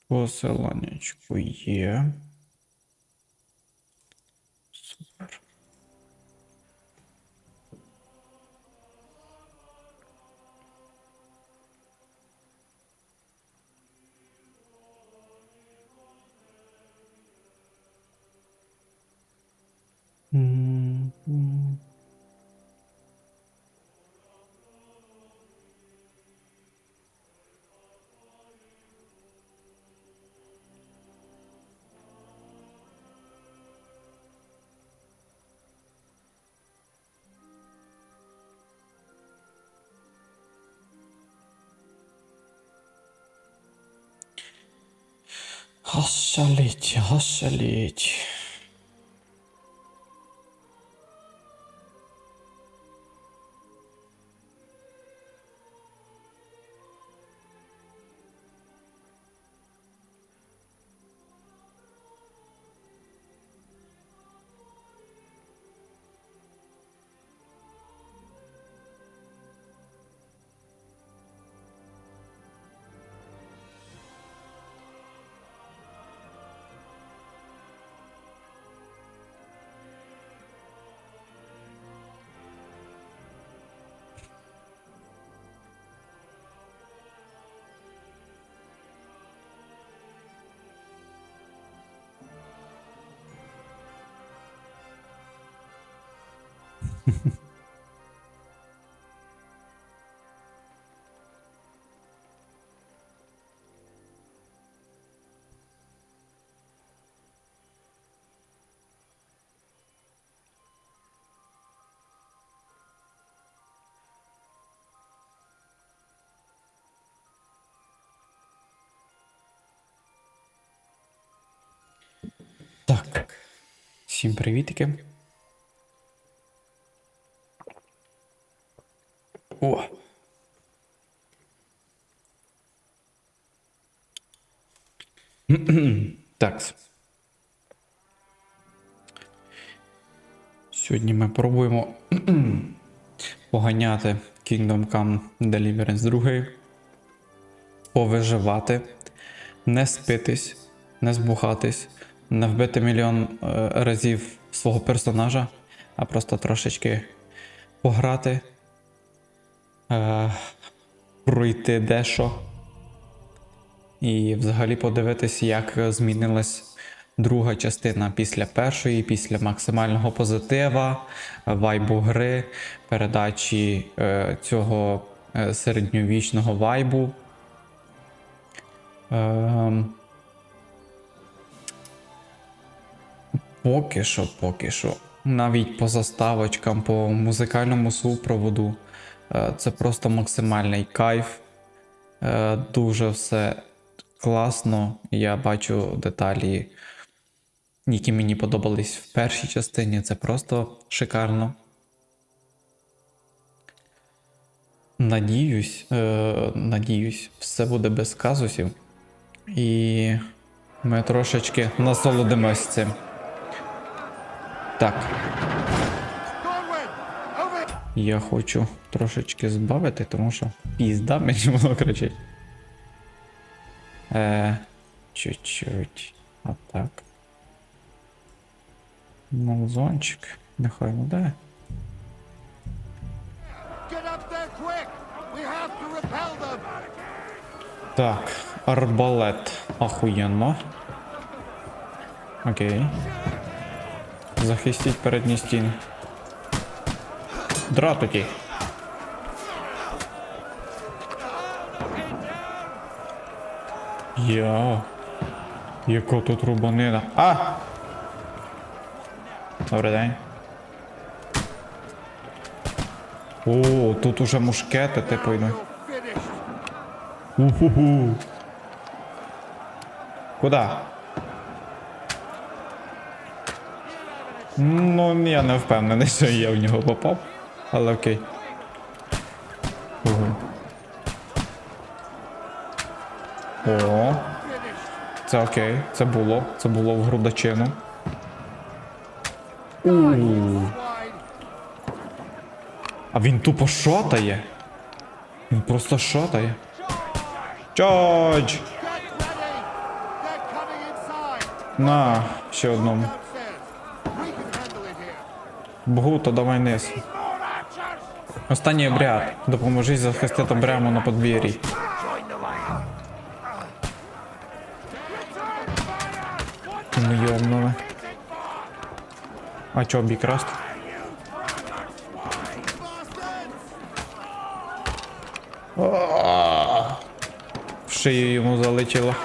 Посиланнячку є. Супер. Ошалеть, ошалеть. Так, всім привітики. О! Так. Сьогодні ми пробуємо поганяти Kingdom Come Deliverance 2, повиживати, не спитись, не збухатись, не вбити мільйон разів свого персонажа, а просто трошечки пограти, пройти дещо і взагалі подивитись, як змінилась друга частина після першої, після максимального позитива, вайбу гри, передачі цього середньовічного вайбу. Поки що, навіть по заставочкам, по музикальному супроводу, це просто максимальний кайф. Дуже все класно. Я бачу деталі, які мені подобались в першій частині. Це просто шикарно. Надіюсь, все буде без казусів. І ми трошечки насолодимось цим. Так. Я хочу трошечки збавити, тому що пізда мені воно кричить. Чуть-чуть. Отак. Молзончик. Нехай буде. Так, арбалет. Охуєнно. Окей. Захистіть передні стіни. Дратуті. Яка тут рубанина. А! Добрий день. О, тут уже мушкети, типу, йдуть. Уху-ху. Куда? Ну, я не впевнений, що я в нього попав. Але окей. О. Це окей. Це було в грудачину. А він тупо шотає. Він просто шотає. Чардж! На, ще одному. Богу, то давай низ. Останній обряд. Допоможи захистити брему на подвір'ї. Ну йобнули. А чо, бікраст? В шию йому залетіло.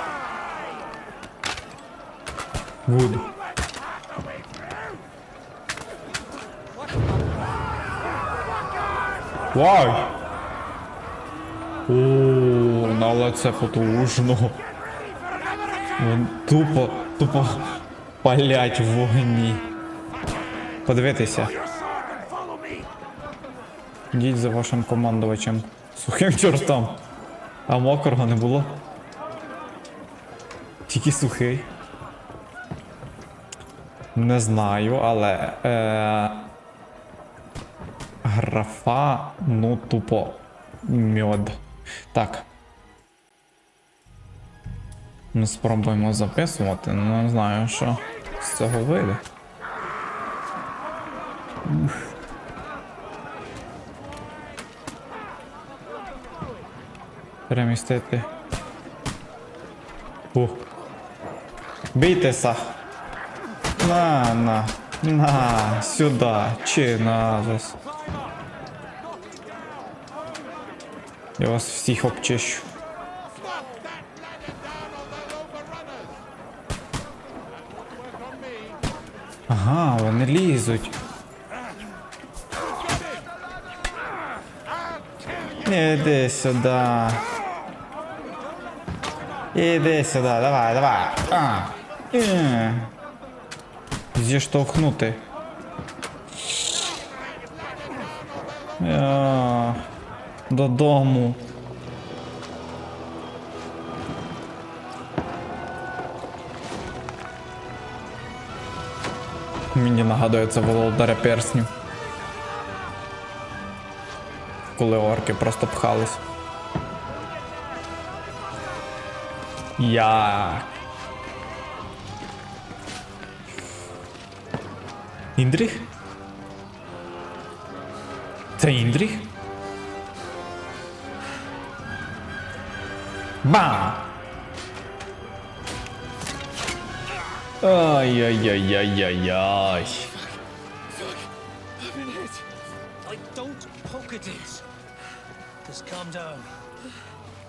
Буде. Вай! О, на лице потужно. Вон тупо палять в вогні. Подивитися. Йдіть за вашим командувачем. Сухим чортом. А мокрого не було. Тільки сухий. Не знаю, але... Графа, ну тупо мьод. Так. Ми спробуємо записувати, ну не знаю, що з цього вийде. Перемістити. Бійтеся! На, сюди, чи назас. Я вас всіх обчищу. Ага, вони лізуть. Іди сюди. Іди сюди, давай. Зіштовхнути. Додому. Мені нагадує це володаря перснів. Коли орки просто пхались. Індріх? Це Індріх? Бам! Ай-яй-яй-яй-яй-яй.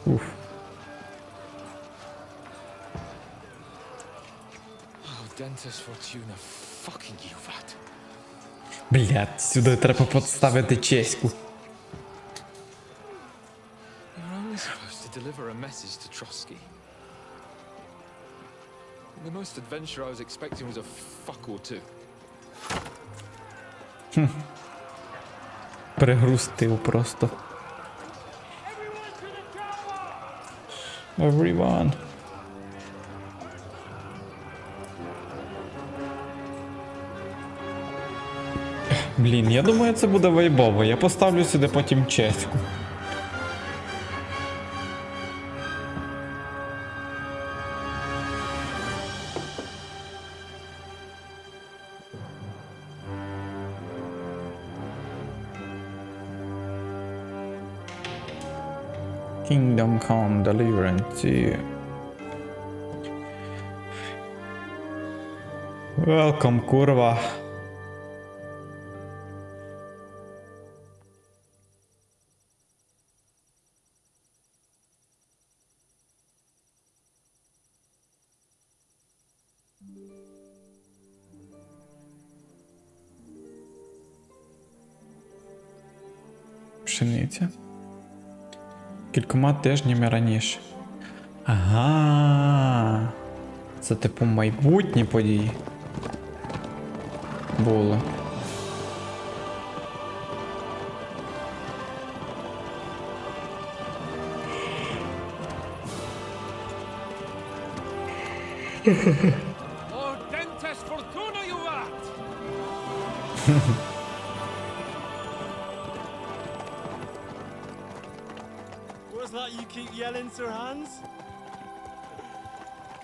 Уф. Блядь, сюди треба підставити чеську. The most adventure I was expecting was a fuck or two. Пригрустив просто. Everyone. Блін, я думаю, це буде вайбово. Я поставлю сюди потім чеську. Kingdom Come Deliverance. Welcome, курва. Пшениця. Кількома тижнями раніше. Ага. Це типу майбутні події. Було. What's that you keep yelling, Sir Hans?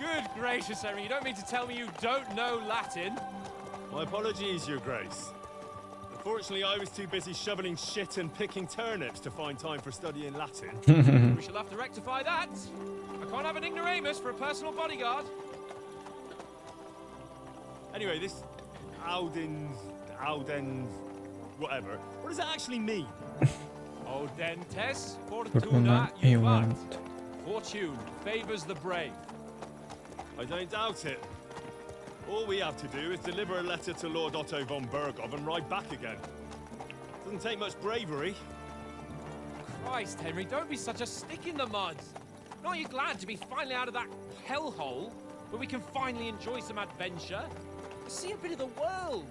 Good gracious, Henry, you don't mean to tell me you don't know Latin? My apologies, Your Grace. Unfortunately, I was too busy shoveling shit and picking turnips to find time for studying Latin. We shall have to rectify that. I can't have an ignoramus for a personal bodyguard. Anyway, this Auden, whatever. What does that actually mean? Audentes Fortuna fortuna juvat. juvat. Fortune favors the brave. I don't doubt it. All we have to do is deliver a letter to Lord Otto von Bergov and ride back again. Doesn't take much bravery. Christ, Henry, don't be such a stick in the mud. Aren't you glad to be finally out of that hellhole where we can finally enjoy some adventure? See a bit of the world.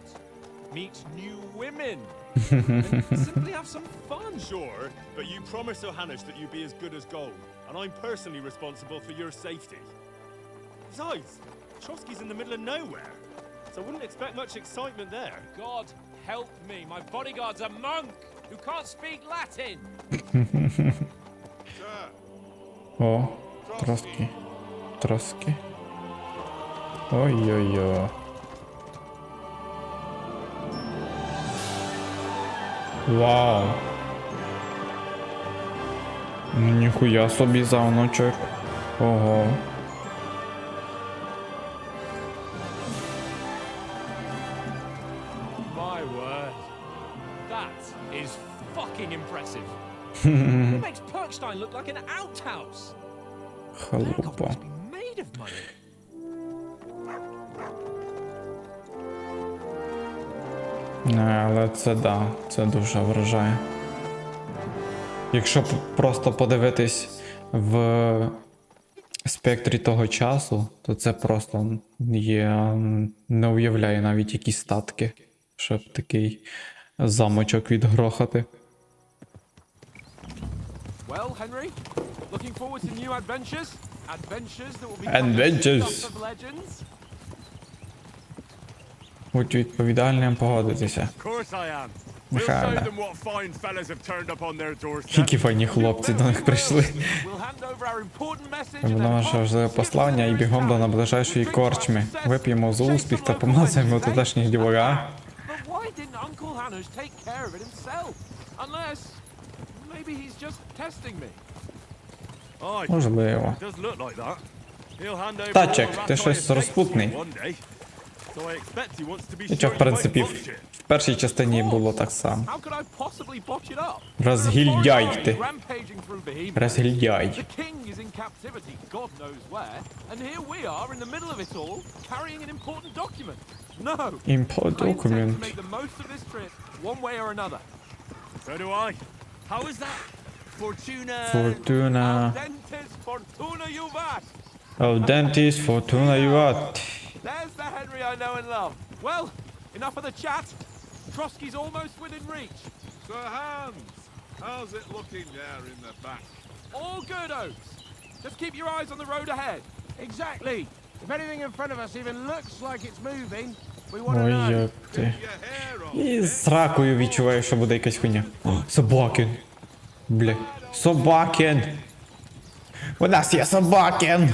Meet new women. And simply have some fun. Sure, but you promised Johannes that you'd be as good as gold, and I'm personally responsible for your safety. Besides, Trotsky's in the middle of nowhere, so I wouldn't expect much excitement there. God help me, my bodyguard's a monk who can't speak Latin. О, троски. Троски. Ой-ой-ой. Вау. Ніхуя собі зауночок. Ого. My word. That is fucking impressive. It makes Perkstein look like an outhouse. Bergov Халупа. must be made of money. Але це да, це дуже вражає. Якщо просто подивитись в спектрі того часу, то це просто є, не уявляю навіть які статки, щоб такий замочок відгрохати. Well, Henry, looking forward to new adventures? Adventures that will be Adventures. stuff of legends? Будь відповідальним, погодитися. Of course I am. We'll Михайле. show them what fine fellas have turned up on their doorstep. Які файні хлопці до них прийшли. We'll hand over our important message and Воно then наше off важливе skip послання і the бігом до nearest найближчої town. корчми. Drink for success, Вип'ємо за chase успіх some та local помазаємо wenches, eh? тутешніх дівора. But why didn't Uncle Hannes take care of it himself? Unless maybe he's just testing me. Aye, Можливо. it does look like that. He'll hand over Тачек, all the ти Ratai щось estates розпутний. to you one day. So I expect he wants to be Нічого, sure в you принципі, won't botch it. в першій частині було так само. How could I possibly botch it up? Розгільдяй There are ти. foreign armies rampaging through Bohemia. Розгільдяй. The king is in captivity, God knows where, and here we are in the middle of it all, carrying an important document. No, Імпо I intend to документ. make the most of this trip, one way or another. So do I. How is that? Fortuna. Фортуна. Audentes fortuna juvat. Аудентіс фортуна юват. There's the Henry I know and love. Well, enough of the chat. Trotsky's almost within reach. Sir Hans, how's it looking there in the back? All good, Oates. Just keep your eyes on the road ahead. Exactly. If anything in front of us even looks like it's moving, we want to Ой, know. як ти. Your hair on. І з ракою відчуваю, що буде якась хуйня. О, Собакін. Бля. Собакін. У нас є собакін.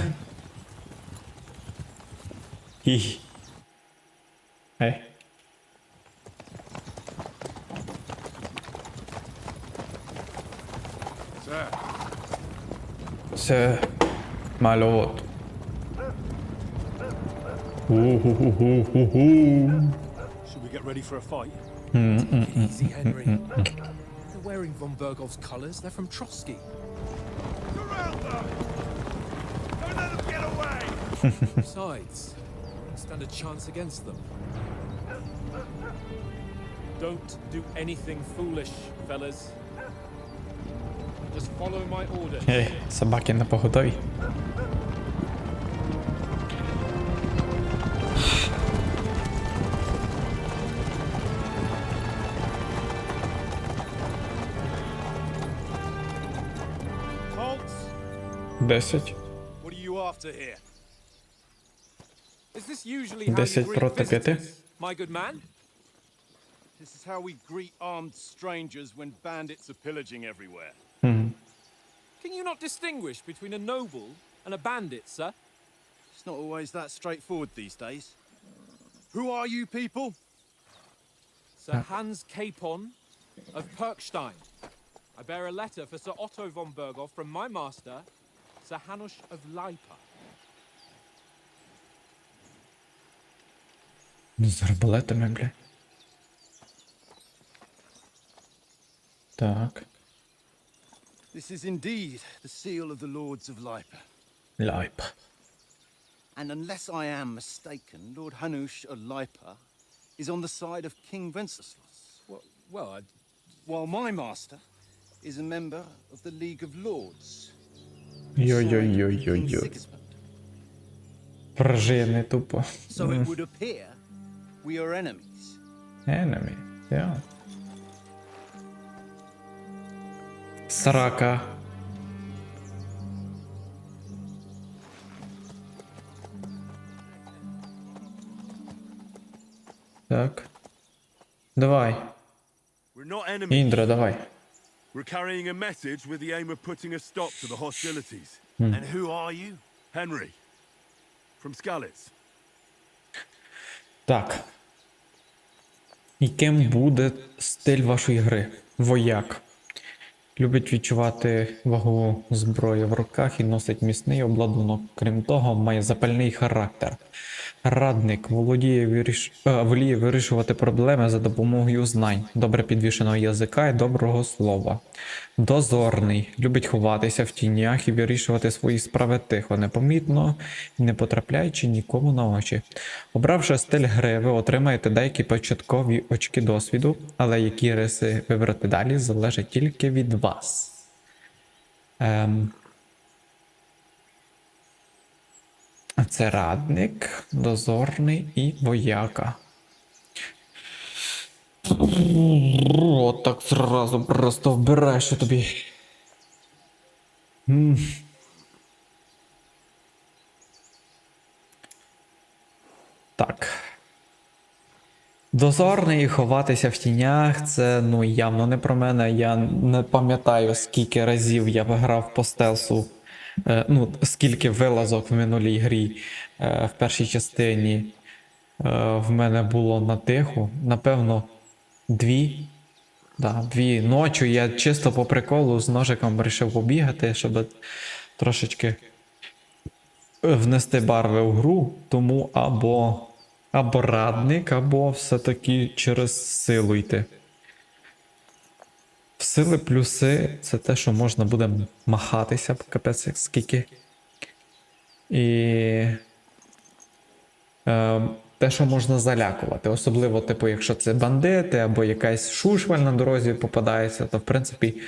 Ій. Ей. Sir, Це мальовод. У-ху-ху-ху-ху-ху. Should we get ready for a fight? Easy, Henry. They're wearing von Bergov's colours. They're from Trotsky. surround them! Don't let them get away! Besides, stand a chance against them. Don't do anything foolish, fellas. Just follow my orders. Ей, собаки на поготові. Colts, 10. what are you after here? Is this usually how 10 you greet проти 5. visitors, my good man? This is how we greet armed strangers when bandits are pillaging everywhere. Can you not distinguish between a noble and a bandit, sir? It's not always that straightforward these days. Who are you people? Sir Hans Capon of Perkstein. I bear a letter for Sir Otto von Berghoff from my master, Sir Hanush of Leipa. Ну, з арбалетами, бля. Так. This is indeed the seal of the Lords of Leipa. Ляйп. And unless I am mistaken, Lord Hanush of Leipa is on the side of King Wenceslas. Well, While my master is a member of the League of Lords. Йой-йой-йой-йой-йой. Sigismund. Пружини тупо. So it would appear we are enemies. Enemy, yeah. Срака. Так. Давай. We're not enemies. Індра, давай. We're carrying a message with the aim of putting a stop to the hostilities. And who are you? Henry, from Skalitz. Так. Яким буде стиль вашої гри? Вояк. Любить відчувати вагу зброї в руках і носить міцний обладунок. Крім того, має запальний характер. Радник воліє вирішувати проблеми за допомогою знань, добре підвішеного язика і доброго слова. Дозорний. Любить ховатися в тінях і вирішувати свої справи тихо, непомітно і не потрапляючи нікому на очі. Обравши стиль гри, ви отримаєте деякі початкові очки досвіду, але які риси вибрати далі залежить тільки від вас. Це радник, дозорний і вояка. От так зразу просто вбираєш тобі. Так. Дозорний і ховатися в тінях, це ну явно не про мене. Я не пам'ятаю, скільки разів я грав по стелсу. Ну, скільки вилазок в минулій грі в першій частині в мене було на тиху. Напевно, дві. Да, дві ночі я чисто по приколу з ножиком вирішив побігати, щоб трошечки внести барви в гру. Тому або радник, або все-таки через силу йти. В сили плюси це те, що можна буде махатися, капець як скільки. І те, що можна залякувати. Особливо, типу, якщо це бандити або якась шушваль на дорозі попадається, то в принципі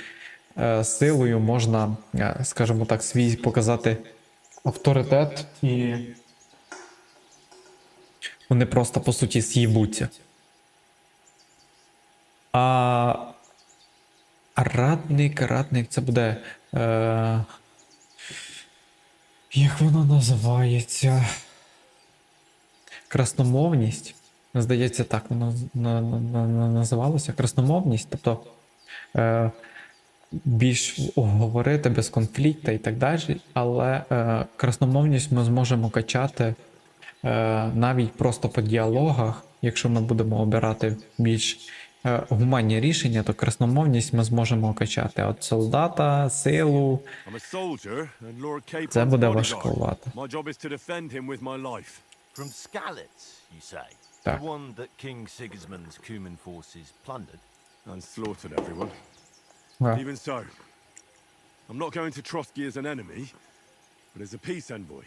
силою можна, скажімо так, свій показати авторитет і вони просто по суті з'їбуться. А радник це буде. Як воно називається? Красномовність. Здається, так воно називалося. Красномовність. Тобто більш говорити без конфлікту і так далі. Але красномовність ми зможемо качати навіть просто по діалогах. Якщо ми будемо обирати більш гуманні рішення, то красномовність ми зможемо качати. От солдата, силу. Це буде важкувато. From Skalitz, you say? Так. The one that King Sigismund's Cuman forces plundered? And slaughtered everyone. Well. Even so, I'm not going to Trotsky as an enemy, but as a peace envoy.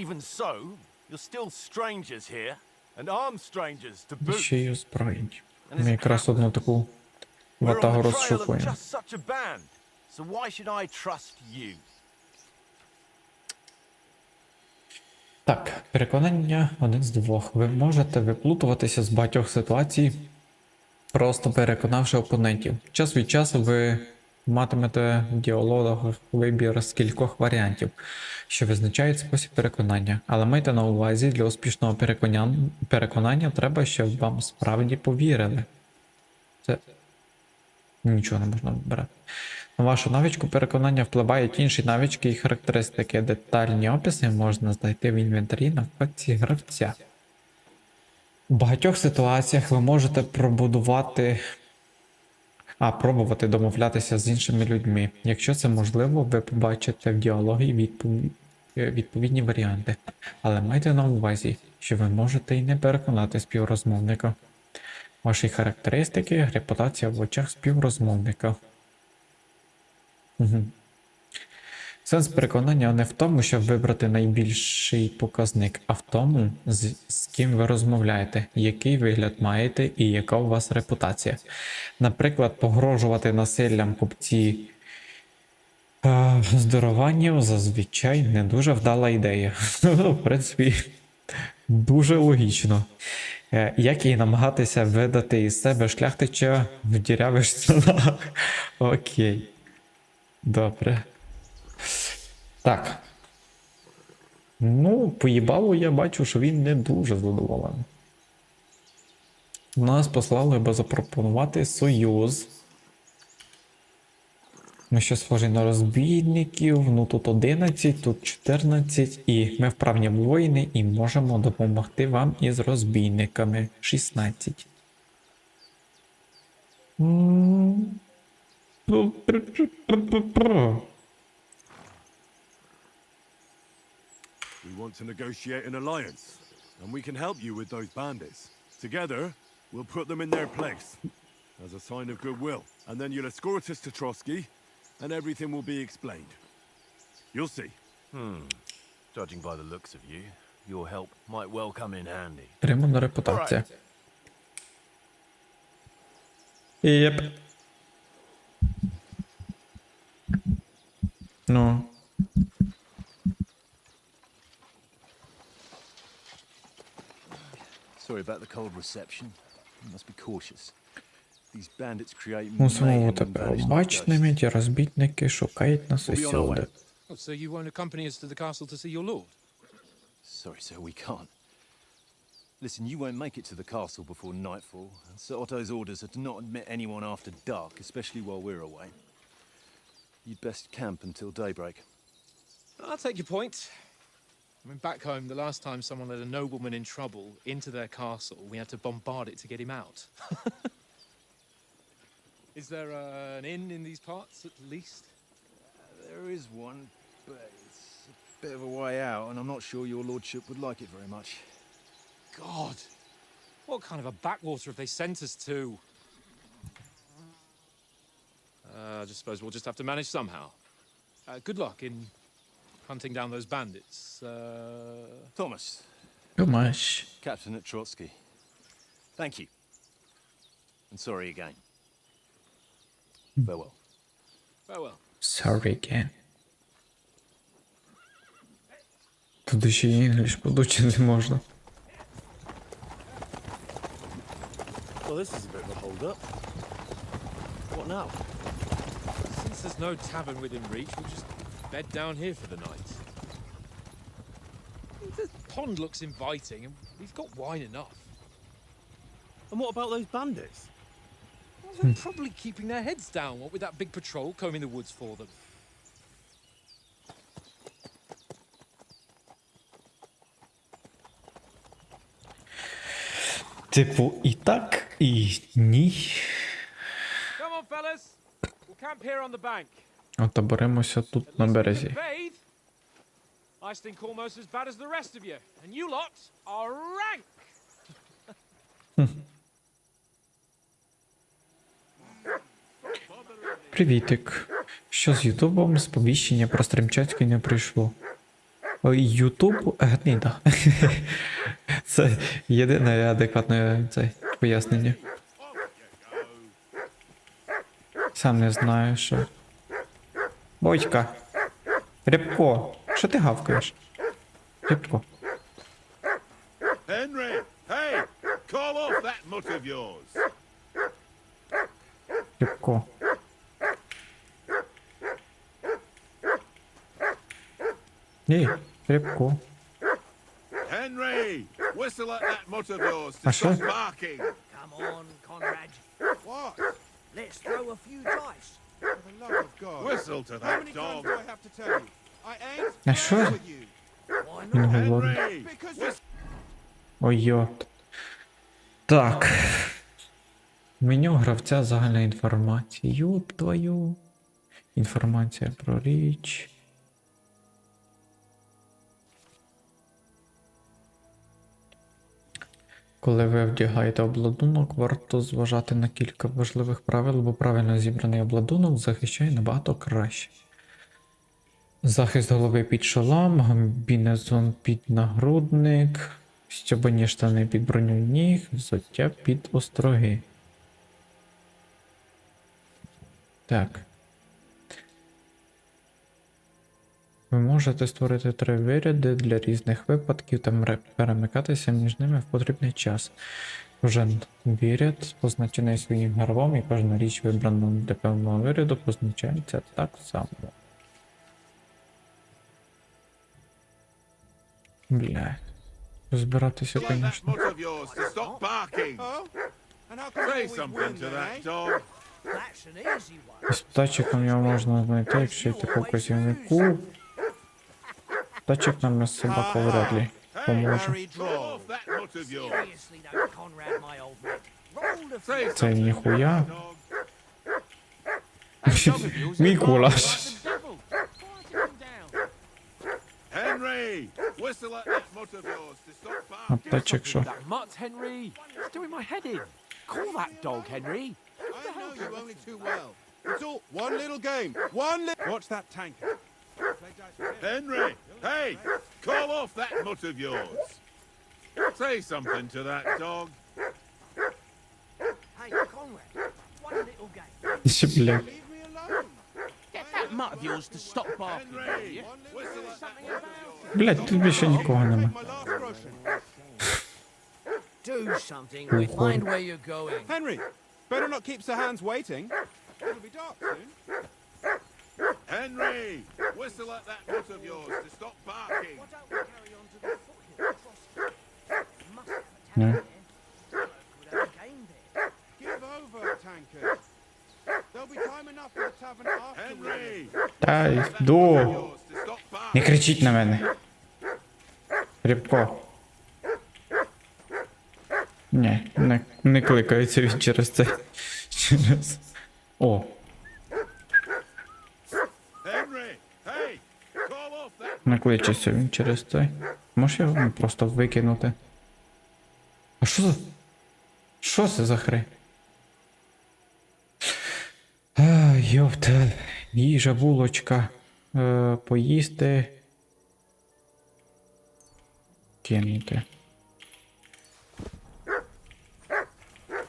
Even so, you're still strangers here, and armed strangers to boot. Ще й озброєнь. And as Ми a якраз одну таку We're ватагу on the trail of розшукуємо. just such a band, so why should I trust you? Так, переконання один з двох. Ви можете виплутуватися з багатьох ситуацій, просто переконавши опонентів. Час від часу ви матимете в діалогах вибір з кількох варіантів, що визначають спосіб переконання. Але майте на увазі, для успішного переконання треба, щоб вам справді повірили. Це нічого не можна вибирати. На вашу навичку переконання впливають інші навички і характеристики. Детальні описи можна знайти в інвентарі на вкладці гравця. У багатьох ситуаціях ви можете пробувати домовлятися з іншими людьми. Якщо це можливо, ви побачите в діалогі відповідні варіанти. Але майте на увазі, що ви можете і не переконати співрозмовника. Ваші характеристики, репутація в очах співрозмовника. Угу. Сенс переконання не в тому, щоб вибрати найбільший показник, а в тому, з ким ви розмовляєте, який вигляд маєте і яка у вас репутація. Наприклад, погрожувати насиллям купці здорованням зазвичай не дуже вдала ідея. В принципі, дуже логічно. Як і намагатися видати із себе шляхтича в дірявих штанах. Окей. Добре. Так. Ну, поїбало я бачу, що він не дуже задоволений. Нас послали, аби запропонувати союз. Ми ще схожі на розбійників, ну тут 11, тут 14, і ми вправні воїни і можемо допомогти вам із розбійниками. 16. We want to negotiate an alliance, and we can help you with those bandits. Together, we'll put them in their place, as a sign of goodwill. And then you'll escort us to Trotsky, and everything will be explained. You'll see. Judging by the looks of you, your help might well come in handy. Тримана репутація. Єп. Ну. Sorry about the cold reception. You must be cautious. These bandits create Мусимо mayhem бути and vanish like обачними, ghosts. ті розбітники шукають нас We'll be on our усюди. way. Oh, so you won't accompany us to the castle to see your lord? Sorry, sir, we can't. Listen, you won't make it to the castle before nightfall. Sir Otto's orders are to not admit anyone after dark, especially while we're away. You'd best camp until daybreak. I'll take your point. I mean, back home, the last time someone led a nobleman in trouble into their castle, we had to bombard it to get him out. Is there an inn in these parts, at least? There is one, but it's a bit of a way out, and I'm not sure your lordship would like it very much. God, what kind of a backwater have they sent us to? I just suppose we'll just have to manage somehow. Good luck in hunting down those bandits. Thomas, Думаєш. captain at Trotsky. Thank you. And sorry again. Farewell. Farewell. Sorry again. Туди ще й інгліш подучити можна. Well, this is a bit of a hold-up. What now? Since there's no tavern within reach, we'll just bed down here for the night. The pond looks inviting, and we've got wine enough. And what about those bandits? Well, they're probably keeping their heads down, what with that big patrol combing the woods for them. Типу, і так, і ні. Come on, fellas. We'll camp here on the bank. От оберемося тут на березі. Bathe. I stink almost as bad as the rest of you, and you lot are rank. Привітик. Що з Ютубом? Сповіщення про Стрімчатський не прийшло. Ой, Ютуб гнида. Це єдине адекватне пояснення. Сам не знаю, що. Бодька. Рябко. Що ти гавкаєш? Рябко. Henry! Hey! Call off that mutt of yours! Рябко. Ні, Рябко. Henry! Whistle at that mutt of yours to А що? stop barking! Come on, Conrad. What? Let's throw a few dice. the love of God. Whistle to How that many times dog. do I have to tell you? I ain't А що? with you. Він говорить. Henry! Because you're Ой, йот. Так. Меню гравця загальна інформація. Юп твою. Інформація про річ. Коли ви вдягаєте обладунок, варто зважати на кілька важливих правил, бо правильно зібраний обладунок захищає набагато краще. Захист голови під шолом, комбінезон під нагрудник, стьобані штани під броню ніг, взуття під остроги. Так. Ви можете створити 3 виряди для різних випадків та перемикатися між ними в потрібний час. Кожен виряд позначений своїм гербом, і кожна річ, вибрана для певного виряду, позначається так само. Бля. Розбиратися, Get that звісно. mutt of yours to stop barking. Oh? And how can I Say always something win to then, that eh? dog. That's an easy one. Із птачиком його можна знайти, якщо йти по вказівнику. Птачик нам із собака вряд ли Hey, поможе. Harry Call Draw. off that mutt of yours. Seriously though, Conrad, my old mate. Roll the Say Це something, ніхуя. dog. That dog of yours is Мій a кулаш. like the devil. Quiet him down. Henry! Whistle at that mutt of yours to stop А barking. птачик що? That mutt, Henry. It's doing my head in. Call that dog, Henry. I know you only too well. It's all one little game. Watch that tanker. Play dice with him. Henry! Hey! Call off that mutt of yours. Say something to that dog. Hey, Conrad, one little game. Ще, бля. Leave me alone. Get that mutt of yours to stop barking, will Henry! you? Whistle at that Something mutt of about yours. Блядь, тут більше нікого нема. My last groschen. Do something. We find where you're going. Henry, better not keep Sir Hans waiting. It'll be dark soon. Henry! Whistle at that mutt of yours to stop barking. Why don't we carry on to the foothill crossing? Must have a No. tavern there. Could have a game there. Give over, tankers. There'll be time enough for the tavern after. Henry! Та That йду. mutt of yours to stop Не barking. кричіть на мене. Рябко. Ні, не кликається він через це. Через. О, Henry! Hey! Call off that. не кличеться він через це. Можеш його просто викинути? А що за... Що це за хрень? Йопта. Їжа, булочка. Поїсти. Кинути.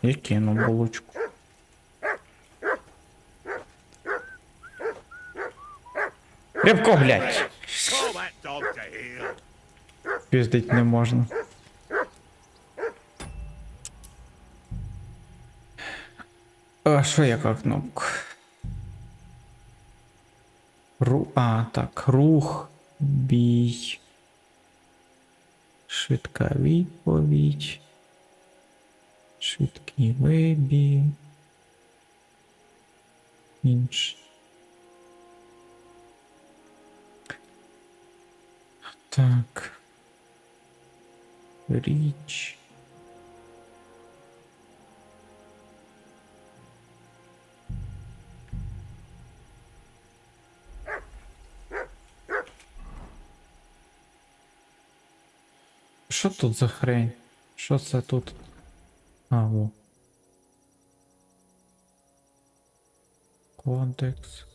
Я кину булочку. Рябко, блядь! Call that dog to heel. Піздить не можна. А що яка кнопка? Так, рух, бій. Швидка відповідь. Швидкий вибій. Інше. Так. Річ. Що тут за хрень? Що це тут? Во. Кодекс.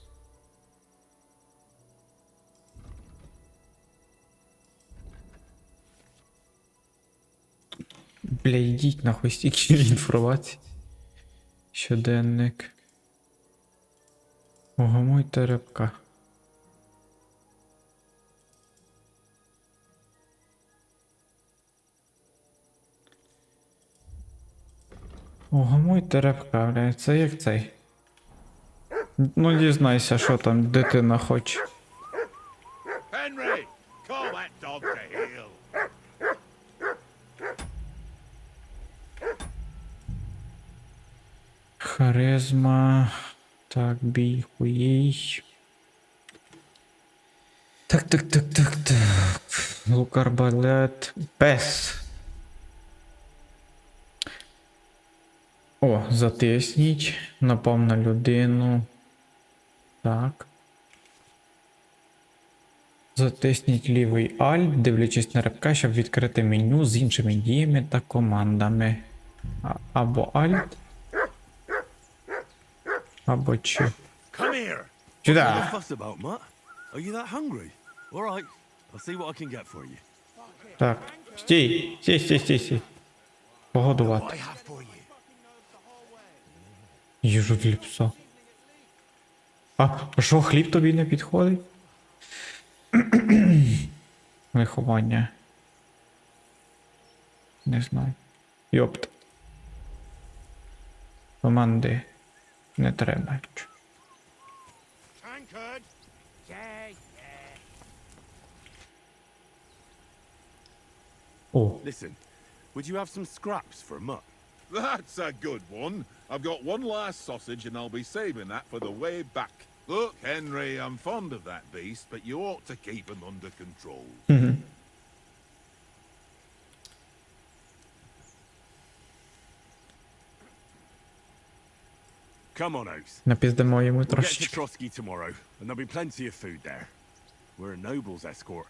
Бля, йдіть нахуй стільки інформації. Щоденник. Угамуйте рибка. Угамуйте рибка, бля, це як цей. Ну дізнайся, що там дитина хоче. Henry! Call that dog to heel. Харизма. Так, бій, хуїй. Так. Лук, арбалет. Пес. О, затисніть. Напав на людину. Так. Затисніть лівий Alt, дивлячись на рибка, щоб відкрити меню з іншими діями та командами. Або Alt. Або чи. Come here! Сюда. Fuss about, Mutt? Are you that hungry? All right, I'll see what I can get for you. Так. Стій. Погодувати. Їжу для пса. А що, хліб тобі не підходить? Виховання. Не знаю. Йопт. Команди не треба. Tankard! О, Listen, would you have some scraps for Mutt? That's a good one. I've got one last sausage and I'll be saving that for the way back. Look, Henry, I'm fond of that beast, but you ought to keep him under control. Come on, Oaks. напіздимо йому We'll get to трошечки. Trotsky tomorrow, and there'll be plenty of food there. We're a noble's escort,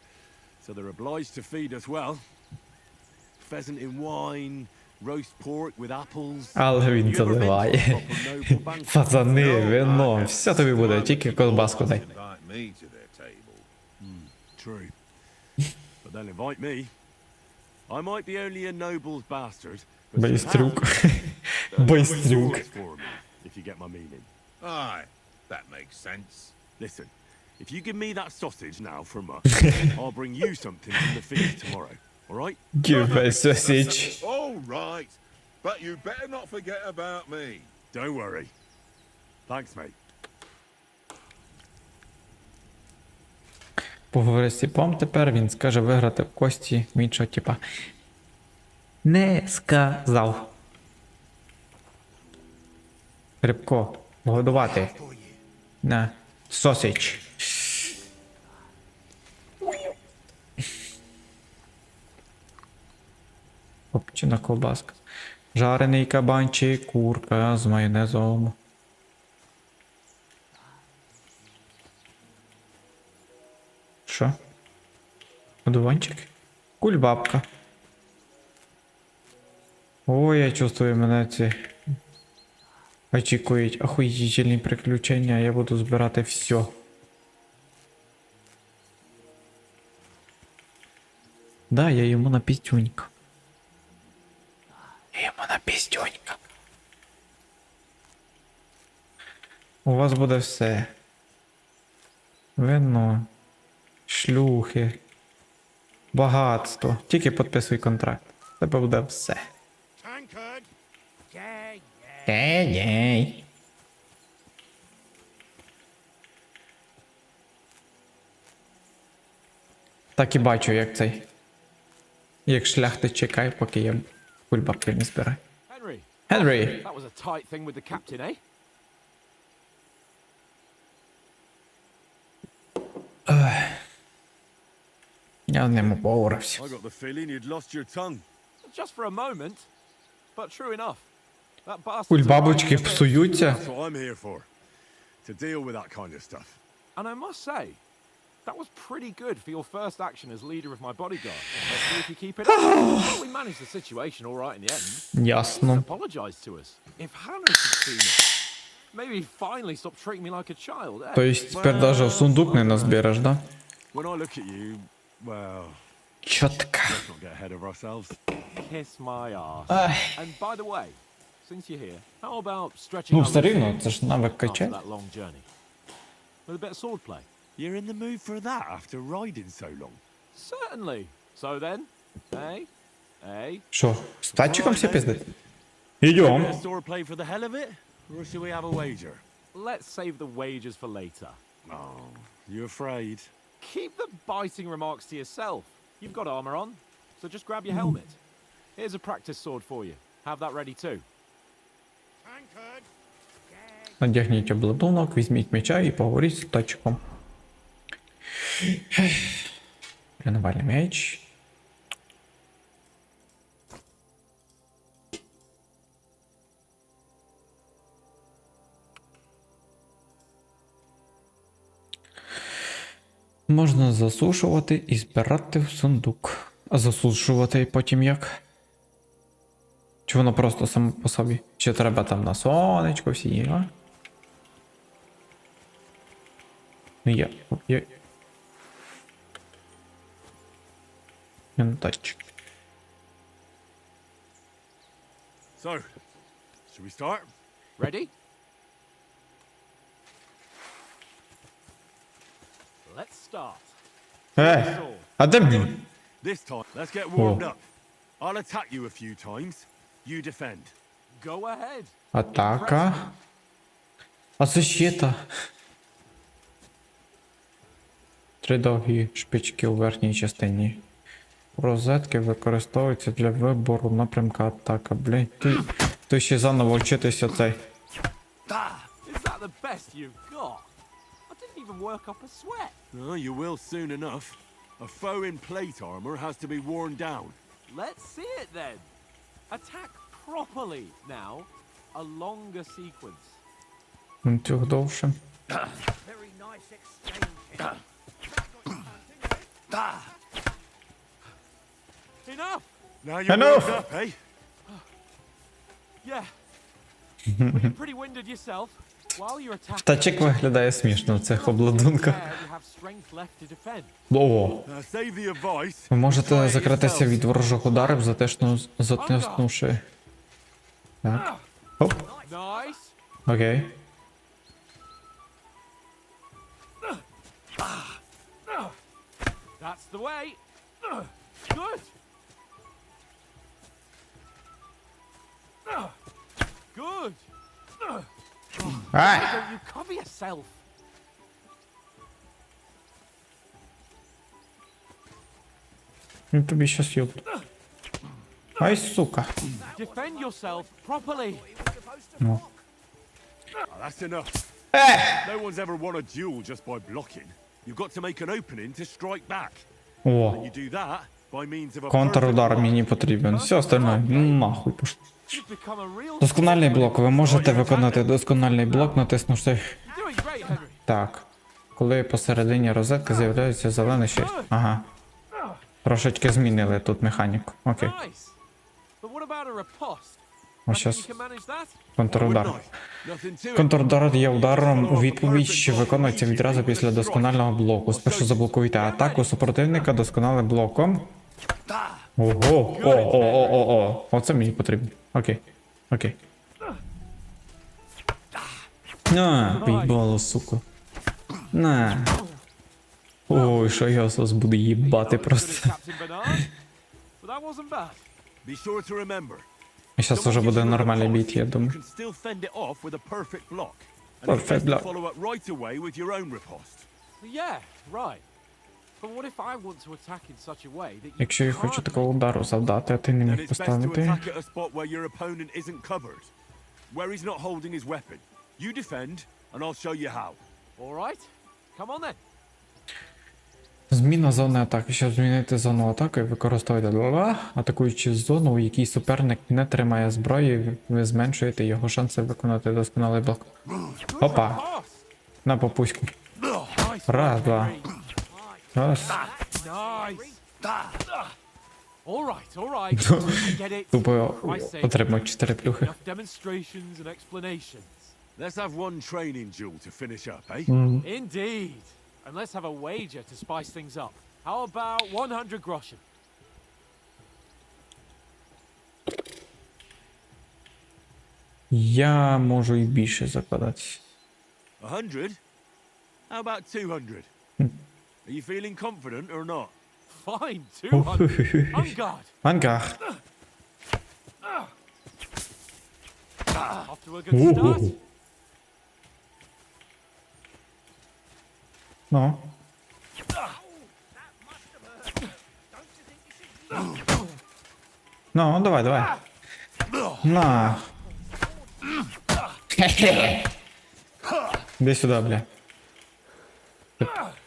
so they're obliged to feed us well. Pheasant in wine, roast pork with apples. Але він You ever been to a заливає. proper noble banquet? Пацани, No, вино, I все тобі буде, тільки колбаску дай. Invite me to their table. True. But they'll invite me. I might be only a noble's bastard, but Байстрюк. somehow they'll Байстрюк. always for me, if you get my meaning. Aye, that makes sense. Listen, if you give me that sausage now for a month, I'll bring you something from the feast tomorrow. All right? Give me sausage. All right, but you better not forget about me. Don't worry. Thanks, mate. Поговори з типом тепер, він скаже виграти в кості в іншого типа. Не сказав. Рибко, годувати. На, сосич. Копчена ковбаска. Жарений кабанчик, курка з майонезом. Що? Одуванчик? Кульбабка. Ой, я чувствую, мене ці очікують охуїтельні приключення, я буду збирати все. Да, я йому на піздюнька. Я йому на піздюнька. У вас буде все. Вино. Шлюхи. Багатство. Тільки підписуй контракт. В тебе буде все. Tankard! Ей-ей. Так і бачу, як цей. Як шляхти чекає, поки я кульбабки не збираю. Henry, Henry! that was a tight thing with the captain, eh? Я з ним оборався. I got the feeling you'd lost your tongue. Just for a moment. But true enough. That bastard. Кульбабочки псуються. That's what I'm here for. To deal with that kind of stuff. And I must say, that was pretty good for your first action as leader of my bodyguard. Let's see if you keep it up. Well, we managed the situation all right in the end. Ясно. Apologise to us. If Hannah had seen it, maybe finally stop treating me like a child. Eh? То есть тепер даже в сундук не назбереш, да? When I look at you, well, Чотка. let's not get ahead of ourselves. Kiss my ass. And by the way, since you're here, how about stretching Ну, our все legs рівно, це ж навик after качає. that long journey? With a bit of swordplay? You're in the mood for that after riding so long. Certainly. So then, eh? Що, з татчиком всі пиздить? Bit Ідем. of swordplay for the hell of it? Or should we have a wager? Let's save the wagers for later. Oh, you afraid? Keep the biting remarks to yourself. You've got armor on, so just grab your helmet. Here's a practice sword for you. Have that ready too. Tankard! Надягніть обладунок, візьміть меча і поговоріть з точком. Тренувальний меч. Можна засушувати і збирати в сундук. А засушувати потім як? Чи воно просто само по собі? Чи треба там на сонечко всі діла? Ну я не тачик. So, should we start? Ready? Let's start. А де блін? This time, let's get warmed Oh. up. I'll attack you a few times. You defend. Go ahead. Атака. А защита. 3 довгі шпички у верхній частині. Розетки використовуються для вибору напрямка атака. Блін, ти ще заново вчитися цей. Is that the best you've got? I didn't even work up a sweat. Oh, you will soon enough. A foe in plate armor has to be worn down. Let's see it then. Attack properly now. A longer sequence. Цього довше. Very nice exchange here. Enough! Now you're Enough! warmed up, eh? Yeah. Well, you're pretty winded yourself. While you're attacking, Тачик виглядає смішно в цих обладунках. there you have strength left to defend. О, Save the advice. ви можете Try it закритися yourself. від ворожих ударів, затиснувши. Так. Оп, Nice. окей. That's the way. Good. Good. Ай! Don't you cover yourself? Він тобі щас юб. Ай, сука. Defend yourself properly. Ну. Oh, that's enough. No one's ever won a duel just by blocking. You've got to make an opening to strike back. О, You do that by means of a контрудар perfect мені потрібен. Все остальне, нахуй пошло. You've become a real. Доскональний блок. Ви можете виконати доскональний блок, натиснувши. You're doing great, Henry. Так. Коли посередині розетки з'являється зелений щит. Ага. Трошечки змінили тут механіку. Окей. Nice. But what about a riposte? Ось Reckon щас you can manage that? контрудар. Nothing to it. Контрудар є ударом у відповідь, що виконується відразу після досконального блоку. Спершу заблокуйте атаку супротивника досконалим блоком. Ого! О. Оце мені потрібно. Окей. Окей. На, поїбало, сука. На. Ой, що я зараз буду їбати просто. Captain Bernard. But that wasn't bad. Be sure to remember. І зараз уже буде нормальний біт, я You думаю. can still fend it off with a perfect block. And Perfect it's best block. to follow up right away with your own riposte. Yeah, right. But what if I want to attack in such a way that you Якщо я хочу can't такого удару завдати, а ти не Then міг it's best to поставити. attack at a spot where your opponent isn't covered. Where he's not holding his weapon. You defend, and I'll show you how. All right. Come on then. Зміна зони атаки. Щоб змінити зону атаки, використовуйте атакуючи зону, у якій суперник не тримає зброї, ви зменшуєте його шанси виконати досконалий блок. Опа! Pass. На попуську. Nice. Раз, два. Раз. Nice. All right, all right. I get it. Тупо For Christ's sake, отримав 4 плюхи. enough demonstrations and explanations. Let's have one training duel to finish up, eh? Indeed. And let's have a wager to spice things up. How about 100 groschen? Я можу і більше закладатися. 100? How about 200? Are you feeling confident or not? Fine, 200. On guard. Ангах. Off to a good start. Ну. Ну, давай. На. Хе-хе. Іди сюди, бля.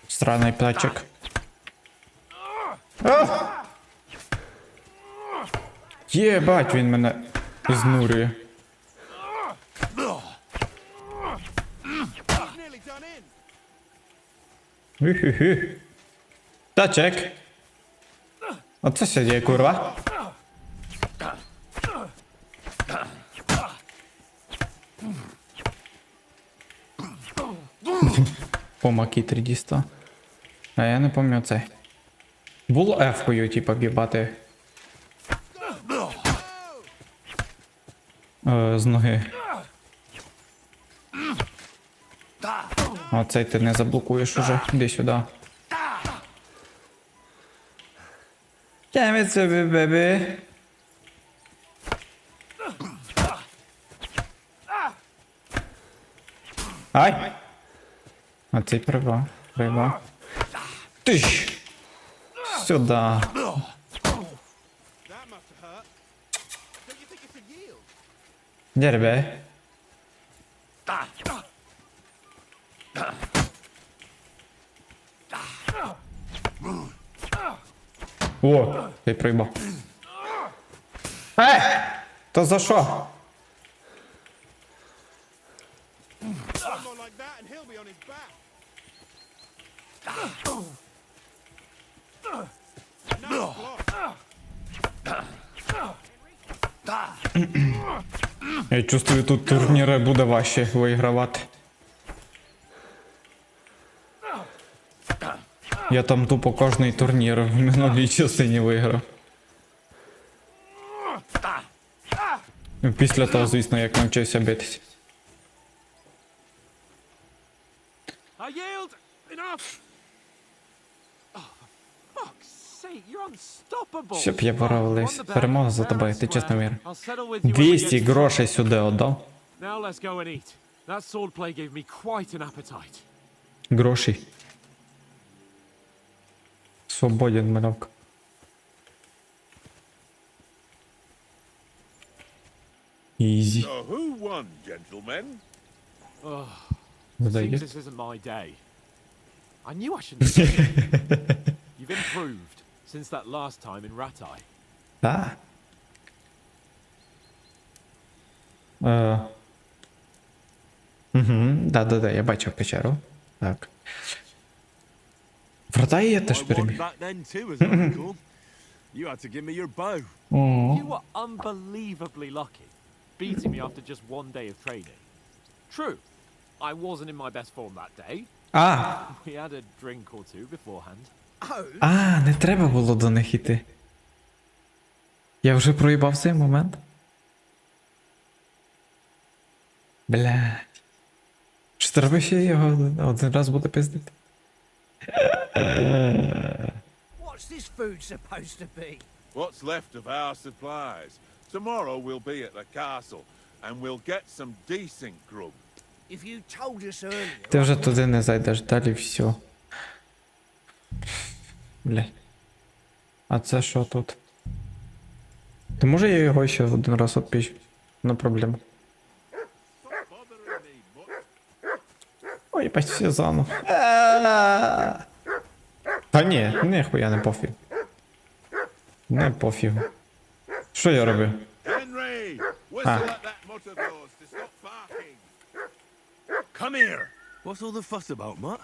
Странний плечик. Єбать, він мене знурює. Хі-хі-хі. Та чек. Оце сидє, курва. Помаки 3D100. А я не пам'ятаю цей. Було F-кою, типа, бібати. З ноги. Оцей ти не заблокуєш уже. Іди сюди. Damn it, baby. Ай! А цей прива. Тиш! Сюда. Дербе. О, ти проїбав. То за що? Я чувствую, тут турніри буде важче вигравати. Я там тупо кожний турнір в минулій частині виграв. Після того, звісно, як навчився битися. I yield! Enough! Oh, for fuck's sake, you're unstoppable! Щоб я воровались. Перемога за тобою, ти чесно вір. I'll settle with you when we 200 get to грошей сюди отдав. Now let's go and eat. That swordplay gave me quite an appetite. Грошей. Свободен, малявка. Ізі. So who won, gentlemen? Seems Задаєш? this isn't my day. I knew I shouldn't say it. You've improved since that last time in Ratai. Так. Да, я бачив печеру. Так. В Ратаї я теж I won переміг. back then too, as I recall. You had to give me your bow. You were unbelievably lucky, beating me after just one day of training. True, I wasn't in my best form that day. We had a drink or two beforehand. Не треба було до них іти. Я вже проїбав цей момент. Блядь. Чи треба ще його один раз буде пиздити? What's this food supposed to be? What's left of our supplies. Tomorrow we'll be at the castle, and we'll get some decent grub. If you told us earlier... Ти вже туди не зайдеш, далі все. Блядь. А це що тут? Ти може я його ще один раз відпічу? Не проблема. Ой, бать, все заново. Та ні, ніхуя не пофіг. Не пофіг. Що я роблю? Henry, whistle at that mutt of yours to stop barking. Come here. What's all the fuss about, Mutt?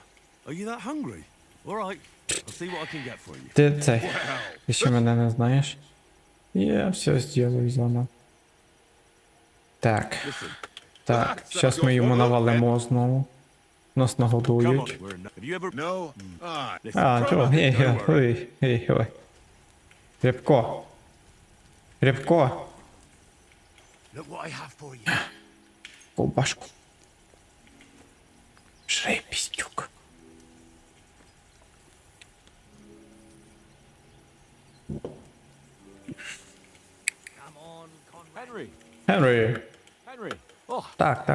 Are you that hungry? All right. I'll see what I can get for you. Ти цей. Ти ще мене не знаєш? Я все зроблю заново. Так. Так, зараз ми йому навалимо знову. Нас Come on. нагодують. Have you ever... No? Aye. А, чого? Ой. Рябко. Рябко. Look what I have for you. Ковбашку. Жрей, пістюк. Come on, Conrad. Henry, Генрі. Henry. Oh, Так.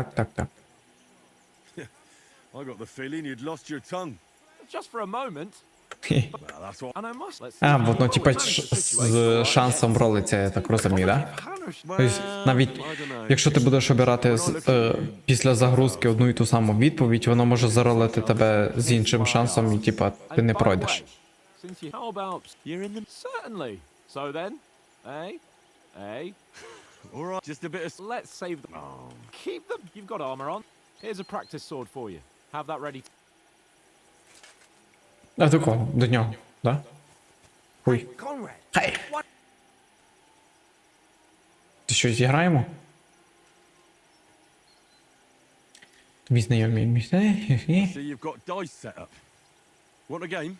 I got the feeling you'd lost your tongue. just for a moment. Well, that's what... And I must. Let's А, воно типа з шансом ролиться, я так розумію, да? Тобто, навіть якщо ти будеш обирати після загрузки одну і ту саму відповідь, воно може заролити тебе з іншим шансом, і типа ти не пройдеш. Since you, how about you're in the certainly. So then, All right, just a bit of... let's save them. Keep them. You've got armor on. Here's a practice sword for you. Have that ready. А до кого? До нього, да? Хуй. Conrad, Хай! Ти що, зіграємо? Тобі знайомі місця? See, you've got dice set up. Want a game?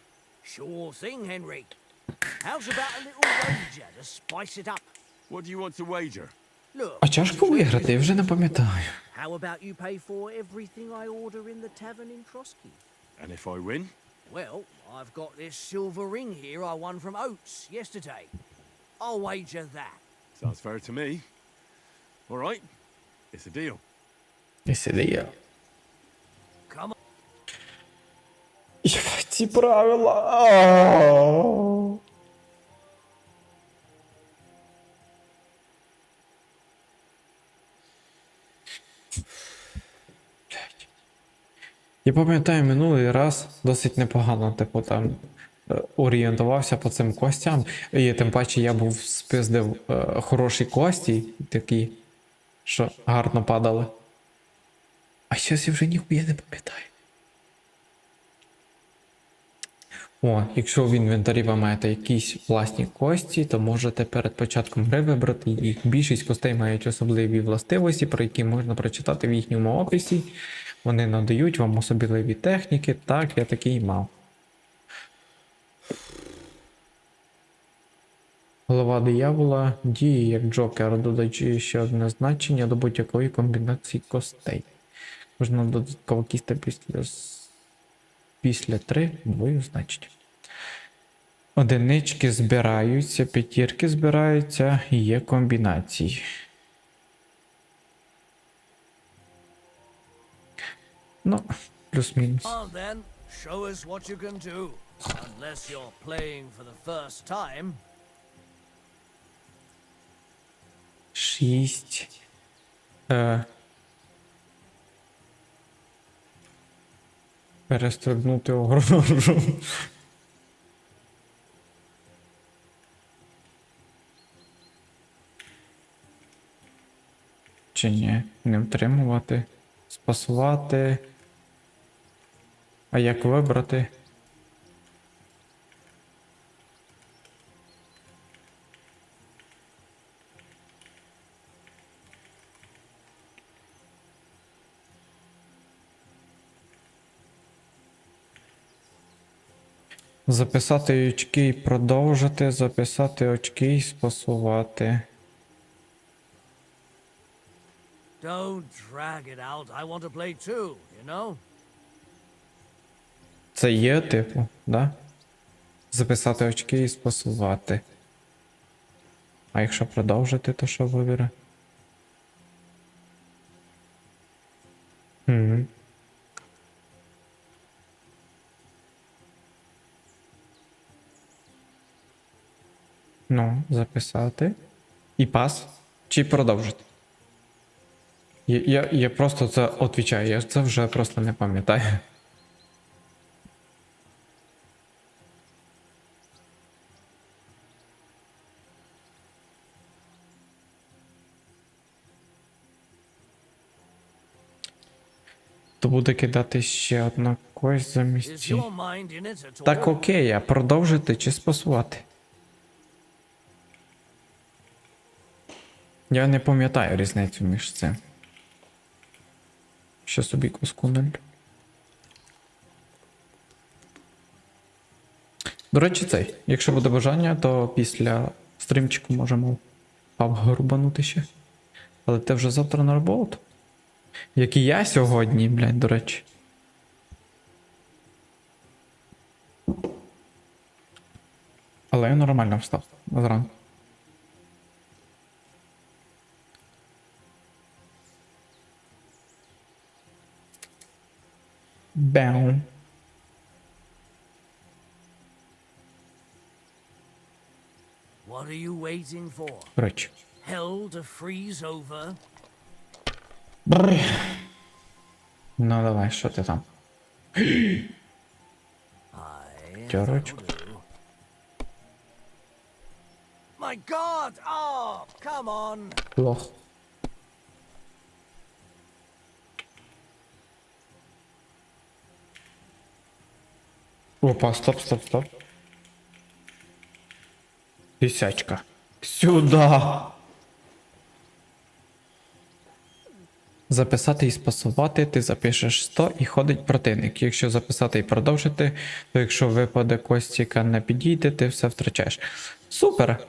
sure thing, Henry. How's about a little wager to spice it up? What do you want to wager? Look, А чашку виграти, я вже не пам'ятаю. how about you pay for everything I order in the tavern in Trotsky? And if I win? Well, I've got this silver ring here I won from Oates yesterday. I'll wager that. Sounds fair to me. All right, it's a deal. І сидить. Come on. Ці правила. Я пам'ятаю, минулий раз досить непогано, типу, там орієнтувався по цим костям. І тим паче я був спиздив хороші кості, такі, що гарно падали. А зараз я вже ніхуя не пам'ятаю. О, якщо в інвентарі ви маєте якісь власні кості, то можете перед початком гри вибрати їх. Більшість костей мають особливі властивості, про які можна прочитати в їхньому описі. Вони надають вам особливі техніки. Так, я такий мав. Голова диявола діє як джокер, додаючи ще одне значення до будь-якої комбінації костей. Можна додатково кісти після 3 двоє значень. Одинички збираються, п'ятірки збираються, і є комбінації. Ну, плюс-мінус. On then, show us what you can do. Unless you're playing for the first time. 6. Перестрибнути огорожу. Чи ні? Не втримувати. Спасувати. А як вибрати? Записати очки і продовжити, записати очки і спасувати. Don't drag it out. I want to play too, you know? Це є, типу, да? Записати очки і спасувати. А якщо продовжити, то що вибере? Угу. Ну, записати. І пас. Чи продовжити? Я просто це відповідаю, я це вже просто не пам'ятаю. То буде кидати ще одна кость замість Is ці. your mind in it at all? Так окей, а продовжити чи спасувати? Я не пам'ятаю різницю між цим. Ще собі куску нуль. До речі, цей. Якщо буде бажання, то після стрімчику можемо грубанути ще. Але ти вже завтра на роботу. Як і я сьогодні, блядь, до речі. Але я нормально встав зранку. Бем. What are you waiting for? Коротше. Hell to freeze over? Бррр. Ну давай, що ти там? Тьорочку. My God! Oh, come on! Лох. Опа, стоп, стоп, стоп. Тисячка. Сюда. Записати і спасувати, ти запишеш 100 і ходить противник. Якщо записати і продовжити, то якщо випаде костіка не підійде, ти все втрачаєш. Супер!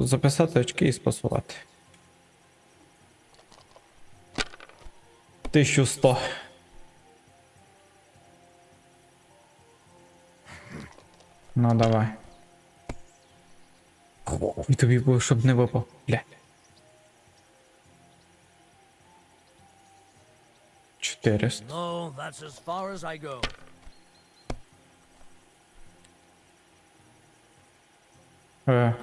Записати очки і спасувати. 1100. Ну давай. І тобі було, щоб не випав. Бля. 400. No, that's as far as I go. Е.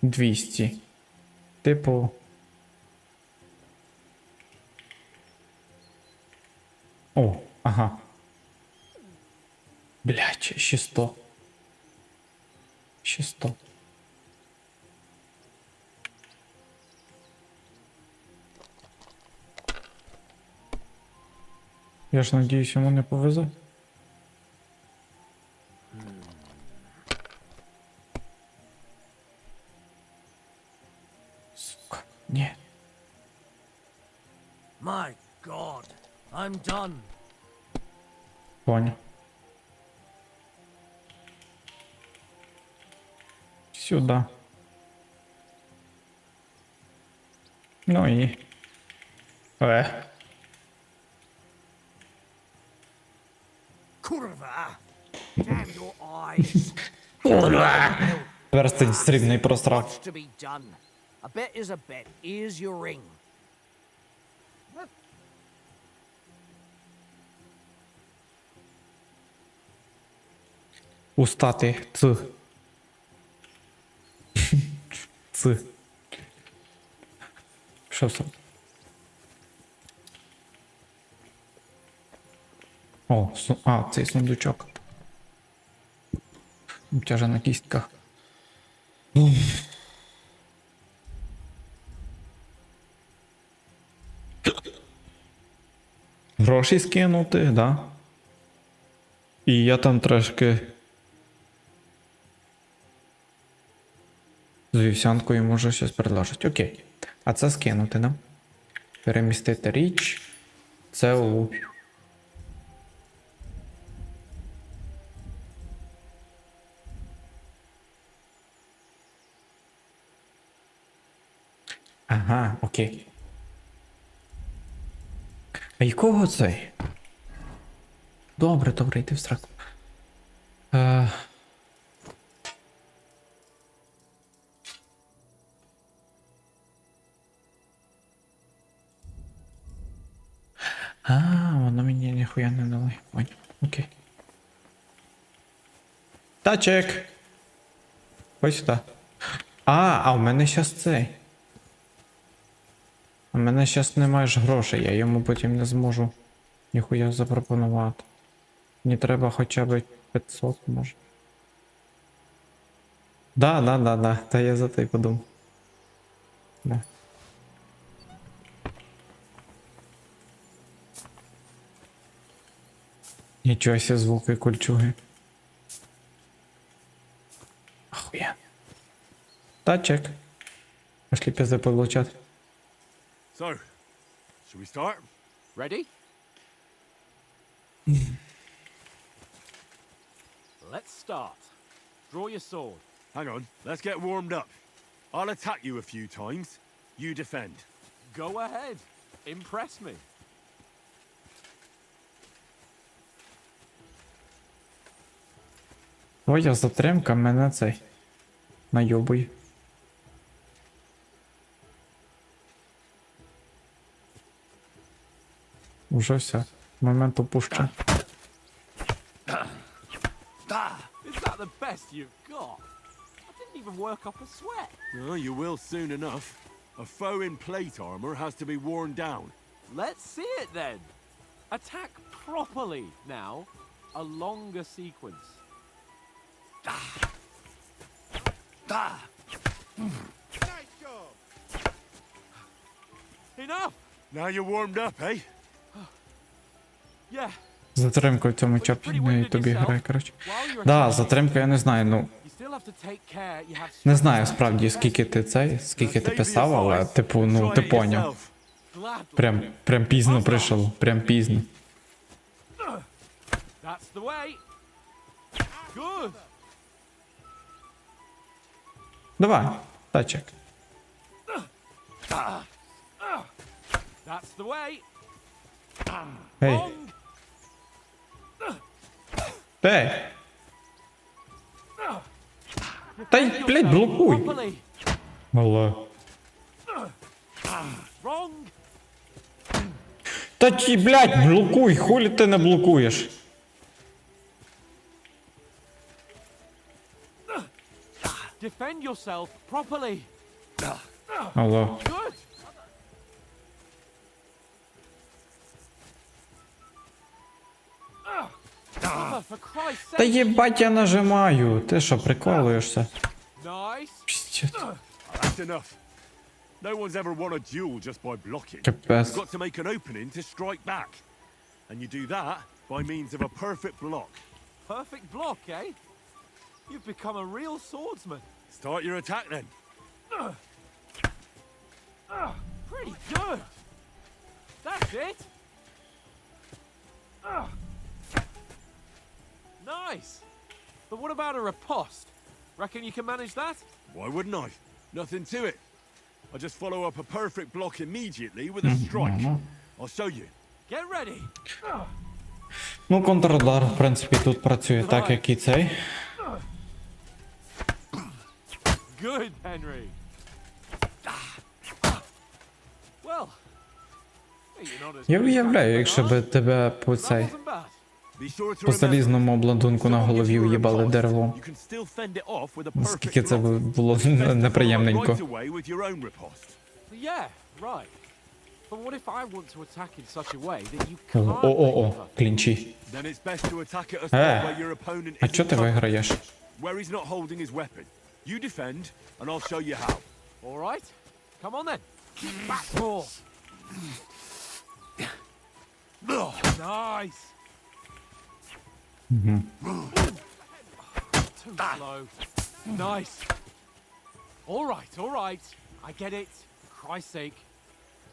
200. Типу. О, ага. Блядь, ще 100. Ще 100. Я ж надіюсь, йому не повезе. Сука, ні. My God, I'm done. Понял. Сюда. Ну і. Kurva! Damn your eyes! Перстень срібний просрав. What's to be done? A bet is a bet. Here's your ring. Устати. Ц. Ц. Що все? О, цей сундучок. Тяжа на кістках. Гроші скинути, да? І я там трошки з вівсянкою можу щось предложити. Окей. А це скинути, да? Перемістити річ. Це у... Ага, окей. А якого цей? Добре, добре, йди в сраку. Воно мені ніхуя не дали. Понял, окей. Тачек! Ось сюди. А в мене щас цей. У мене щас немає ж грошей, я йому потім не зможу ніхуя запропонувати. Мені треба хоча б 500, може. Да. Та я за те й подумав. Да. Нічого себе звуки кольчуги. Охуєнно. Тачек. Пошли пизди получать. So, should we start? Ready? Let's start. Draw your sword. Hang on, let's get warmed up. I'll attack you a few times. You defend. Go ahead. Impress me. Твоя затримка мене цей найобує. Уже все. Момент опущен. Is that the best you've got? I didn't even work up a sweat. Oh, you will soon enough. A foe in plate armor has to be worn down. Let's see it then. Attack properly now. A longer sequence. Enough! Now you're warmed up, eh? Yeah. Затримка в цьому чапі на ютубі грає, коротше. Да, затримка, я не знаю, ну. You still have to take care. You have Не знаю справді, скільки ти писав, але, типу, ну, ти поняв. Прям пізно прийшов, прям пізно. That's the way. Good. Давай, тачок. That's the way. Ей, Wrong. ей. Та й, блядь, блокуй. Properly. Але. Wrong. Та ті, блядь, блокуй, хулі ти не блокуєш. Defend yourself properly. Алло. Good. For Christ's Та sake. єбать я нажимаю. Ти що, приколуєшся? Nice. Пістець. That's enough. No one's ever won a duel just by blocking. Капець. You've got to make an opening to strike back. And you do that by means of a perfect block. Perfect block, eh? You've become a real swordsman. Start your attack then. Pretty good. That's it. Nice. But what about a riposte? Reckon you can manage that? Why wouldn't I? Nothing to it. I just follow up a perfect block immediately with a strike. I'll show you. Get ready. Ну, контрудар, в принципі, тут працює так, як і цей. Good, Henry. Well, you're not as Я good as уявляю, that, якщо би тебе по That цей, wasn't bad. Be sure to по remember, залізному обладунку на as long as голові you're a в'їбали riposte, деревом. you can still fend it off with a Наскільки perfect це block. було Best to follow up неприємненько. right away with your own riposte. Yeah, right. But what if I want to attack in such a way that you can't О-о-о, recover? клінчі. Then it's best to attack at a spot where your opponent А isn't чо ти covered, виграєш? where he's not holding his weapon. You defend, and I'll show you how. All right. Come on then. Back four. Nice. Too slow. Nice. All right. I get it. For Christ's sake.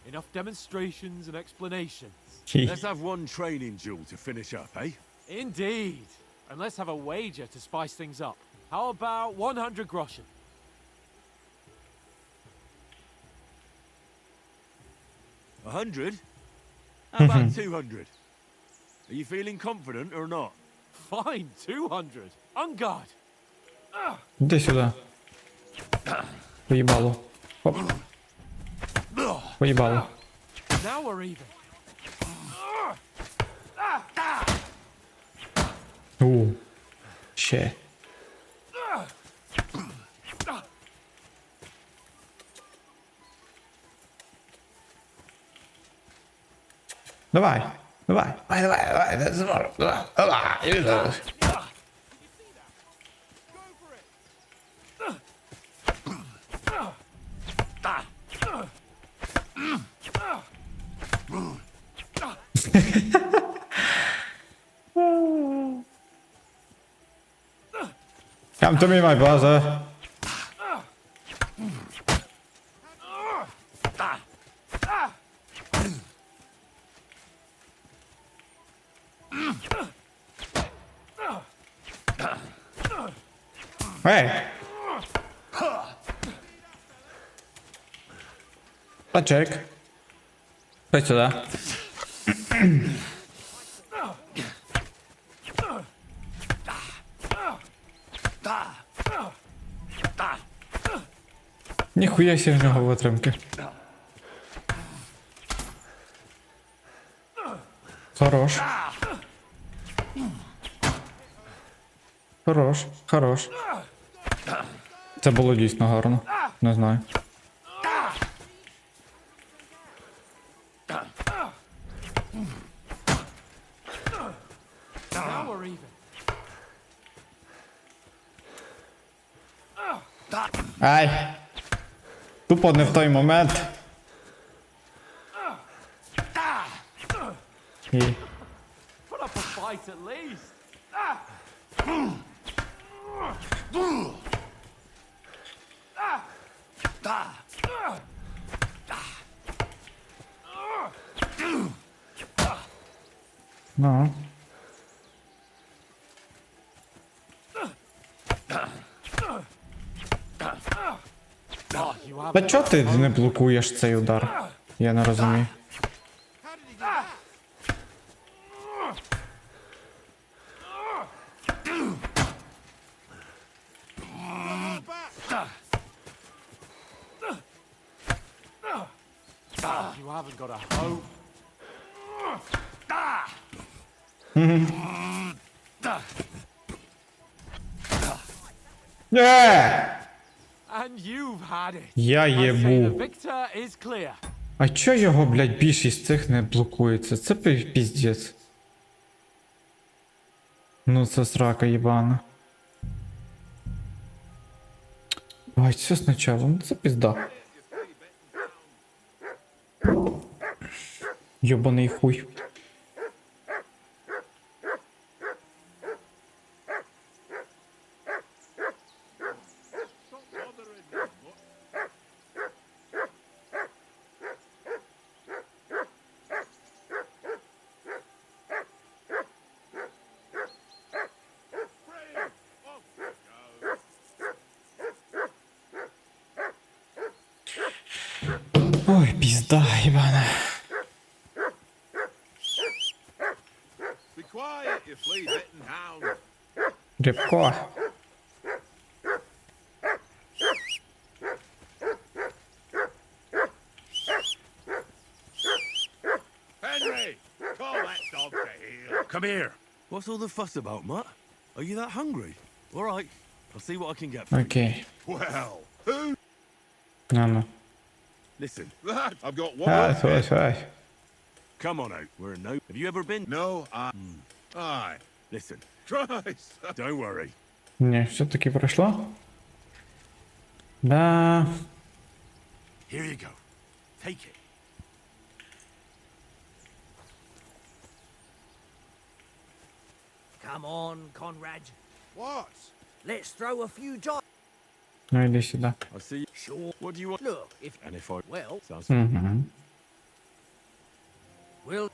Enough demonstrations and explanations. Let's have one training duel to finish up, eh? Indeed. And let's have a wager to spice things up. How about 100 groschen? 100? How about 200? Are you feeling confident or not? Fine, 200. On guard. Іди сюди. Поїбало. Оп. Поїбало. Now we're even. Ще. Давай. Давай. Come to me, my brother. Hey. Paczek. Chodź сюда. Ніхуя себе в нього витримки. Хорош. Хорош, хорош. Це було дійсно гарно. Не знаю. Now we're even. Ай! Тупо не в той момент. І... Put up a fight at least. Ну. Oh, you have Та чого ти не блокуєш цей удар? Я не розумію. You haven't got a hope. And you've had it. Я I say the єбу. victor is clear. А чо його, блядь, більшість цих не блокується? Це піздець. Ну це срака єбана. Ай, все спочатку, ну це пізда. Йобаний хуй. Ой, пізда, єбана. Be quiet, you flea-bitten hound. Рябко. Henry, call that dog to heel. Come here. What's all the fuss about, Mutt? Are you that hungry? All right, I'll see what I can get for you. Окей. Well, who? Ну. Listen, That I've got one. Ай, more ай, ай. come on out. We're in no. Have you ever been? No, aye. Listen, Christ. don't worry. Ні, все-таки пройшло. Да. Here you go. Take it. Come on, Conrad. What? Let's throw a few dice. Ну іди сюди. I'll see you. Sure. What do you want? Look, if And if I well, sounds Угу. we'll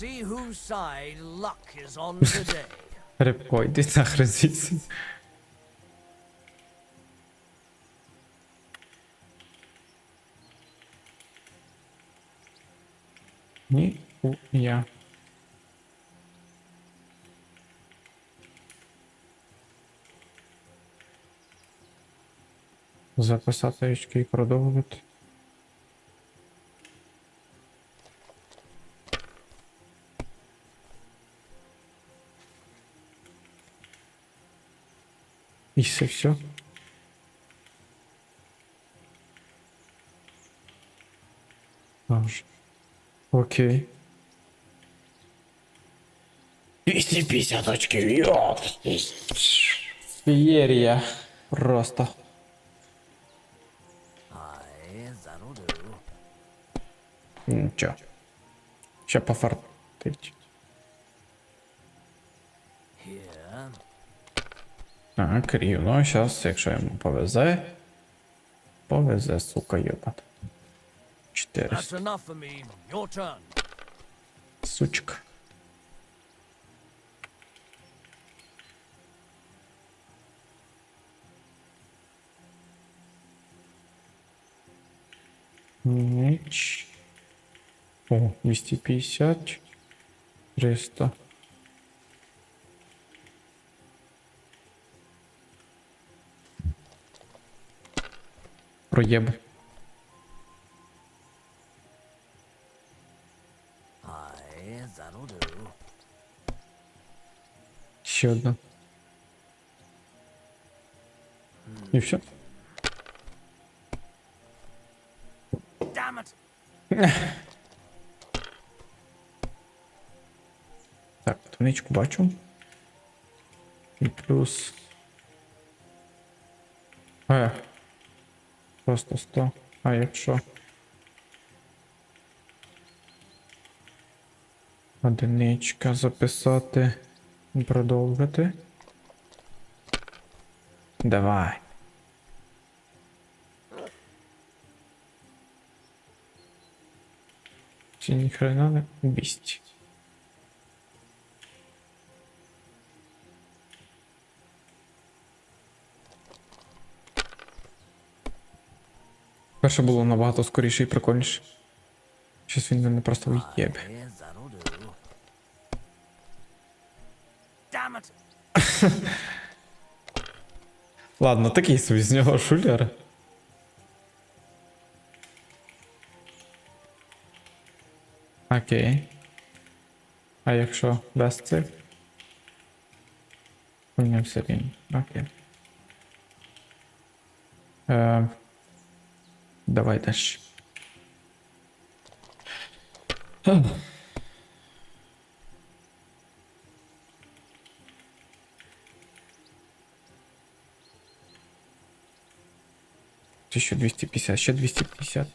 see whose side luck is on today. Рябко, йди нахрен звідси. Ні, я. Записати очки і продовжити. І все. Аж. Окей. 250 очків, йо! Феєрія. Просто. Aye, that'll do. Нічого. Ще пофартить. Here. Так, рівно. Щас, якщо йому повезе. Повезе, сука, йобат. 400. That's enough for me. Your turn. Сучка. Меч. О, 250. 300. Проєб. Aye, that'll do. Ще одна. І все. Damn it! Так, одиничку бачу. І плюс. Просто 100. А якщо? Одиничка записати. Продовжити. Давай. Чи ніхрена не бісті. Перше було набагато скоріше і прикольніше. Щось він мене просто в'єбе. Yeah, that'll do. Damn it! Ладно, такий собі з нього шулер. Окей. А якщо без цих? Хуйня все рівно. Окей. Давай дальше. Ще 250, ще 250.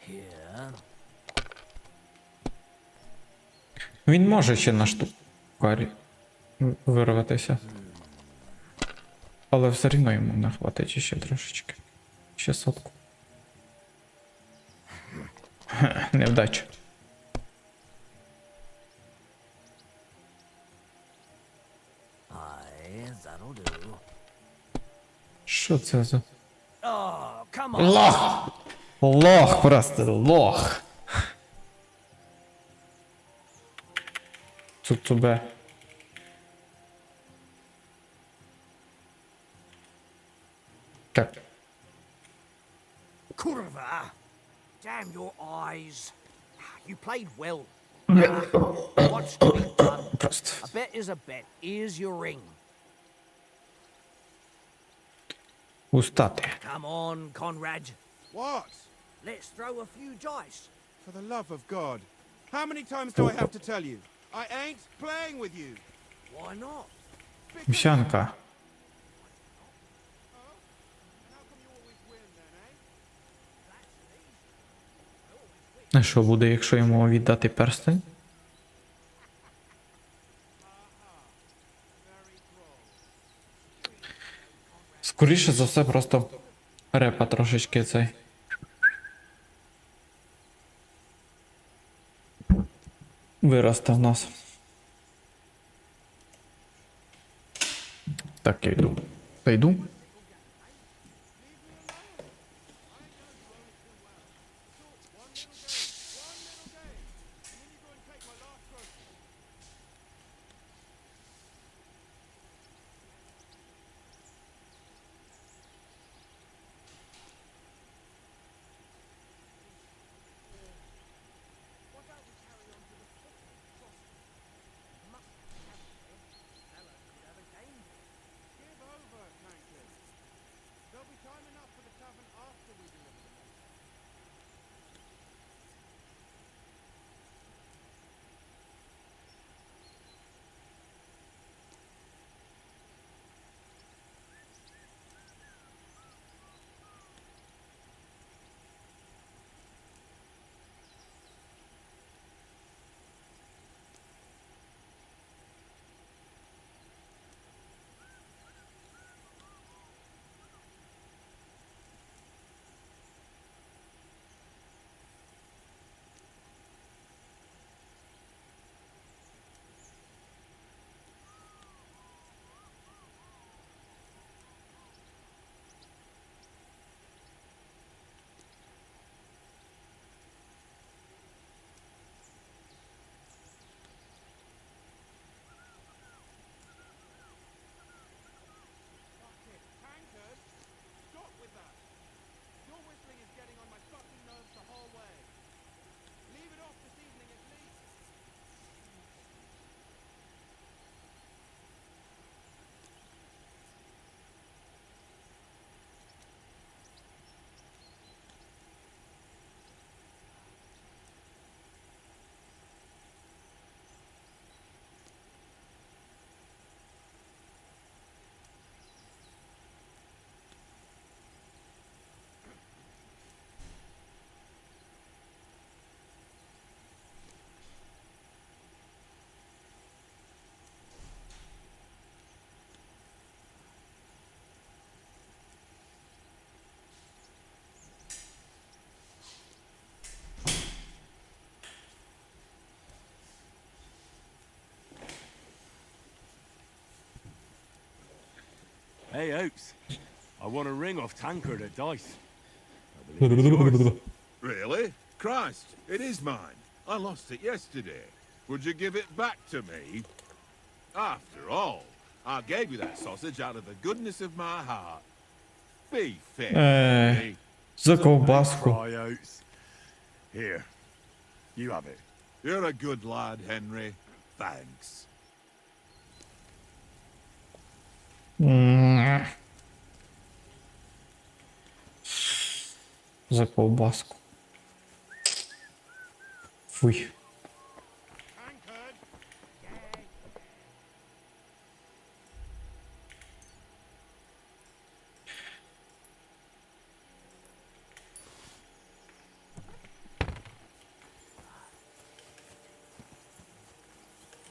Here. Він може ще на штукарі вирватися. Але все рівно йому не хватить ще трошечки. Ще сотку. Невдача. Aye, that'll do. Що це за... Oh, come on! Лох! Лох, просто лох! Цуцубе. Так. Kurva! Damn your eyes. You played well. What's to be done? Просто. A bet is a bet. Here's your ring. Устати. Come on, Conrad. What? Let's throw a few dice. For the love of God. How many times do I have to tell you? I ain't playing with you. Why not? Вівсянка. And how come you always win then, eh? А що буде, якщо йому віддати перстень? Скоріше за все, просто репа трошечки цей. Виросте в нас. Так, я йду. Та йду. Hey, Oaks. I won a ring off Tankard at Dice. I believe it's yours. Really? Christ, it is mine. I lost it yesterday. Would you give it back to me? After all, I gave you that sausage out of the goodness of my heart. Be fair with me. За ковбаску. Cry, Oats. Here. You have it. You're a good lad, Henry. Thanks. За ковбаску. Фуй.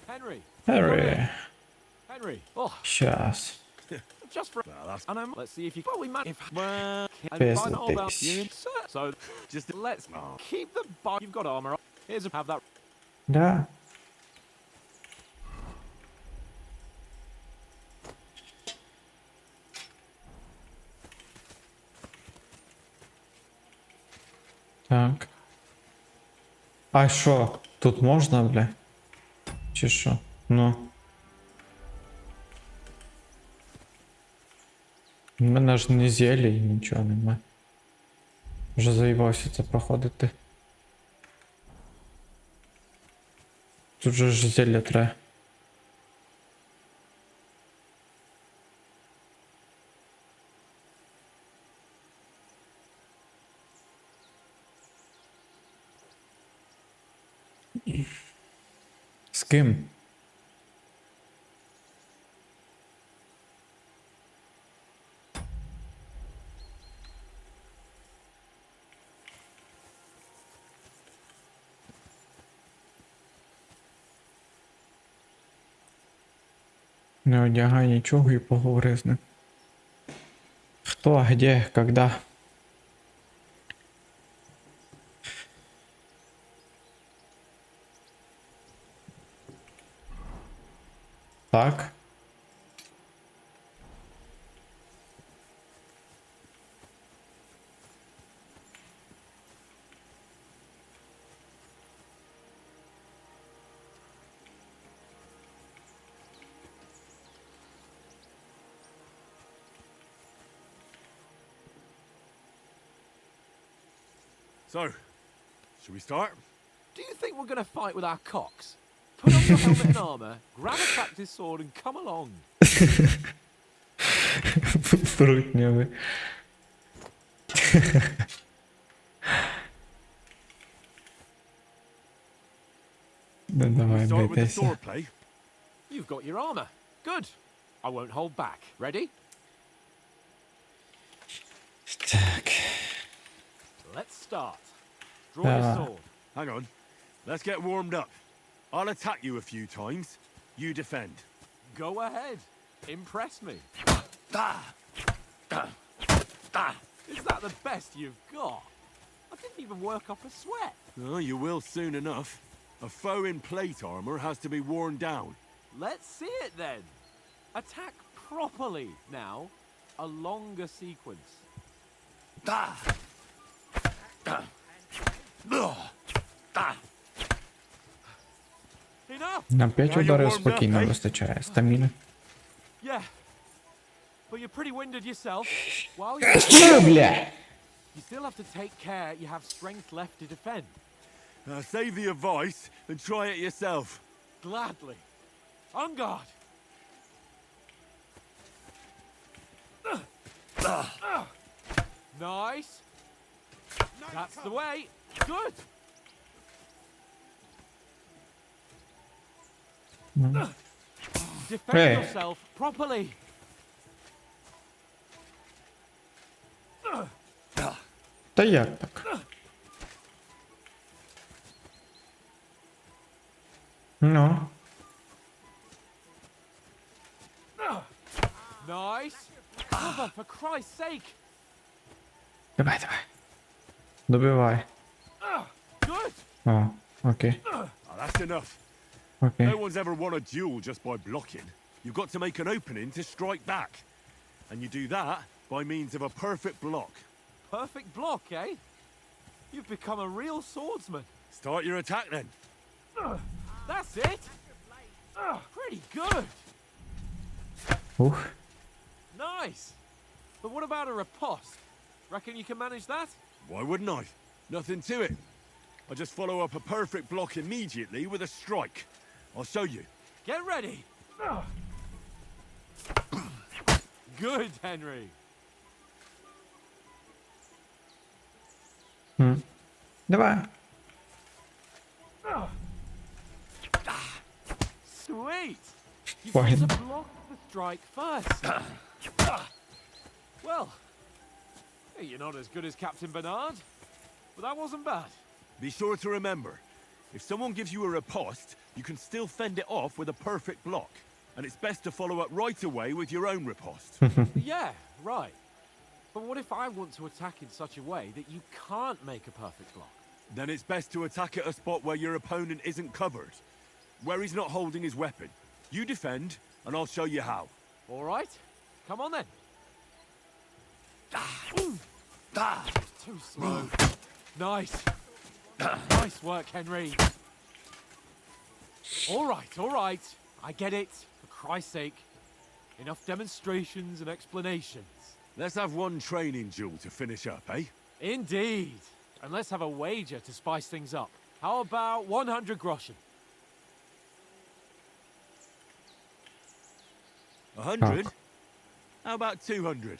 Henry. Harry. Henry. Oh, Щас. just for. Well, that's And let's see if you. Well, we might. If well, Без find out about this. you. So just let's keep the bar. You've got armor on. Here's a have that. Да. Так. А що? Тут можна, бля? Чи що? Ну. У мене ж не зілля і нічого немає. Вже заїбався це проходити. Тут же ж зілля треба. З ким? Не одягай нічого і поговори з ним. Хто, де, когда? Так. So, should we start? Do you think we're gonna fight with our cocks? Put on your helmet and armor, grab a practice sword, and come along. Прутнявий. Ну давай, Start with the битися. swordplay. You've got your armor. Good. I won't hold back. Ready? Так. Let's start. Draw your Ah. sword. Hang on. Let's get warmed up. I'll attack you a few times. You defend. Go ahead. Impress me. Is that the best you've got? I didn't even work up a sweat. Oh, you will soon enough. A foe in plate armor has to be worn down. Let's see it then. Attack properly now. A longer sequence. Enough! На 5 ударів спокійно вистачає. Стаміни. Yeah. But you're pretty winded yourself. While you're Що, бля? you still have to take care you have strength left to defend. Save the advice and try it yourself. Gladly. On guard. Nice. That's the way. Good. Defend Hey. yourself properly. Та як так? Ну. Nice. Cover, for Christ's sake. Давай, давай. Добивай. Good. О, окей. Oh, that's enough. Окей. No one's ever won a duel just by blocking. You've got to make an opening to strike back. And you do that by means of a perfect block. Perfect block, eh? You've become a real swordsman. Start your attack then. That's it. Pretty good. Ух. Nice. But what about a riposte? Reckon you can manage that? Why wouldn't I? Nothing to it. I just follow up a perfect block immediately with a strike. I'll show you. Get ready. Good, Henry. Давай. Sweet. You Fine. got to block the strike first. Well, hey, you're not as good as Captain Bernard, but that wasn't bad. Be sure to remember, if someone gives you a riposte, you can still fend it off with a perfect block. And it's best to follow up right away with your own riposte. Yeah, right. But what if I want to attack in such a way that you can't make a perfect block? Then it's best to attack at a spot where your opponent isn't covered, where he's not holding his weapon. You defend, and I'll show you how. All right, come on then. Too slow. Nice. Nice work, Henry. All right. I get it. For Christ's sake. Enough demonstrations and explanations. Let's have one training duel to finish up, eh? Indeed. And let's have a wager to spice things up. How about 100 groschen? 100? How about 200?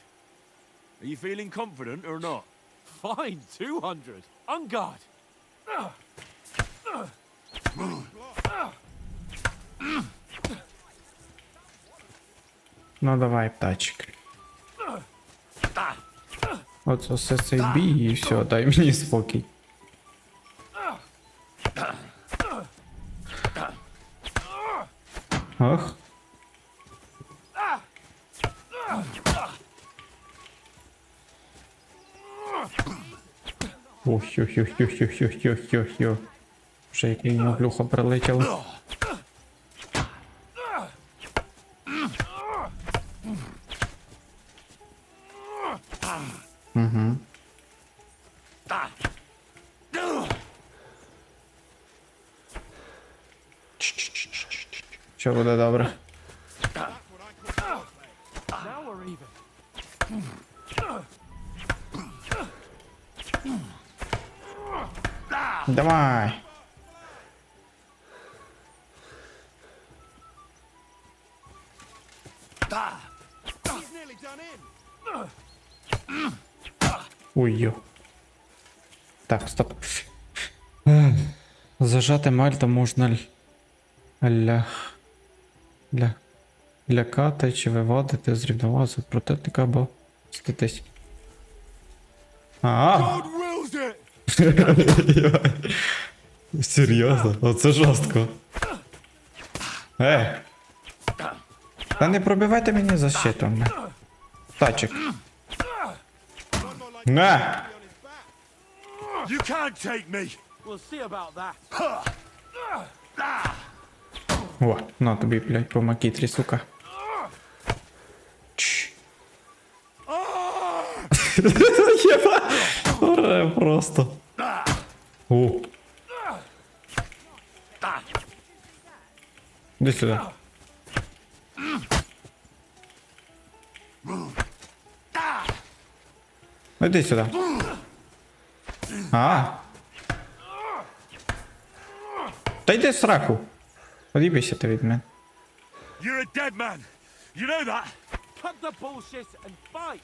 Are you feeling confident or not? Fine, 200. On guard. Ну давай, птачик. Оце все цей бій і все, дай мені спокій. Ох. Ох-ох-ох-ох-ох-ох-ох-ох. Вже який наглюха прилетів. Угу. Що буде добре? Now we're even. Давай. Ой-ё. Так, стоп. Зажати мальта можна лякати чи виводити з рівноваги противника або статись. God wills it! Серйозно? Оце жорстко. Та не пробивайте мені защиту. Тачик. На! You can't take me! We'll see about that. О, на тобі, блядь, по макітрі, сука. Чш. Єба! Оре, просто. О. Іди сюди. Іди сюди. Та йди в сраку. Подібайся ти від мене. You're a dead man! You know that? Cut the bullshit and fight.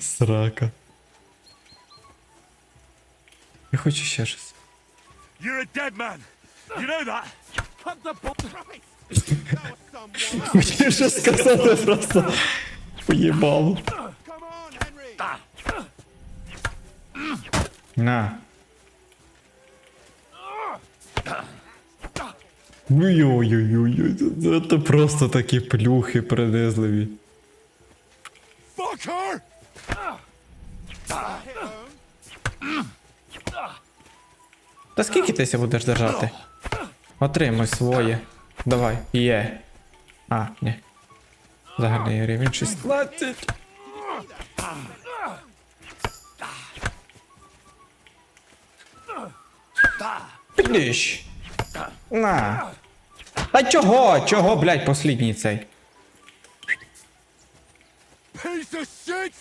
Срака. Я хочу ще щось. You're a dead man! You know that? Cut the bullshit. Хотів щось сказати просто. Поїбало. На. Ой-ой-ой-ой, це просто такі плюхи принизливі. Fuck her! Та скільки ти ся будеш держати? Отримуй своє. Давай, є. А, ні. Загальний рівень 16. Підліщ. На. Та чого? Чого, блядь, послідній цей? Piece of shit!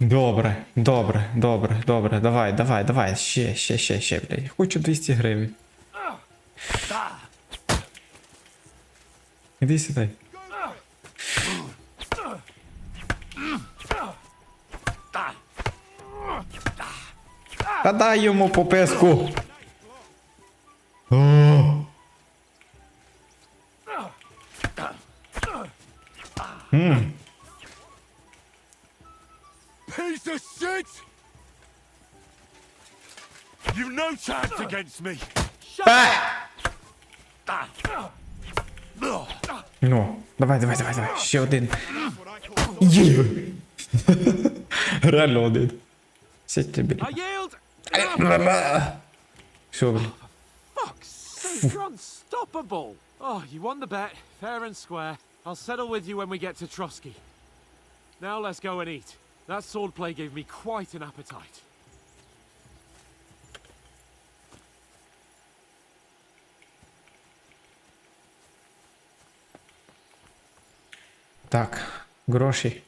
Добре, добре, добре, добре. Давай, давай, давай. Ще, блядь. Хочу 200 гривень. Іди сюди. Та дай йому по писку. О. Piece of shit! You've no chance against me! Ну, давай. Ще один. Є. Реально один. Сядьте, блядь. I yield! Все, блядь. Fuck's sake, you're unstoppable! Oh, you won the bet, fair and square. I'll settle with you when we get to Trotsky. Now let's go and eat. That swordplay gave me quite an appetite. Так, гроші.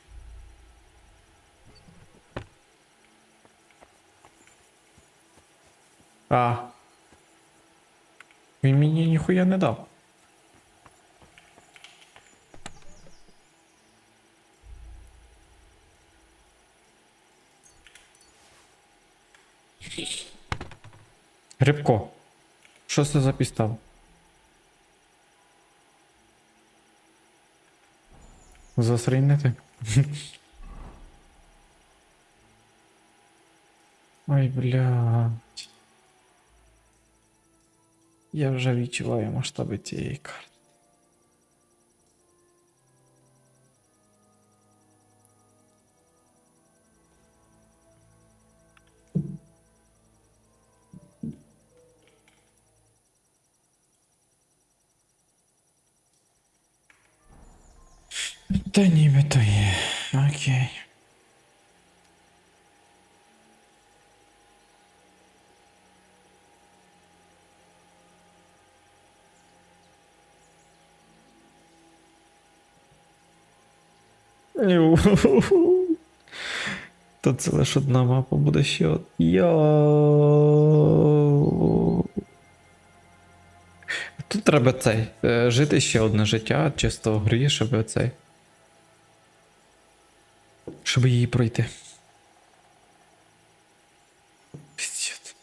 Він мені ніхуя не дав. Грибко. Що це за підстав? Засрійнити? Ой, блядь. Я вже відчуваю масштаби цієї карти. Та нібито є. Окей. То це лише одна мапа буде ще от. Тут треба цей. Жити ще одне життя, чисто в грі, щоб цей. Щоб її пройти. Пиздец.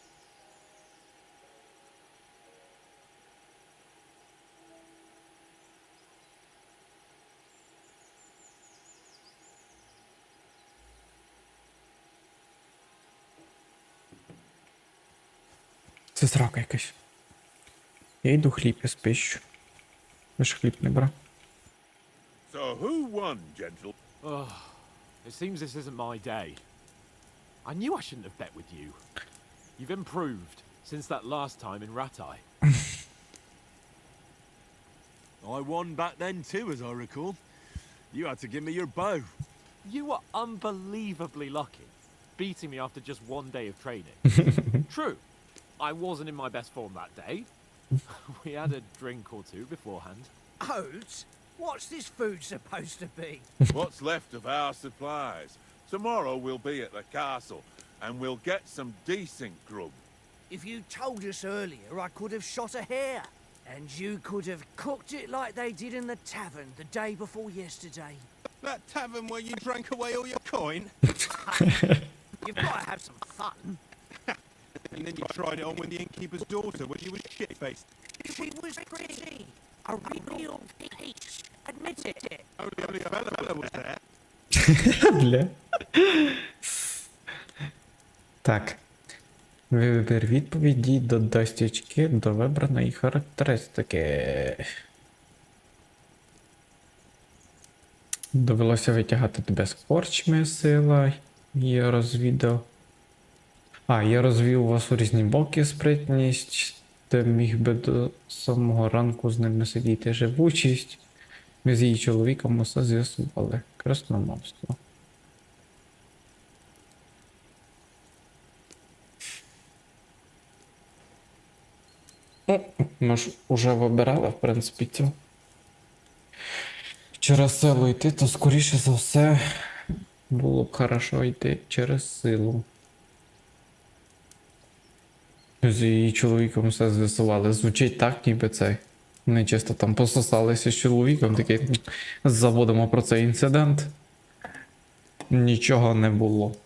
Це срака якась. Я йду хліб і спищу. Ви ж хліб не брав. So who won, gentle? Oh, it seems this isn't my day. I knew I shouldn't have bet with you. You've improved since that last time in Ratai. I won back then too, as I recall. You had to give me your bow. You were unbelievably lucky, beating me after just one day of training. True, I wasn't in my best form that day. We had a drink or two beforehand. Oats? What's this food supposed to be? What's left of our supplies? Tomorrow we'll be at the castle, and we'll get some decent grub. If you told us earlier, I could have shot a hare. And you could have cooked it like they did in the tavern the day before yesterday. That tavern where you drank away all your coin? You've got to have some fun. And then you tried it on with the innkeeper's daughter when she was shit-faced. She was pretty. A real peach. Admit it. Only a fella was there. Бля. Так. Вибір відповіді додасть очки до вибраної характеристики. Довелося витягати тебе з корчми, сила. Я розвів вас у різні боки, спритність. Ти міг би до самого ранку з ними сидіти. Живучість. Ми з її чоловіком усе з'ясували. Красномовство. Ну, ми ж уже вибирали, в принципі, цю. Через силу йти, то скоріше за все було б хорошо йти через силу. З її чоловіком все з'ясували. Звучить так, ніби це. Вони чисто там пососалися з чоловіком, такий, заводимо про цей інцидент. Нічого не було.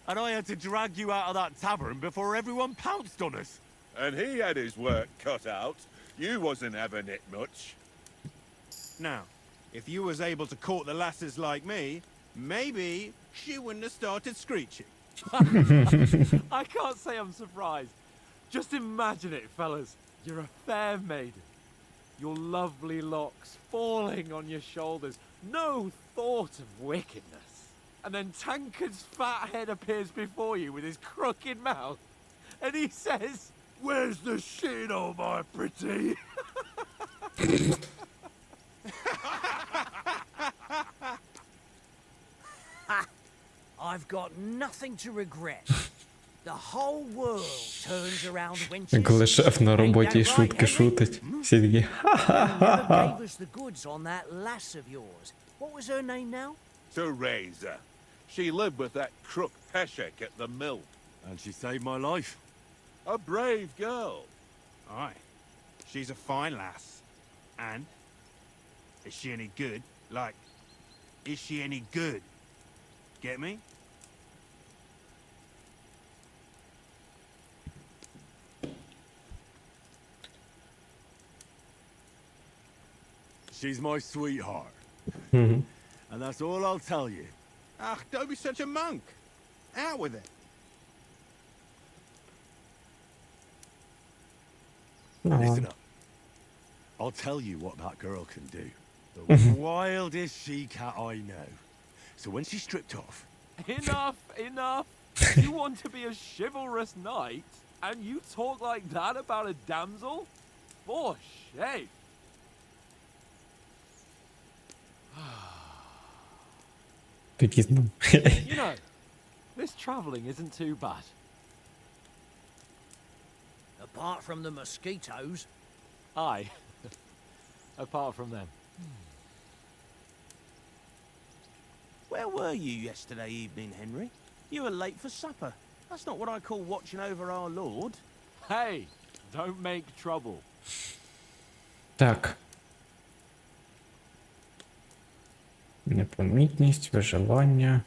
And I had to drag you out of that tavern before everyone pounced on us. And he had his work cut out. You wasn't having it much. Now, if you was able to court the lasses like me, maybe she wouldn't have started screeching. I can't say I'm surprised. Just imagine it, fellas. You're a fair maiden. Your lovely locks falling on your shoulders. No thought of wickedness. And then Tankard's fat head appears before you with his crooked mouth. And he says, Where's the shit, oh my pretty? I've got nothing to regret. The whole world turns around when she's... Коли шеф на роботі Ain't that right, шутки Henry? шутить. Всі такі, You never gave us the goods on that lass of yours. What was her name now? Teresa. She lived with that crook Peshek at the mill. And she saved my life. A brave girl. Aye. She's a fine lass. And? Is she any good? Like, is she any good? Get me? She's my sweetheart. Мгм. And that's all I'll tell you. Ach, don't be such a monk. Out with it. Listen up. I'll tell you what that girl can do. The wildest she-cat I know. So when she's stripped off, enough, enough. You want to be a chivalrous knight, and you talk like that about a damsel? For shame. Такі знов. You know, this travelling isn't too bad. Apart from the mosquitoes. Aye. Apart from them. Where were you yesterday evening, Henry? You were late for supper. That's not what I call watching over our Lord. Hey, don't make trouble. Так. Непомітність, виживання.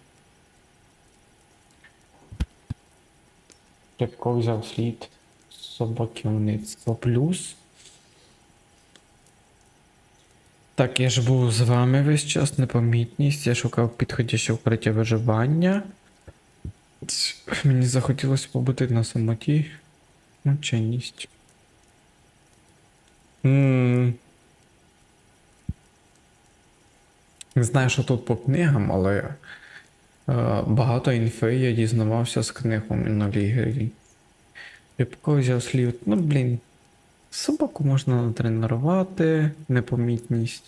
Рибко взяв слід собаківництво плюс. Так, я ж був з вами весь час, непомітність, я шукав підходяще укриття виживання. Мені захотілося побути на самоті. Мовчаність. Не знаю, що тут по книгам, але багато інфи я дізнавався з книг у минулій грі. Рибко взяв слід. Ну, блін. Собаку можна натренувати, непомітність.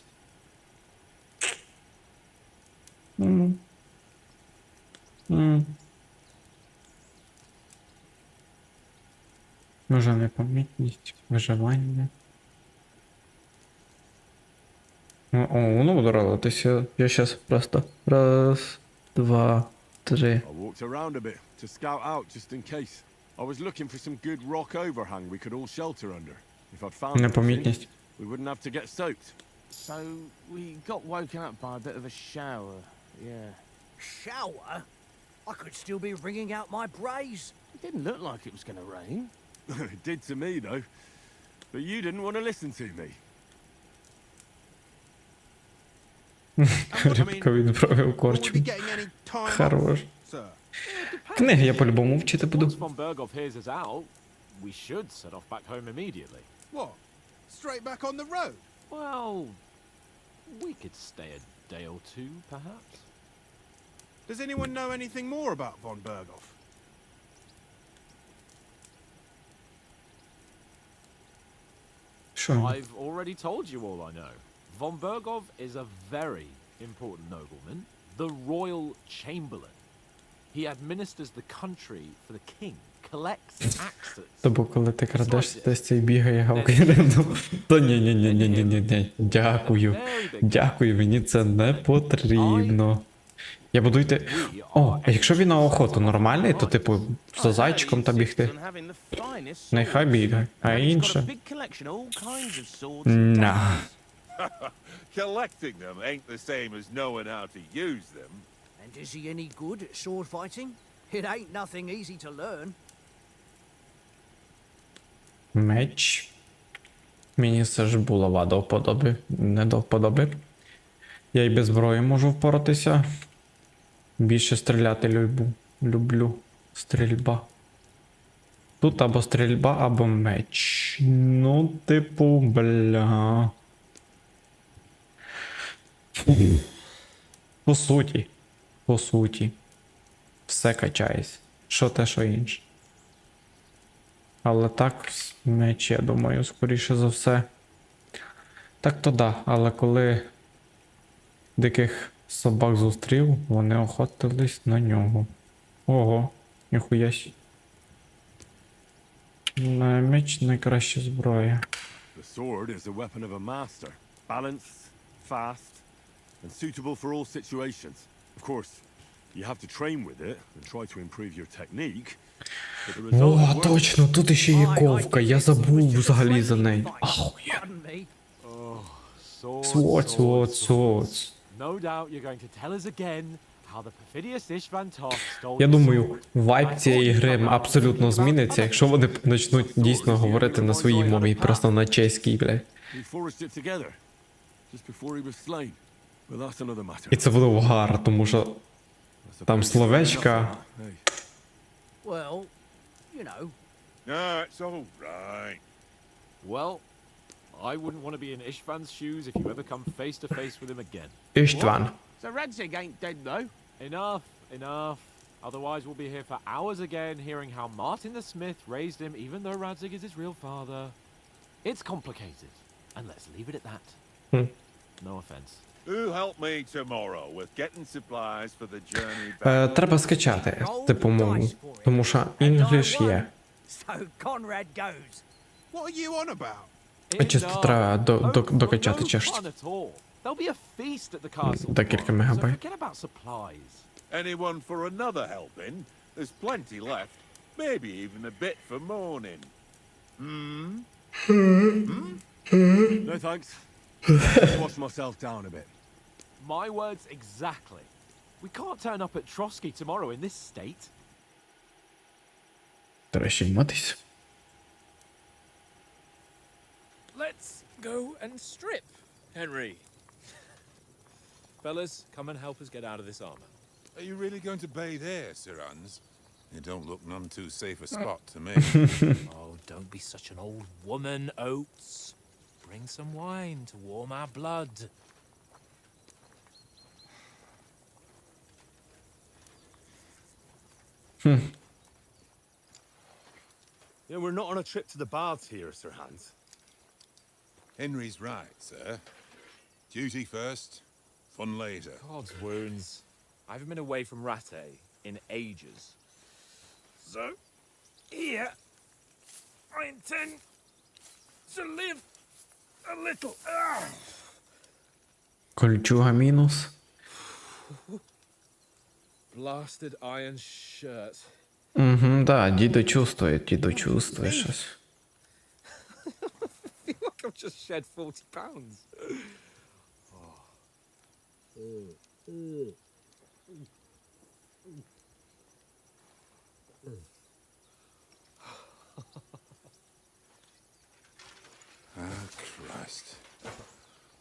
Може непомітність, виживання. О, воно буде радитися. Я щас просто. Раз, два, три. I walked around a bit to scout out just in case. I was looking for some good rock overhang we could all shelter under. If I'd found anything, Непомітність. we wouldn't have to get soaked. So we got woken up by a bit of a shower. Yeah. Shower? I could still be wringing out my brays. It didn't look like it was going to rain. It did to me, though. But you didn't want to listen to me. Рибка відправив корчм. Хорош. Книги я по-любому вчити буду. Once von Berghoff hears us out, we should set off back home immediately. What? Straight back on the road? Well, we could stay a day or two, perhaps. Does anyone know anything more about von Berghoff? Що? I've already told you all I know. Von Berghoff is a very important nobleman, the royal chamberlain. He administers the country for the king, collects taxes. Тобто, коли ти крадешся, десь цей бігає, гавкає рядом. Та ні. Дякую. Дякую, мені це не потрібно. Я буду йти... О, а якщо він на охоту нормальний, то типу за зайчиком та бігти. Нехай бігає, а інше... На. Collecting them ain't the same as knowing how to use them. And is he any good at sword fighting? It ain't nothing easy to learn. Меч. Мені все ж булава до вподоби, не до вподоби. Я і без зброї можу впоратися. Більше стріляти люблю. Стрільба. Тут або стрільба, або меч. Ну, типу, бля. По суті. Все качається. Що те, що інше. Але так, меч, я думаю, скоріше за все. Так то да, але коли диких собак зустрів, вони охотились на нього. Ого, ніхуясь. Меч найкраща зброя. The sword is the weapon of a master. Balanced, fast, and suitable for all situations. Of course, you have to train with it and try to improve your technique. But the result О, is точно, тут іще є ковка, я забув взагалі за неї. Ахуя. Swords. No doubt you're going to tell us again how the perfidious Ishvan Toth stole Я the думаю, sword. вайб цієї гри абсолютно зміниться, якщо вони почнуть дійсно говорити на своїй мові, просто на чеській, бля. we forged it together just before he was slain. But that's another matter. І це буде вгар, тому що там словечка. Hey, Well, you know. No, it's all right. Well, I wouldn't want to be in Ishvan's shoes if you ever come face to face with him again. Іштван. So Radzig ain't dead, though. Enough. Otherwise we'll be here for hours again hearing how Martin the Smith raised him even though Radzig is his real father. It's complicated. And let's leave it at that. No offense. Who'll help me tomorrow with getting supplies for the journey back? Треба скачати, типу мову, тому що інгліш є. So Conrad goes. What are you on about? А чисто треба докачати чешці. There'll be a feast at the castle. Декілька tomorrow, мегабайт. So forget about supplies. Anyone for another helping? There's plenty left. Maybe even a bit for morning. no thanks. Wash myself down a bit. My words exactly. We can't turn up at Trotsky tomorrow in this state. Треба ще вматись. Let's go and strip, Henry. Fellas, come and help us get out of this armor. Are you really going to bathe here, Sir Hans? It don't look none too safe a spot to me. Oh, don't be such an old woman, Oates. Bring some wine to warm our blood. Yeah, we're not on a trip to the baths here, Sir Hans. Henry's right, sir. Duty first, fun later. God's wounds. I haven't been away from Rattay in ages. So, here, I intend to live a little. Кольчуга мінус. Blasted iron shirt. Угу, да, дідо чувствує щось. I feel like I've just shed 40 pounds. Christ.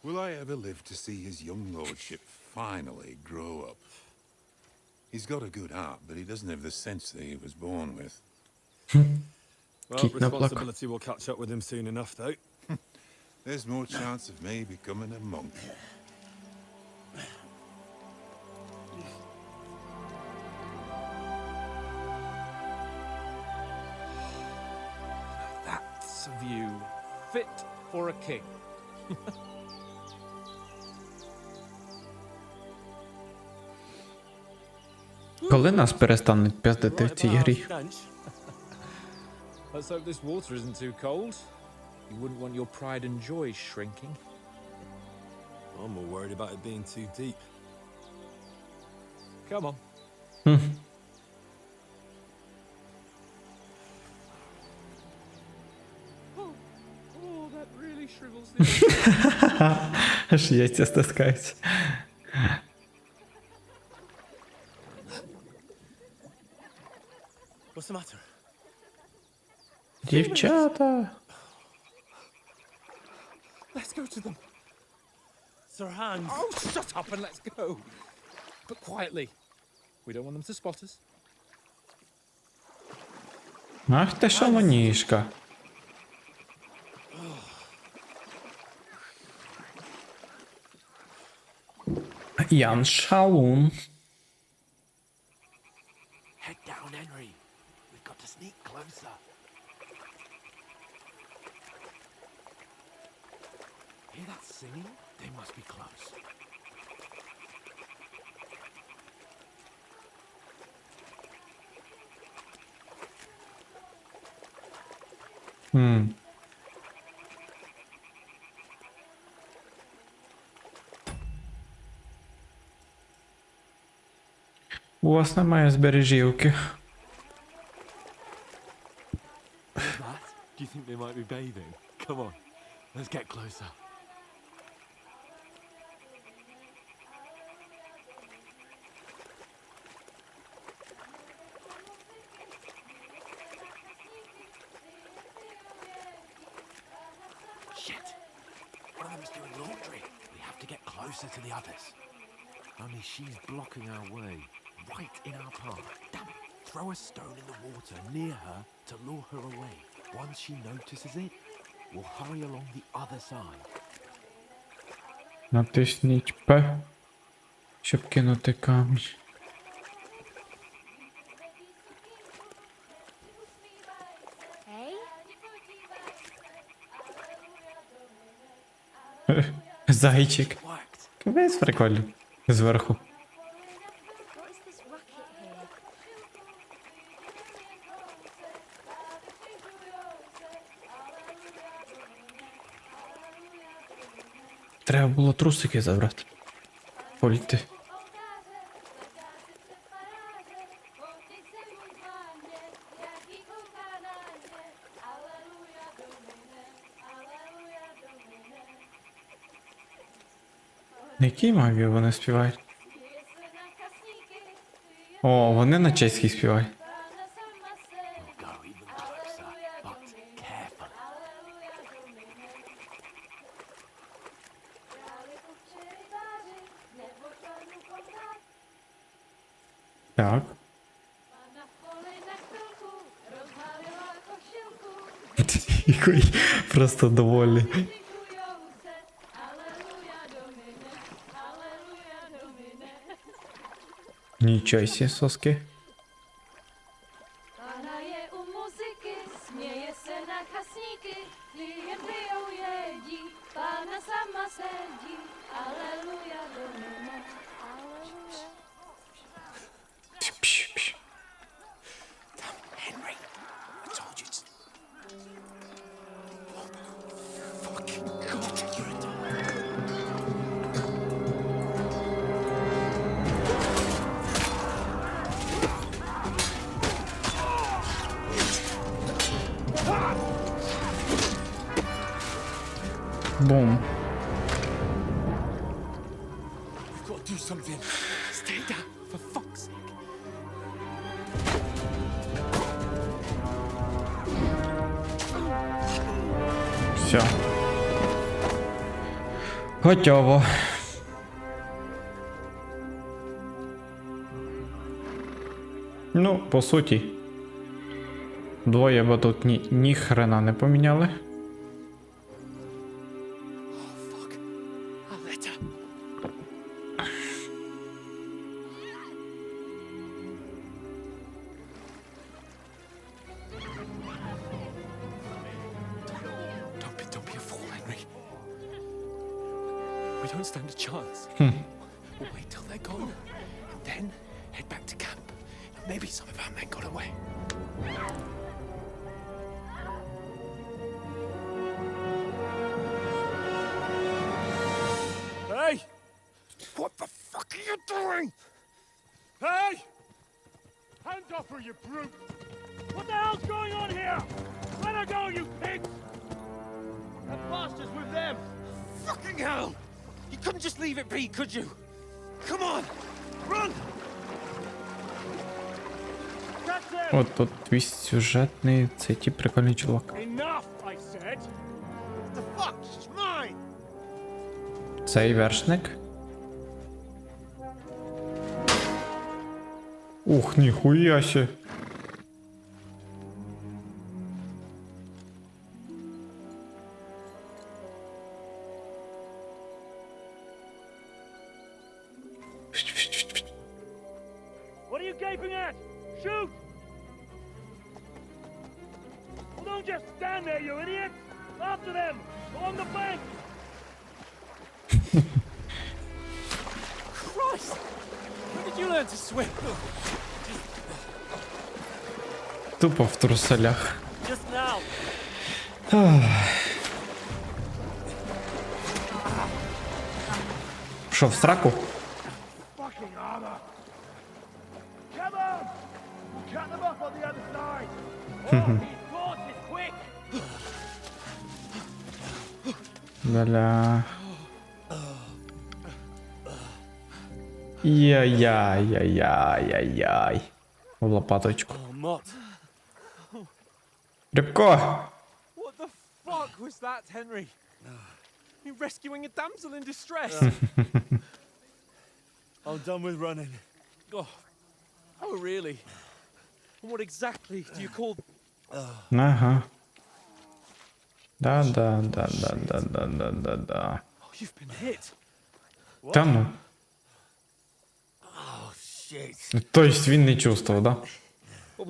Will I ever live to see his young lordship finally grow up? He's got a good heart, but he doesn't have the sense that he was born with. Well, Keep no luck. responsibility will catch up with him soon enough, though. There's more chance of me becoming a monk. That's a view fit for a king. Коли нас перестануть пиздити в цій грі? Let's hope this water isn't too cold. You wouldn't want your pride and joy shrinking. I'm more worried about it being too deep. Come on. Oh, that really shrivels the Аж яйця стискаються. What's the matter? Дівчата. Let's go to them. Sir Hans! Oh, shut up and let's go. But quietly. We don't want them to spot us. Ах ти шалоніжка. Ян Шалун. Head down, Henry. We've got to sneak closer. Hear that singing? They must be close. У вас немає збережівки. That? Do you think they might be bathing? Come on, let's get closer. Shit! One of them's doing laundry. We have to get closer to the others. Only she's blocking our way, right in our path. Damn it! Throw a stone in the water near her to lure her away. Once she notices it, we'll hurry along the other side. Натисніть П, щоб кинути камінь. Зайчик. Весь прикольно. Зверху. What is this racket here? Треба було трусики забрати. Польти. На якій мові вони співають? О, вони на чеській співають. We'll go even closer, but careful. Так. Який просто доволі. Нічого сі, соски. Pana je u muzyky, směje se na chasníky, jen pijou jedí, Pána sama sedí, aleluja domine, aleluja. Henry, I told you to... Fucking God, you're a dog. Бум. We've got to do do something. Stay down, for fuck's sake. Все. Готово. Ну, по суті. Двоє, бо тут ні хрена не поміняли. Fuck. I'll let her. Don't be a fool, Henry. We don't stand a chance. We'll wait till they're gone, and then head back to camp. Maybe some of our men got away. Hey! What the fuck are you doing? Hey! Hands off her, you brute! What the hell's going on here? Let her go, you pigs! That bastard's with them! Fucking hell! You couldn't just leave it be, could you? Come on, run! That's them! От тут твіст сюжетний, це ті прикольний чувак. Enough, I said! What the fuck? She's mine! Цей вершник. Ух, ніхуя ще. What are you gaping at? Shoot! Well, don't just stand there, you idiot! After them! Along the bank! Christ! When did you learn to swim? Тупо в труселях. Just now! Що, в сраку? Fucking armor! Come on! We'll cut them off on the other side! Oh, these horses, quick! Бля. Яй-яй-яй-яй-яй. В лопаточку. Рибко! What the fuck was that, Henry? You rescuing a damsel in distress? I'm done with running. Oh, really? And what exactly do you call... Ага. Да. Oh, you've been hit. Та ну. Oh, shit. Тобто він не чувствував, да? Well,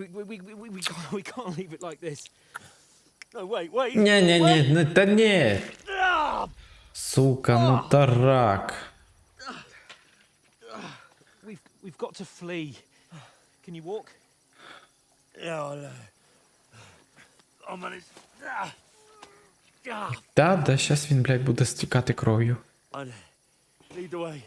we can't leave it like this. No, wait. Ні, ну та ні. Ah! Сука, ну тарак. We've got to flee. Can you walk? Yeah, I'm on his... Ah! Да, щас він, блядь, буде стікати кров'ю. Lead the way.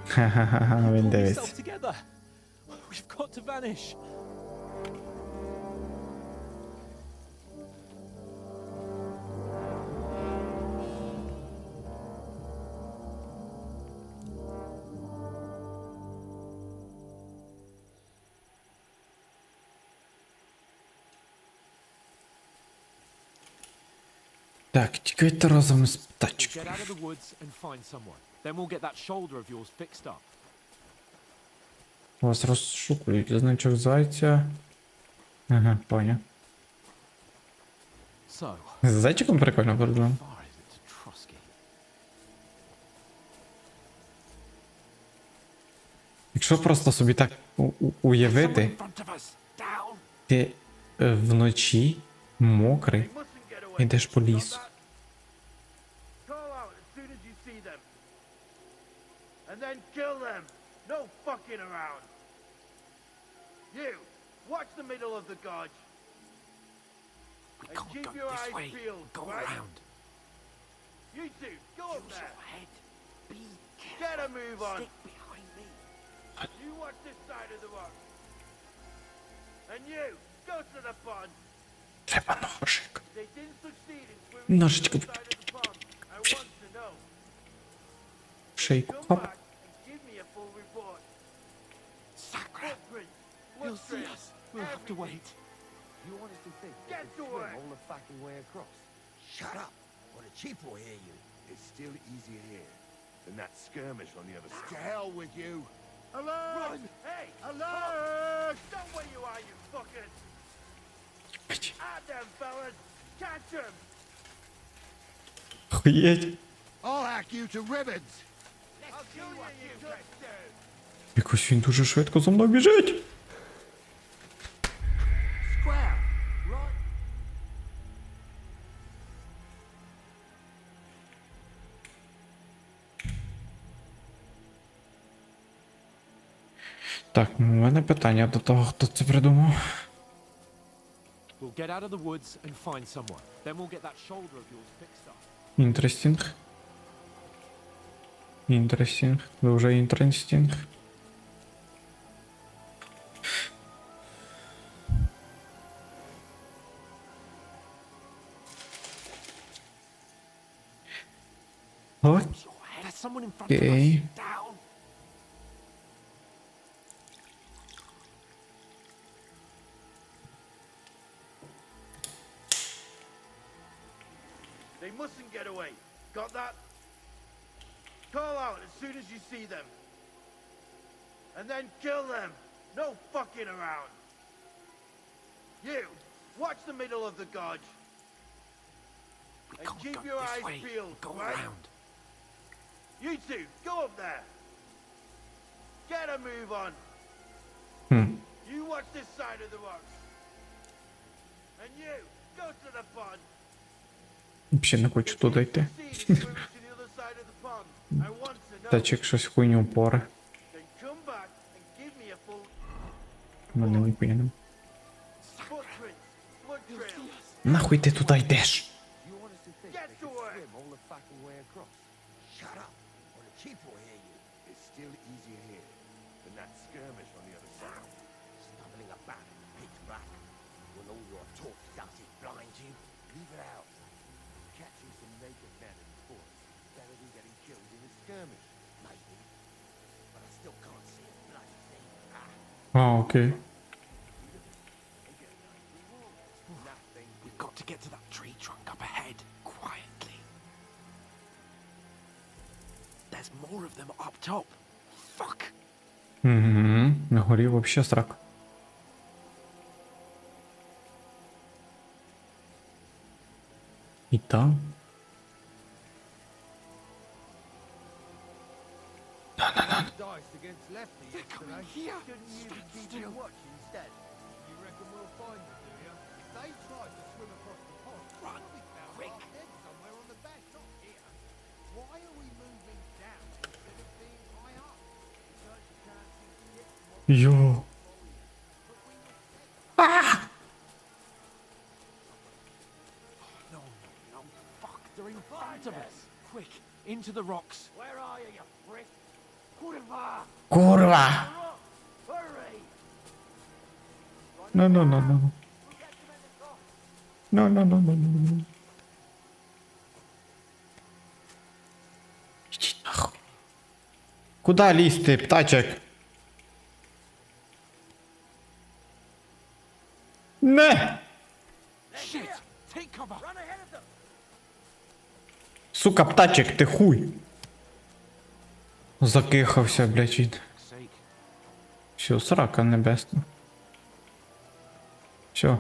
Ха-ха-ха, він Pull дивиться. yourself together. We've got to vanish. Так, тікайте разом з We'll тачкою. get out of the woods and find someone. Then we'll get that shoulder of yours fixed up. Вас розшукують. Значок зайця. Ага, поняв. So, З зайчиком прикольно придумав. far is it to Trosky? Якщо просто собі так уявити, In front of us. Down. ти вночі мокрий, Mustn't get away. йдеш по лісу. Call out as soon as you see them. And then kill them. No fucking around. You, watch the middle of the gorge. We And can't keep go your this eyes way. peeled, Go right? around. You two, go up there. Be a move on. Stick behind me. You watch this side of the rock. And you, go to the pond. Треба ножик. They didn't succeed in swimming to Ножички. the side of the pond. I want to know. Шейку. Come Хоп. back and give me a full report. Sacre! Footprints, He'll see footprints, us. We'll have to wait. You honestly think Get to work. all the fucking way across? Shut up, or the chief will hear you. It's still easier here than that skirmish on the other side. To hell with you. Alert! Run! Hey! Alert! Stop where you are, you fuckers! At them, fellas! Catch them! Охуєть. I'll hack you to ribbons. I'll kill you, you bastard! Якось він дуже швидко за мною біжить. Square, right? Так, у мене питання до того, хто це придумав. We'll get out of the woods and find someone. Then we'll get that shoulder of yours fixed up. Інтерестінг. Інтерестінг. Дуже інтерестінг. There's someone in front of us. Окей. Down. They mustn't get away. Got that? Call out as soon as you see them. And then kill them. No fucking around. You, watch the middle of the gorge. We And can't keep go your this eyes way. peeled, Go right? around. You two, go up there. Get a move on. You watch this side of the rocks. And you, go to the pond. Взагалі не хочу туди йти. Succeed in swimming to the other side of the pond. I want to know. Тачик щось хуйню поре. Then come back and give me a full Мене не поїдемо. footprints, blood trails. Нахуй ти туди йдеш? You honestly think Get they to could work. swim all the fucking way across? Shut up, or the chief will hear you. It's still easier here than that skirmish on the other side. Stumbling about, pitch black. When all your talk does is blind you, leave it out. Catching some naked men in the forest, better than getting killed in a skirmish, maybe. But I still can't see a bloody thing. А, окей. We've got to get to that tree trunk up ahead, quietly. There's more of them up top. Fuck. Угу. На горі взагалі срак. І там. Dice against lefty yesterday. Shouldn't you be keeping watch instead? You reckon we'll find them, do you? If they tried to swim across the pond, run, we found quick. half dead somewhere on the bank, not here. Why are we moving down instead of being high up? Such a chance to get what Йо. we were No, no, fuck. They're in front of us. Quick, into the rocks. Where are you, you prick? Kurva! Курва! Hurry! Ну. Ну. Ідіть нахуй. Куда лізти, птачек? Не! Shit! Take cover! Run ahead of them! Сука, птачек, ти хуй. Закихався, блядь, він. Sake. Все, срака небесна. Все.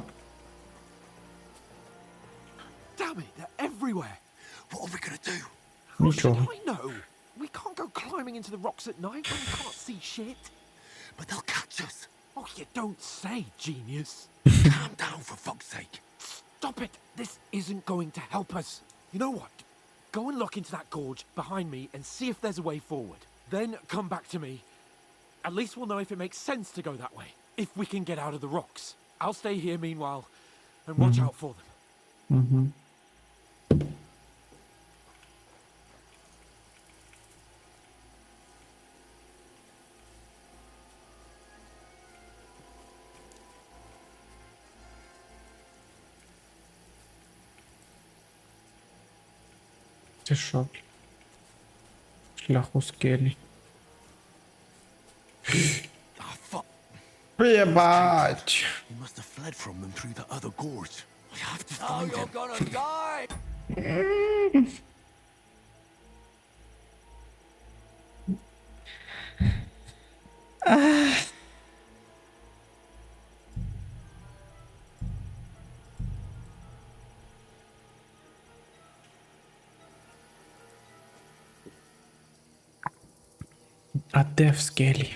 Damn it, they're everywhere. What are we gonna do? How should Нічого. I know? We can't go climbing into the rocks at night when we can't see shit. But they'll catch us. Oh, you don't say, genius. Calm down, for fuck's sake. Stop it! This isn't going to help us. You know what? Go and look into that gorge behind me and see if there's a way forward. Then come back to me. At least we'll know if it makes sense to go that way. If we can get out of the rocks. I'll stay here meanwhile and watch out for them. Угу. Ти що? Шлях у скелі. Ah, fuck. Єбать! He must have fled from them through the other gorge. I have to find him. gonna die! А де в скелі?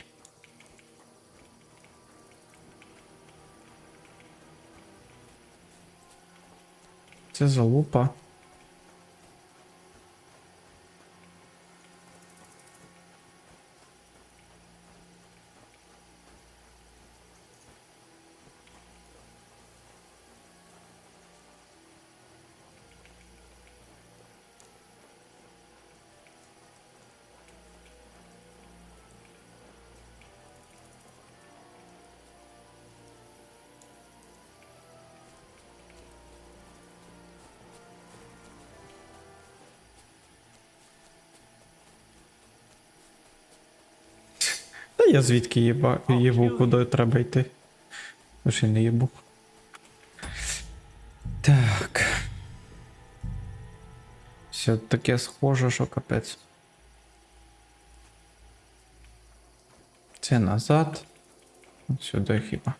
Це залупа. Та я звідки їбу, куди треба йти. Ще не їбу. Так. Все таке схоже, що капець. Це назад. Сюди хіба.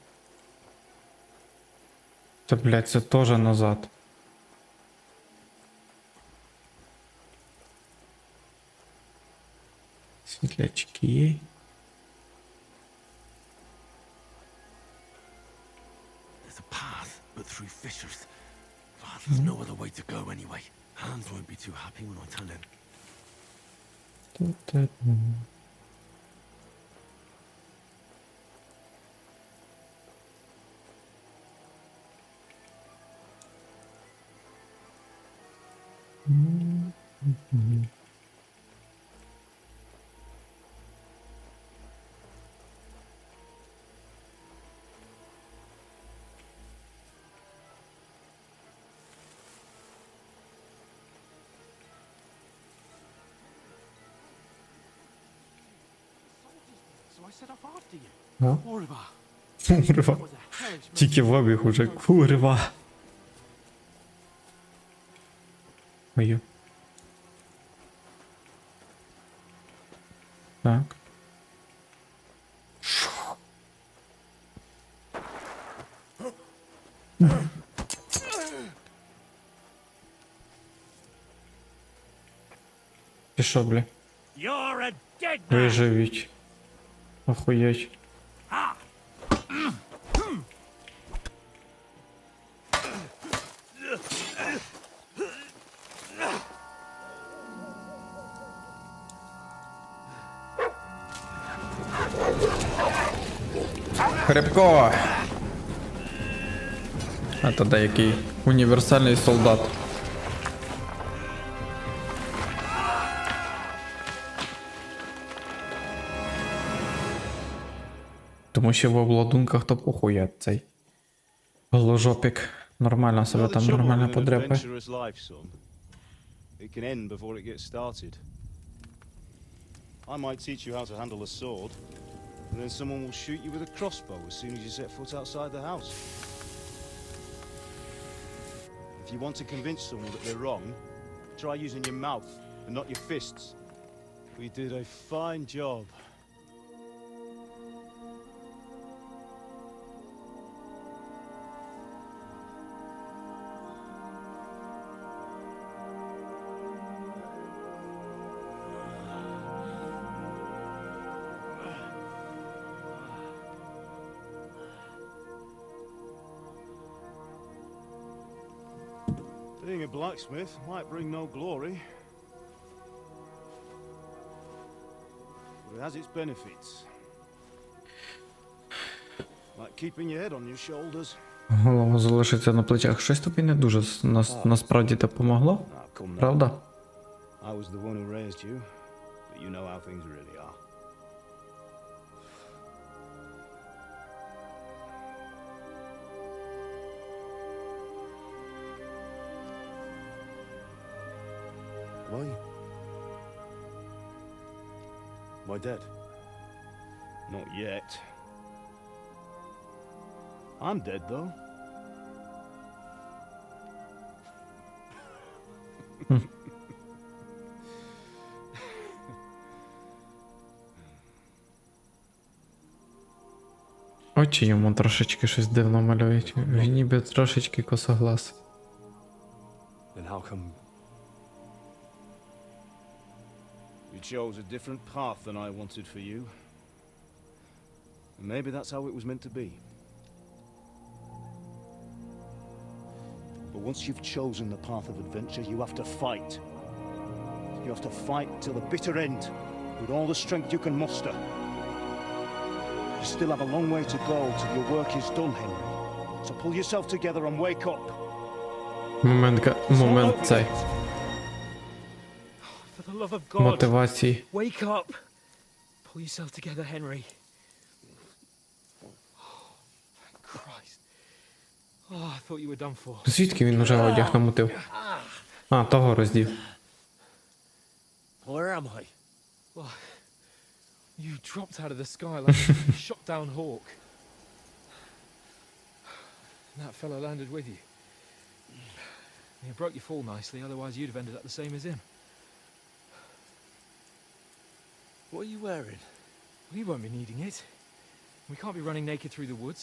Та, блядь, це теж назад. Світлячки є. There's a path, but through fissures. Oh, there's no other way to go anyway. Hans won't be too happy when I tell him. So I set off after you. А? Kurwa. Курва. That was a hellish Тільки в обіг уже. Курва. Ой. Так. Пішов, бля. You're a dead man! Виживіть. Охуєть. Хребко! А то деякий універсальний солдат. Тому що в обладунках то похує цей голожопік. Нормально себе там нормально подряпає. It can end before it gets started. I might teach you how to handle a sword, and then someone will shoot you with a crossbow as soon as you set foot outside the house. If you want to convince someone that they're wrong, try using your mouth and not your fists. We did a fine job. Being a blacksmith might bring no glory, but it has its benefits. Like keeping your head on your shoulders. Голова залишиться на плечах. Щось тобі не дуже насправді допомогло? Правда? I was the one who raised you, but you know how things really are. Why? Why dead? Not yet. I'm dead, though. Очі йому трошечки щось дивно малюють. Він ніби трошечки косоглаз. Then how come... You chose a different path than I wanted for you. And maybe that's how it was meant to be. But once you've chosen the path of adventure, you have to fight. You have to fight till the bitter end, with all the strength you can muster. You still have a long way to go till your work is done, Henry. So pull yourself together and wake up. Момент цей. For the love of God, Мотивації. wake up. Pull yourself together, Henry. Oh, thank Christ. Oh, I thought you were done for. Звідки він уже одяг намотив? А, того роздів. Where am I? Well, you dropped out of the sky like a shot down hawk. And that fella landed with you. You broke your fall nicely, otherwise you'd have ended up the same as him. What are you wearing? Well, you won't be needing it. We can't be running naked through the woods.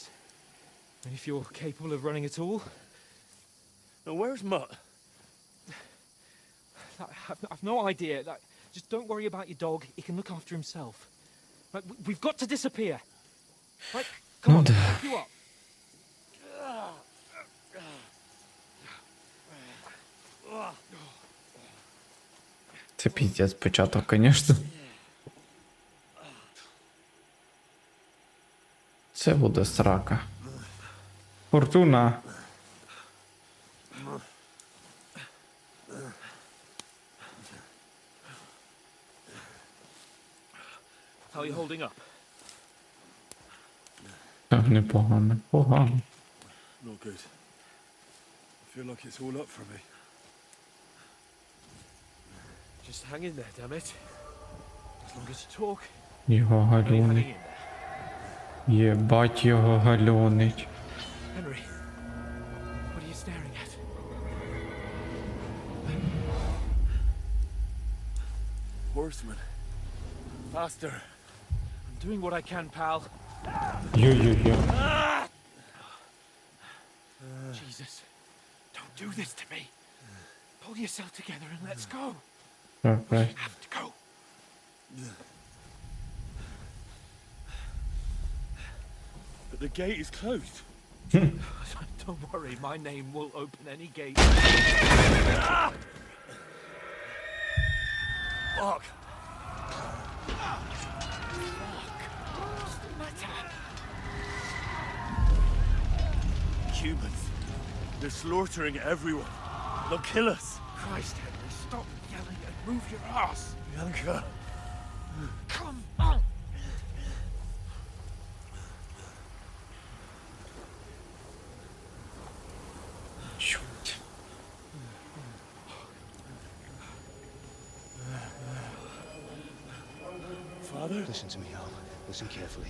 And if you're capable of running at all... Now, where's Mutt? I've no idea. Just don't worry about your dog. He can look after himself. Right, we've got to disappear. Right, come on, help you up. Це піздець початок, звісно. Це буде срака. Фортуна. How are you holding up? Так, непогано, непогано. Not good. I feel like it's all up for me. Just hang in there, damn it. As long as you talk. Його How are you hanging галюнить. in there? Єбать його галюнить. Henry, what are you staring at? Horseman. Faster. I'm doing what I can, pal. Йо-йо-йо. Jesus, don't do this to me. Pull yourself together and let's go. Right. Have to go. But the gate is closed. Don't worry, my name will open any gate. Fuck. What's the matter? Humans. They're slaughtering everyone. They'll kill us. Christ, Henry, stop yelling and move your ass. Bianca. Come on. Чуть. Father? Listen to me, Al. Listen carefully.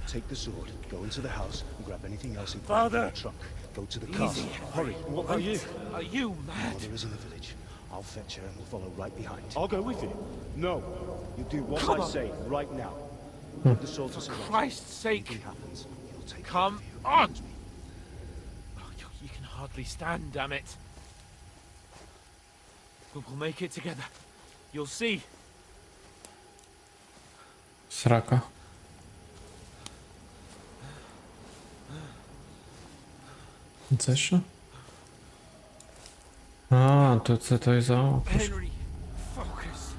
Take the sword, go into the house, and grab anything else in Father! the trunk. Go to the castle. Hurry. What are you? Are you mad? Mother is in the village. I'll fetch her and we'll follow right behind. I'll go with you. No. You do what Come I on. say right now. Put the sword to For surrender. Christ's sake. Anything happens, he'll take Come care of you. on. Promise me. Oh, you can hardly stand, damn it. But we'll make it together. You'll see. Срака. Це що? А, то це той замок. Henry, focus.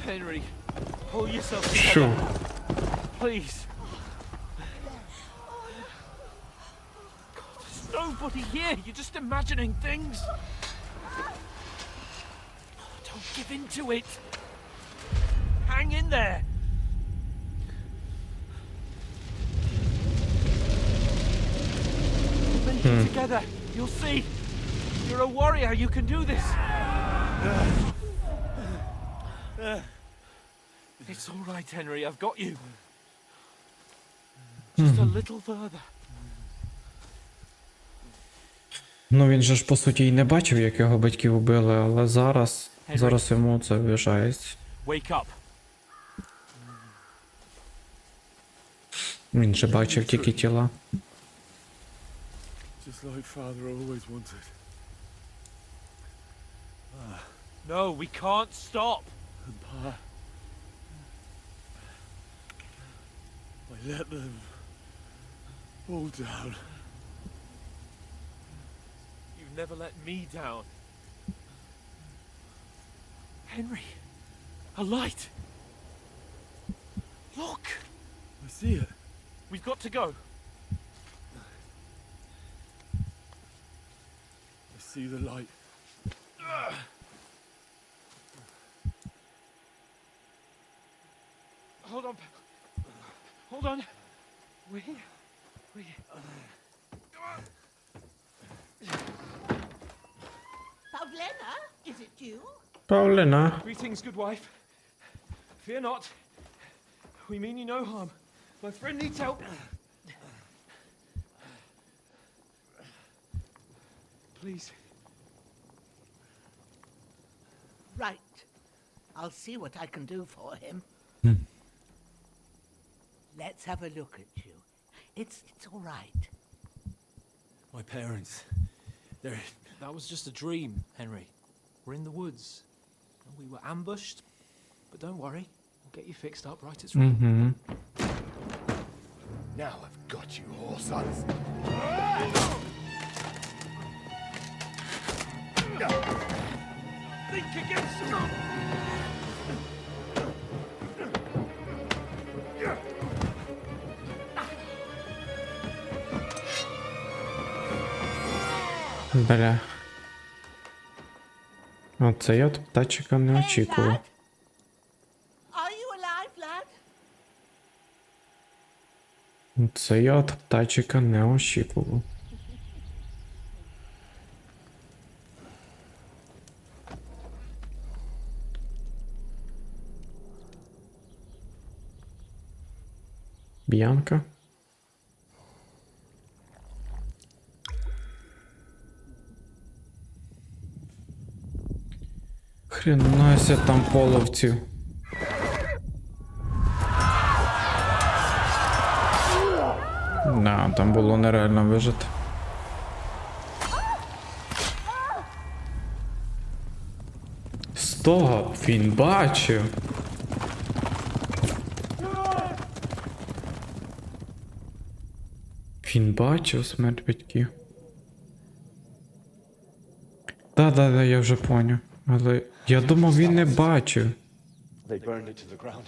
Henry, pull yourself together. Що? Please. God, there's nobody here. You're just imagining things. Don't give in to it. Hang in there. Together, you'll see. You're a warrior. You can do this. It's all right, Henry. I've got you. Just a little further. Ну він же ж по суті і не бачив, як його батьків убили, але зараз йому це вважається. Wake up. Він же бачив тільки тіла. Just like father always wanted. No, we can't stop. And Pa, I let them all down. You've never let me down. Henry, a light. Look. I see it. We've got to go. I see the light. Hold on. Hold on. We're here. We're here. Pavlena, is it you? Павлина. Greetings, good wife. Fear not. We mean you no harm. My friend needs help. Please. Right. I'll see what I can do for him. Let's have a look at you. It's all right. My parents, they're... That was just a dream, Henry. We're in the woods. We were ambushed, but don't worry. We'll get you fixed up right as rain. Угу. Now I've got you, whore sons. Think again, son. Бля. Оце я от птачика не очікував. Are you alive, lad? Це я от птачика не очікував. Б'янка. Хренася там половців. Да, там було нереально вижити. З того він бачив. Він бачив смерть батьків. Да, я вже поняв. Але я думав, він не бачив. They burned it to the ground.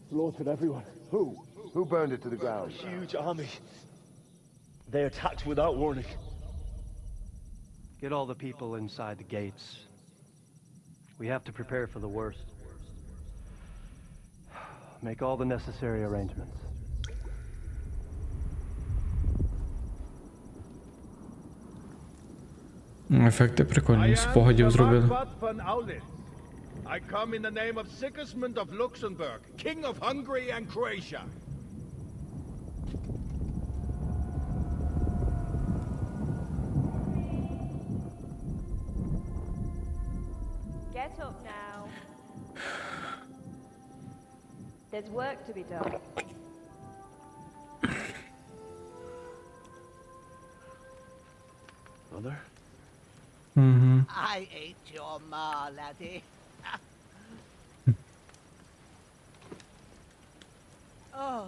Slaughtered everyone. Who? Who burned it to the ground? A huge army. They attacked without warning. Get all the people inside the gates. We have to prepare for the worst. Make all the necessary arrangements. Ефекти прикольні, спогадів зробили. I come in the name of Sigismund of Luxembourg, King of Hungary and Croatia. Get up now. There's work to be done. Mother? Угу. I ain't your ma, laddie. Oh,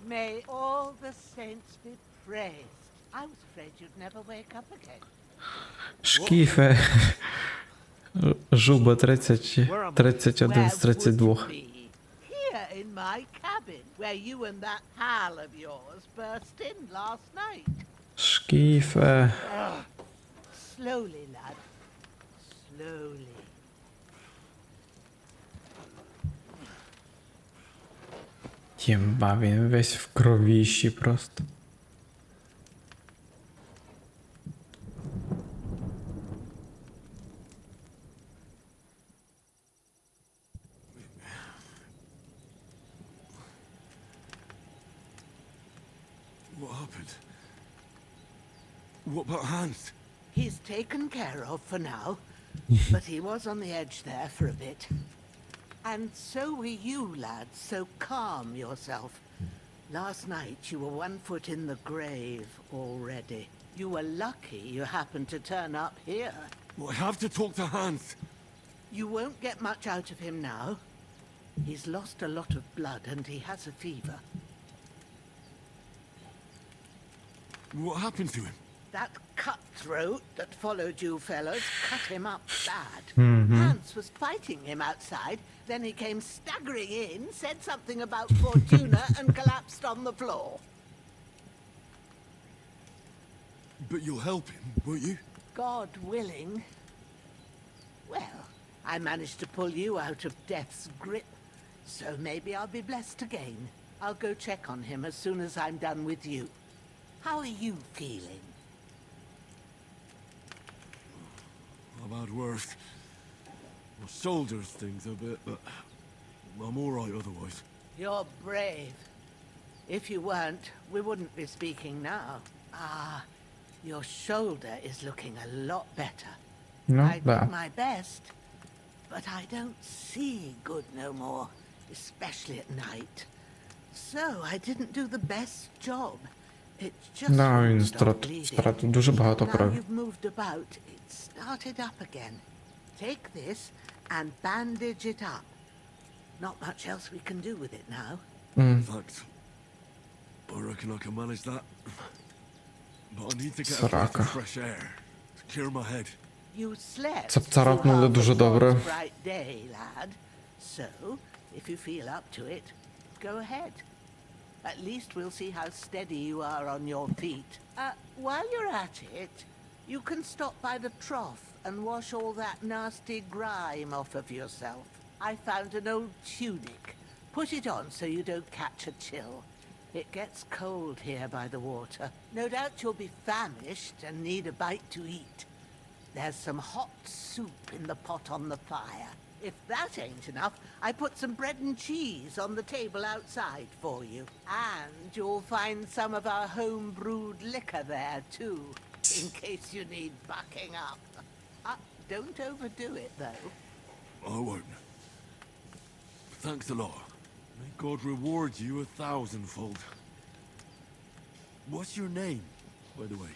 may all the saints be praised. I was afraid you'd never wake up again. Шкіфе. Жуба 30, 31 з 32. Here in my cabin, where you and that pal of yours burst in last night. Шкіфе. Slowly, lad. Slowly. Ємба, він весь в кровіщі просто. What happened? What about Hans? He's taken care of for now, but he was on the edge there for a bit. And so were you, lads, so calm yourself. Last night you were 1 foot in the grave already. You were lucky you happened to turn up here. Well, I have to talk to Hans. You won't get much out of him now. He's lost a lot of blood and he has a fever. What happened to him? That cutthroat that followed you fellas cut him up bad. Mhm. Hans was fighting him outside, then he came staggering in, said something about Fortuna and collapsed on the floor. But you'll help him, won't you? God willing. Well, I managed to pull you out of death's grip, so maybe I'll be blessed again. I'll go check on him as soon as I'm done with you. How are you feeling? I've had worse. My shoulders stings a bit, but I'm all right otherwise. You're brave. If you weren't, we wouldn't be speaking now. Ah, your shoulder is looking a lot better. Ну, I да. did my best, but I don't see good no more, especially at night. So I didn't do the best job. It just Да, won't він stop bleeding. стратив дуже багато Now крові. you've moved about, it started up again. Take this and bandage it up. Not much else we can do with it now. Thanks. I reckon I can manage that. But I need to get a breath Срака. of fresh air to clear my head. You slept Це through царапнули half a дуже добре. God's bright day, lad. So, if you feel up to it, go ahead. At least we'll see how steady you are on your feet. While you're at it, you can stop by the trough and wash all that nasty grime off of yourself. I found an old tunic. Put it on so you don't catch a chill. It gets cold here by the water. No doubt you'll be famished and need a bite to eat. There's some hot soup in the pot on the fire. If that ain't enough, I put some bread and cheese on the table outside for you. And you'll find some of our home-brewed liquor there, too, in case you need bucking up. Don't overdo it, though. I won't. Thanks a lot. May God reward you 1,000-fold. What's your name, by the way?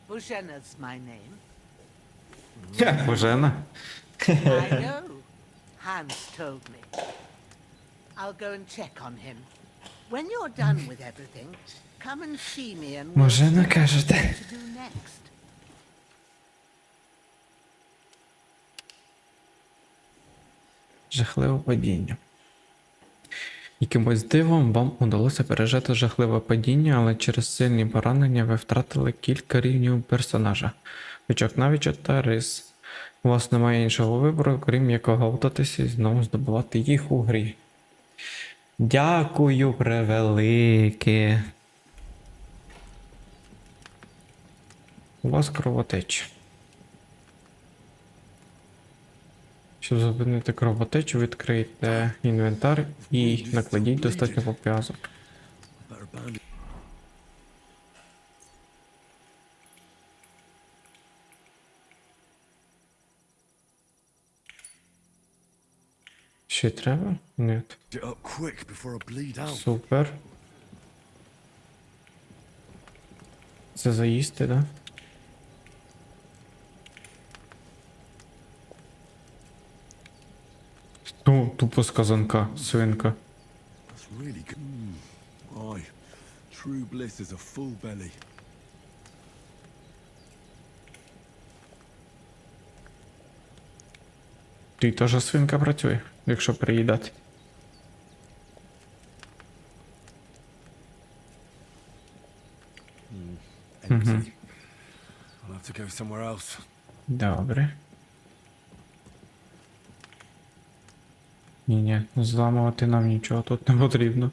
Bushena's my name. Божена. I know. Hans told me. I'll go and check on him. When you're done with everything, come and see me and we'll Може, see what накажете. to do next. Жахливе падіння. Якимось дивом вам удалося пережити жахливе падіння, але через сильні поранення ви втратили кілька рівнів персонажа. Очок навичок та рис. У вас немає іншого вибору, крім як оговтатися і знову здобувати їх у грі. Дякую превелике. У вас кровотеча. Щоб зупинити кровотечу, відкрийте інвентар і накладіть достатньо пов'язок. Better bandage. Ще треба? Ні. It up quick before I bleed out. Супер. Це заїсти, да? Тупо сказанка, свинка. That's really good. Aye. True bliss is a full belly. Ти теж свинка працює, якщо приїдати. Empty. I'll have to go somewhere else. Добре. Ні, зламувати нам нічого тут не потрібно.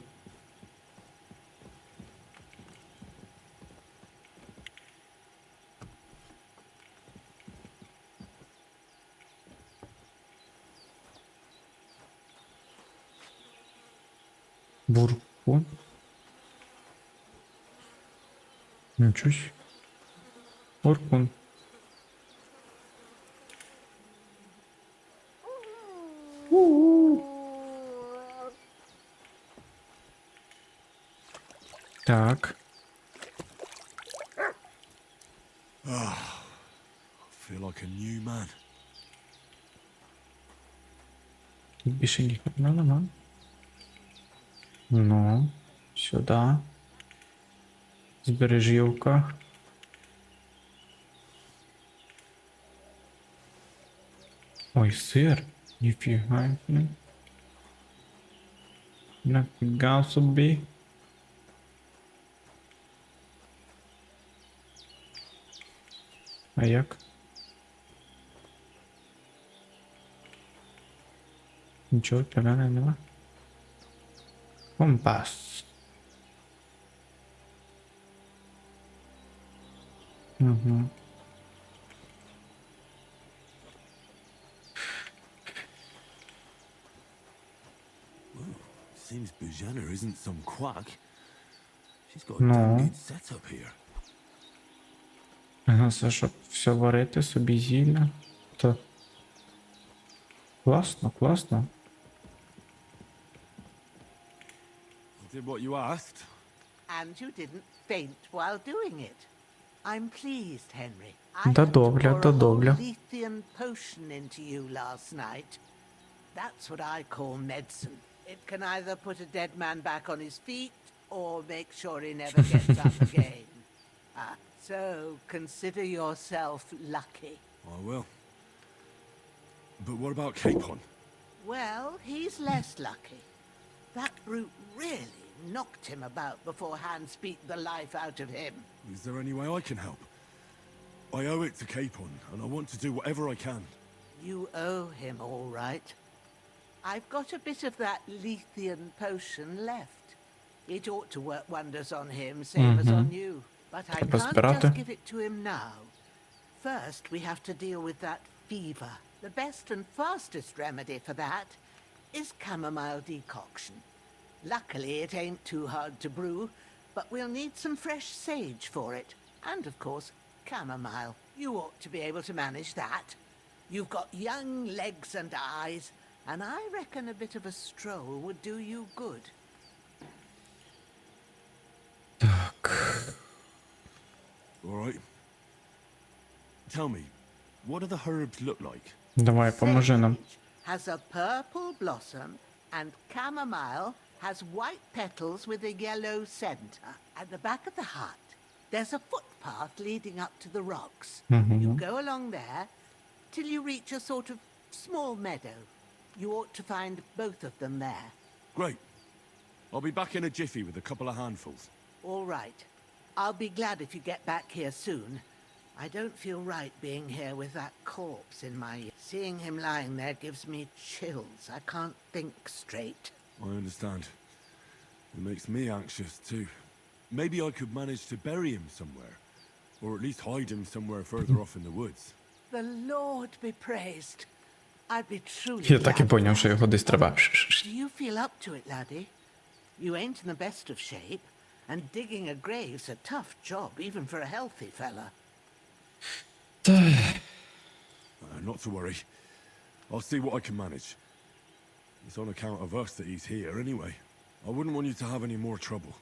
Бурку. Нічого. Сі. Оркун. Так. Feel like a new man. Тут більше ніхто нема. Ну, сюди. Збережівка. Ой, сир. Ніфіга. Нафіга собі. А як? Нічого для мене нема. Компас. Угу. Seems Bujana isn't some quack. She's got a No. damn good setup here. Ага, це щоб все варити собі зілля. То класно, класно. I did what you asked. And you didn't faint while doing it. I'm pleased, Henry. Да добля, да добля. Lethean potion into you last night. That's what I call medicine. It can either put a dead man back on his feet or make sure he never gets up again. So consider yourself lucky. I will. But what about Capon? Well, he's less lucky. That brute really knocked him about before Hans beat the life out of him. Is there any way I can help? I owe it to Capon, and I want to do whatever I can. You owe him all right. I've got a bit of that Lethean potion left. It ought to work wonders on him, same as on you. But I can't just give it to him now. First, we have to deal with that fever. The best and fastest remedy for that is chamomile decoction. Luckily, it ain't too hard to brew, but we'll need some fresh sage for it. And, of course, chamomile. You ought to be able to manage that. You've got young legs and eyes, and I reckon a bit of a stroll would do you good. Так. All right. Tell me, what do the herbs look like? Давай, поможи нам. Sage has a purple blossom, and chamomile has white petals with a yellow center. At the back of the hut, there's a footpath leading up to the rocks. You go along there till you reach a sort of small meadow. You ought to find both of them there. Great. I'll be back in a jiffy with a couple of handfuls. All right. I'll be glad if you get back here soon. I don't feel right being here with that corpse in my... Seeing him lying there gives me chills. I can't think straight. I understand. It makes me anxious too. Maybe I could manage to bury him somewhere. Or at least hide him somewhere further off in the woods. The Lord be praised. I'd be truly Я так і glad of поняв, що that. його десь треба. Do you feel up to it, laddie? You ain't in the best of shape, and digging a grave's a tough job, even for a healthy fella. Not to worry. I'll see what I can manage. It's on account of us that he's here anyway. I wouldn't want you to have any more trouble.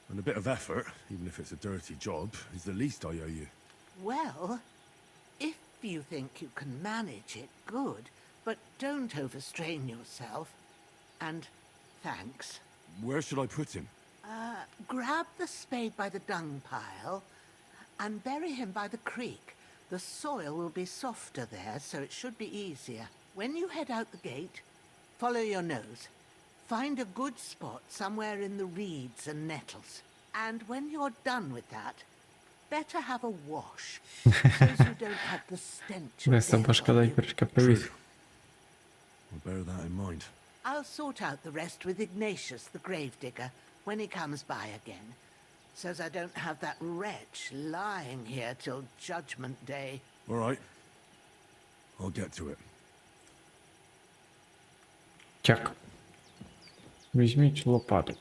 And a bit of effort, even if it's a dirty job, is the least I owe you. Well, if you think you can manage it, good, but don't overstrain yourself. And thanks. Where should I put him? Grab the spade by the dung pile and bury him by the creek. The soil will be softer there, so it should be easier. When you head out the gate, follow your nose. Find a good spot somewhere in the reeds and nettles. And when you're done with that, better have a wash, so as you don't have the stench of Десь death башка on дай you. перчика привіз. I'll bear that in mind. I'll sort out the rest with Ignatius, the gravedigger, when he comes by again, so as I don't have that wretch lying here till Judgment Day. All right. I'll get to it. Так. Візьміть лопату.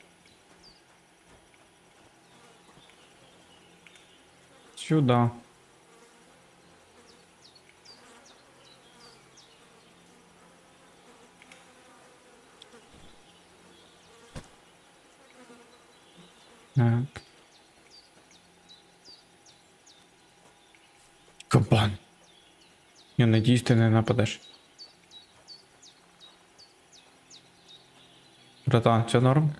Сюда. Так. Кабан. Я надіюсь, ти не нападеш. Братан, все норм?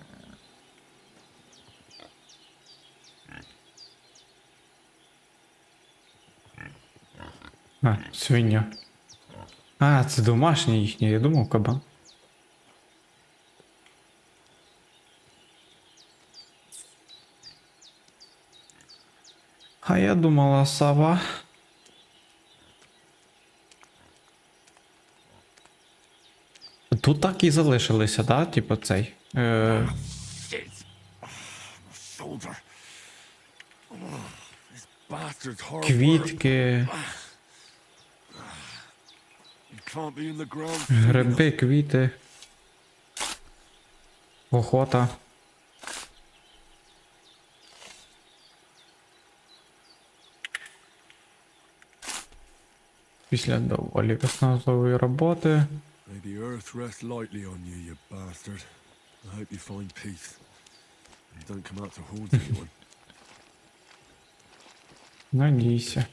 А, свиня. А, це домашнє їхнє, я думав кабан. А я думала сова. Тут так і залишилися, да? Типу цей. Shit. My shoulder. This bastard's hard work. Квітки, You can't be in the ground. гриби, квіти. Охота. Після доволі виснажливої роботи. May the earth rest lightly on you, you bastard. I hope you find peace. And don't come out to haunt anyone. Надійся.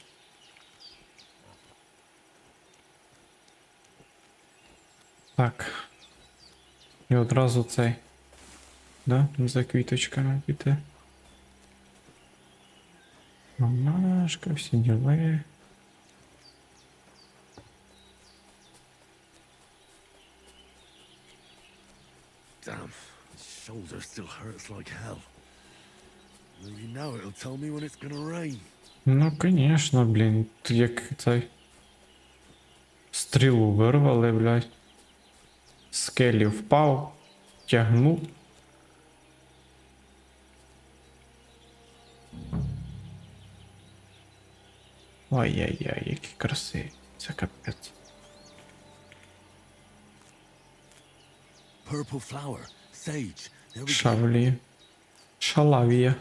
Так. І одразу цей. Да? За квіточками піти. Ромашка, всі діли. Damn, my shoulder still hurts like hell. Maybe now it'll tell me when it's gonna rain. Ну, конечно, блін. Тут як цей. Стрілу вирвали, блядь. З скелі впав. Тягнув. Ай-яй-яй, які красиві. Це капець. Purple flower, sage. There we go. Шавлі. Шалавія.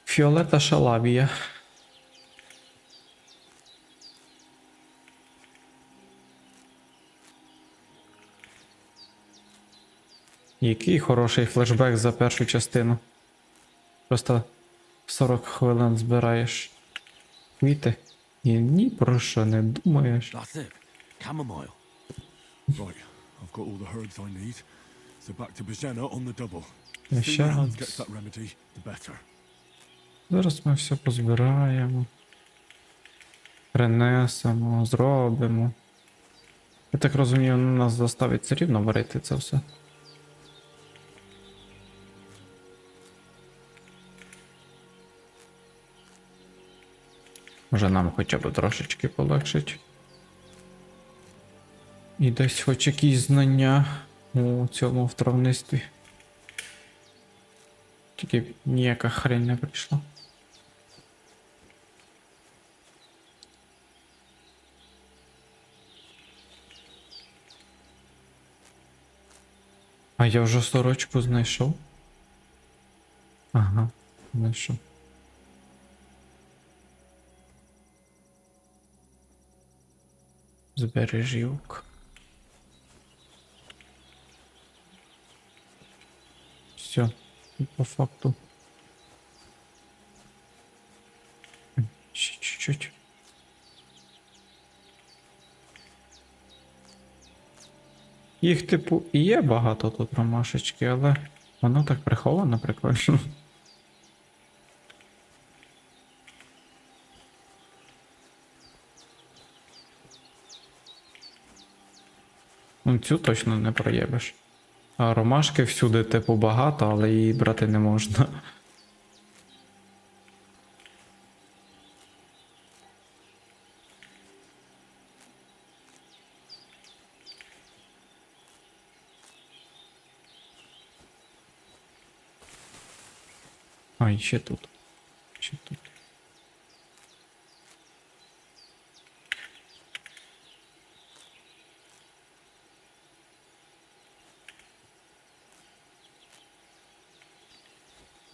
Фіолета шалавія. Який хороший флешбек за першу частину. Просто 40 хвилин збираєш квіти і ні про що не думаєш. That's it. Chamomile. Right, I've got all the herbs I need. So back to Bajena on the double. Я The ще sooner Hans раз. gets that remedy, the better. Зараз ми все позбираємо. Принесемо, зробимо. Я так розумію, нас заставить все рівно варити це все. Може нам хоча б трошечки полегшить. І десь хоч якісь знання у цьому втравництві. Тільки ніяка хрень не прийшла. А я вже сорочку знайшов. Ага, знайшов. Збережівок. Все, і по факту. Ще чуть-чуть. Їх, типу, і є багато тут ромашечки, але воно так приховано прикольно. Ну, цю точно не проєбиш. А ромашки всюди, типу, багато, але її брати не можна. А, і ще тут. Ще тут.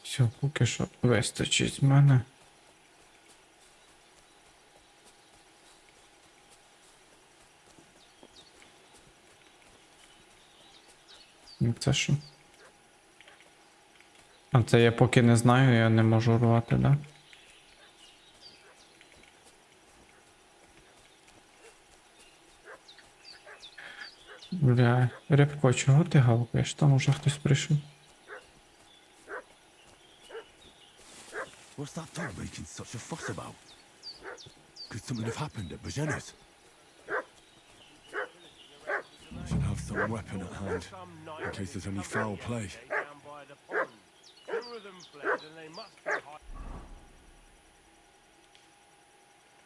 Все, поки що вистачить з мене. Це що? А це я поки не знаю, я не можу рвати, да? Бля, Рябко, чого ти гавкаєш? Там уже хтось прийшов. What's that dog making such a fuss about? Could something have happened at Bajena's? I should have some weapon at hand, in case there's any foul play. Down by the pond. Two of them fled, and they must be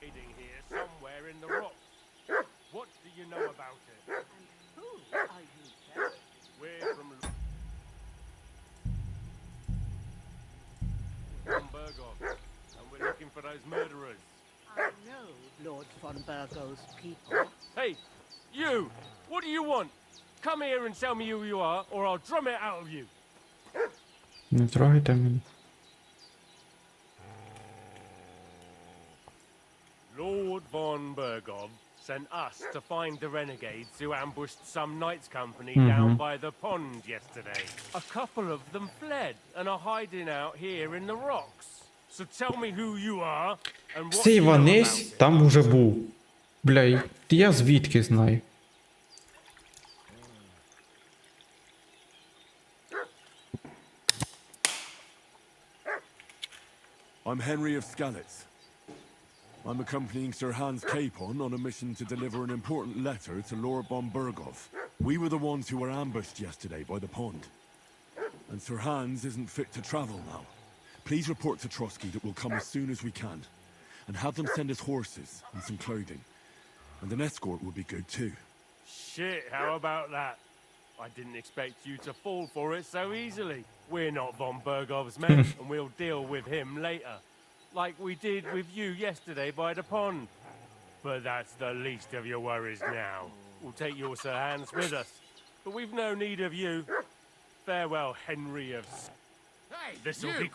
hiding here somewhere in the rocks. What do you know about it? Who are you, sir? We're from Burgos, and we're looking for those murderers. I know Lord von Burgo's people. Hey, you! What do you want? Come here and tell me who you are, or I'll drum it out of you. Не трогайте мене. Lord von Burgov sent us to find the renegades who ambushed some knights' company down by the pond yesterday. A couple of them fled and are hiding out here in the rocks. So tell me who you are and what Цей you know about Іванець it. там уже був. Бля, я звідки знаю? I'm Henry of Skalitz. I'm accompanying Sir Hans Capon on a mission to deliver an important letter to Lord von Burgov. We were the ones who were ambushed yesterday by the pond. And Sir Hans isn't fit to travel now. Please report to Trotsky that we'll come as soon as we can. And have them send us horses and some clothing. And an escort would be good too. Shit, how about that? I didn't expect you to fall for it so easily. We're not von Burgov's men, and we'll deal with him later. Like we did with you yesterday by the pond. But that's the least of your worries now. We'll take your Sir Hans with us. But we've no need of you. Farewell, Henry of... Hey, This'll you! be...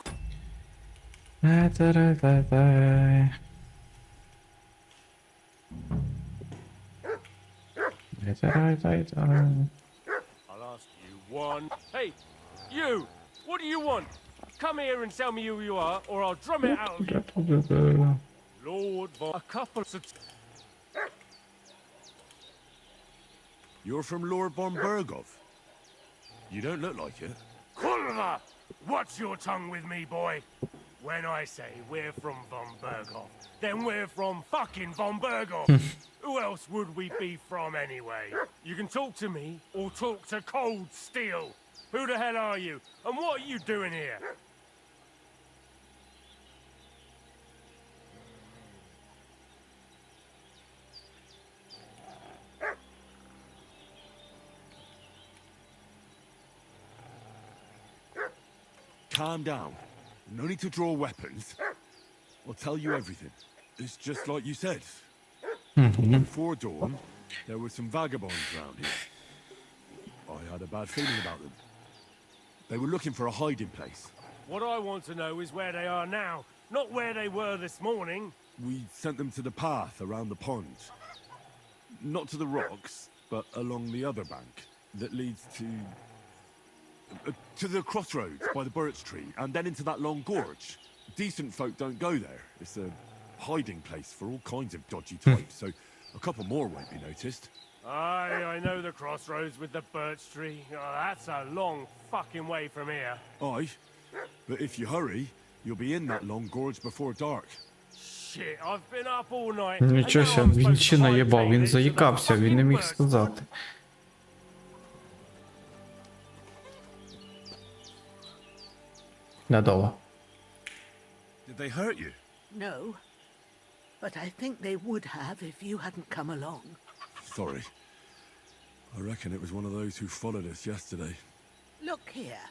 I'll ask you one... Hey, you! What do you want? Come here and tell me who you are, or I'll drum it out of you. Lord von... A couple... You're from Lord von Burgov? You don't look like it. Kurva! Watch your tongue with me, boy. When I say we're from von Burgov, then we're from fucking von Burgov. Who else would we be from anyway? You can talk to me, or talk to cold steel. Who the hell are you? And what are you doing here? Calm down. No need to draw weapons. I'll tell you everything. It's just like you said. Before dawn, there were some vagabonds around here. I had a bad feeling about them. They were looking for a hiding place. What I want to know is where they are now, not where they were this morning. We sent them to the path around the pond. Not to the rocks, but along the other bank that leads to the crossroads by the birch tree, and then into that long gorge. Decent folk don't go there. It's a hiding place for all kinds of dodgy types, so a couple more won't be noticed. Aye, I know the crossroads with the birch tree. Oh, that's a long fucking way from here. Aye, but if you hurry, you'll be in that long gorge before dark. Shit, I've been up all night. Нічого ся, він ще наїбав, він заїкався, він не міг сказати. Недовго. Did they hurt you? No, but I think they would have if you hadn't come along. Sorry. I reckon it was one of those who followed us yesterday. Look here.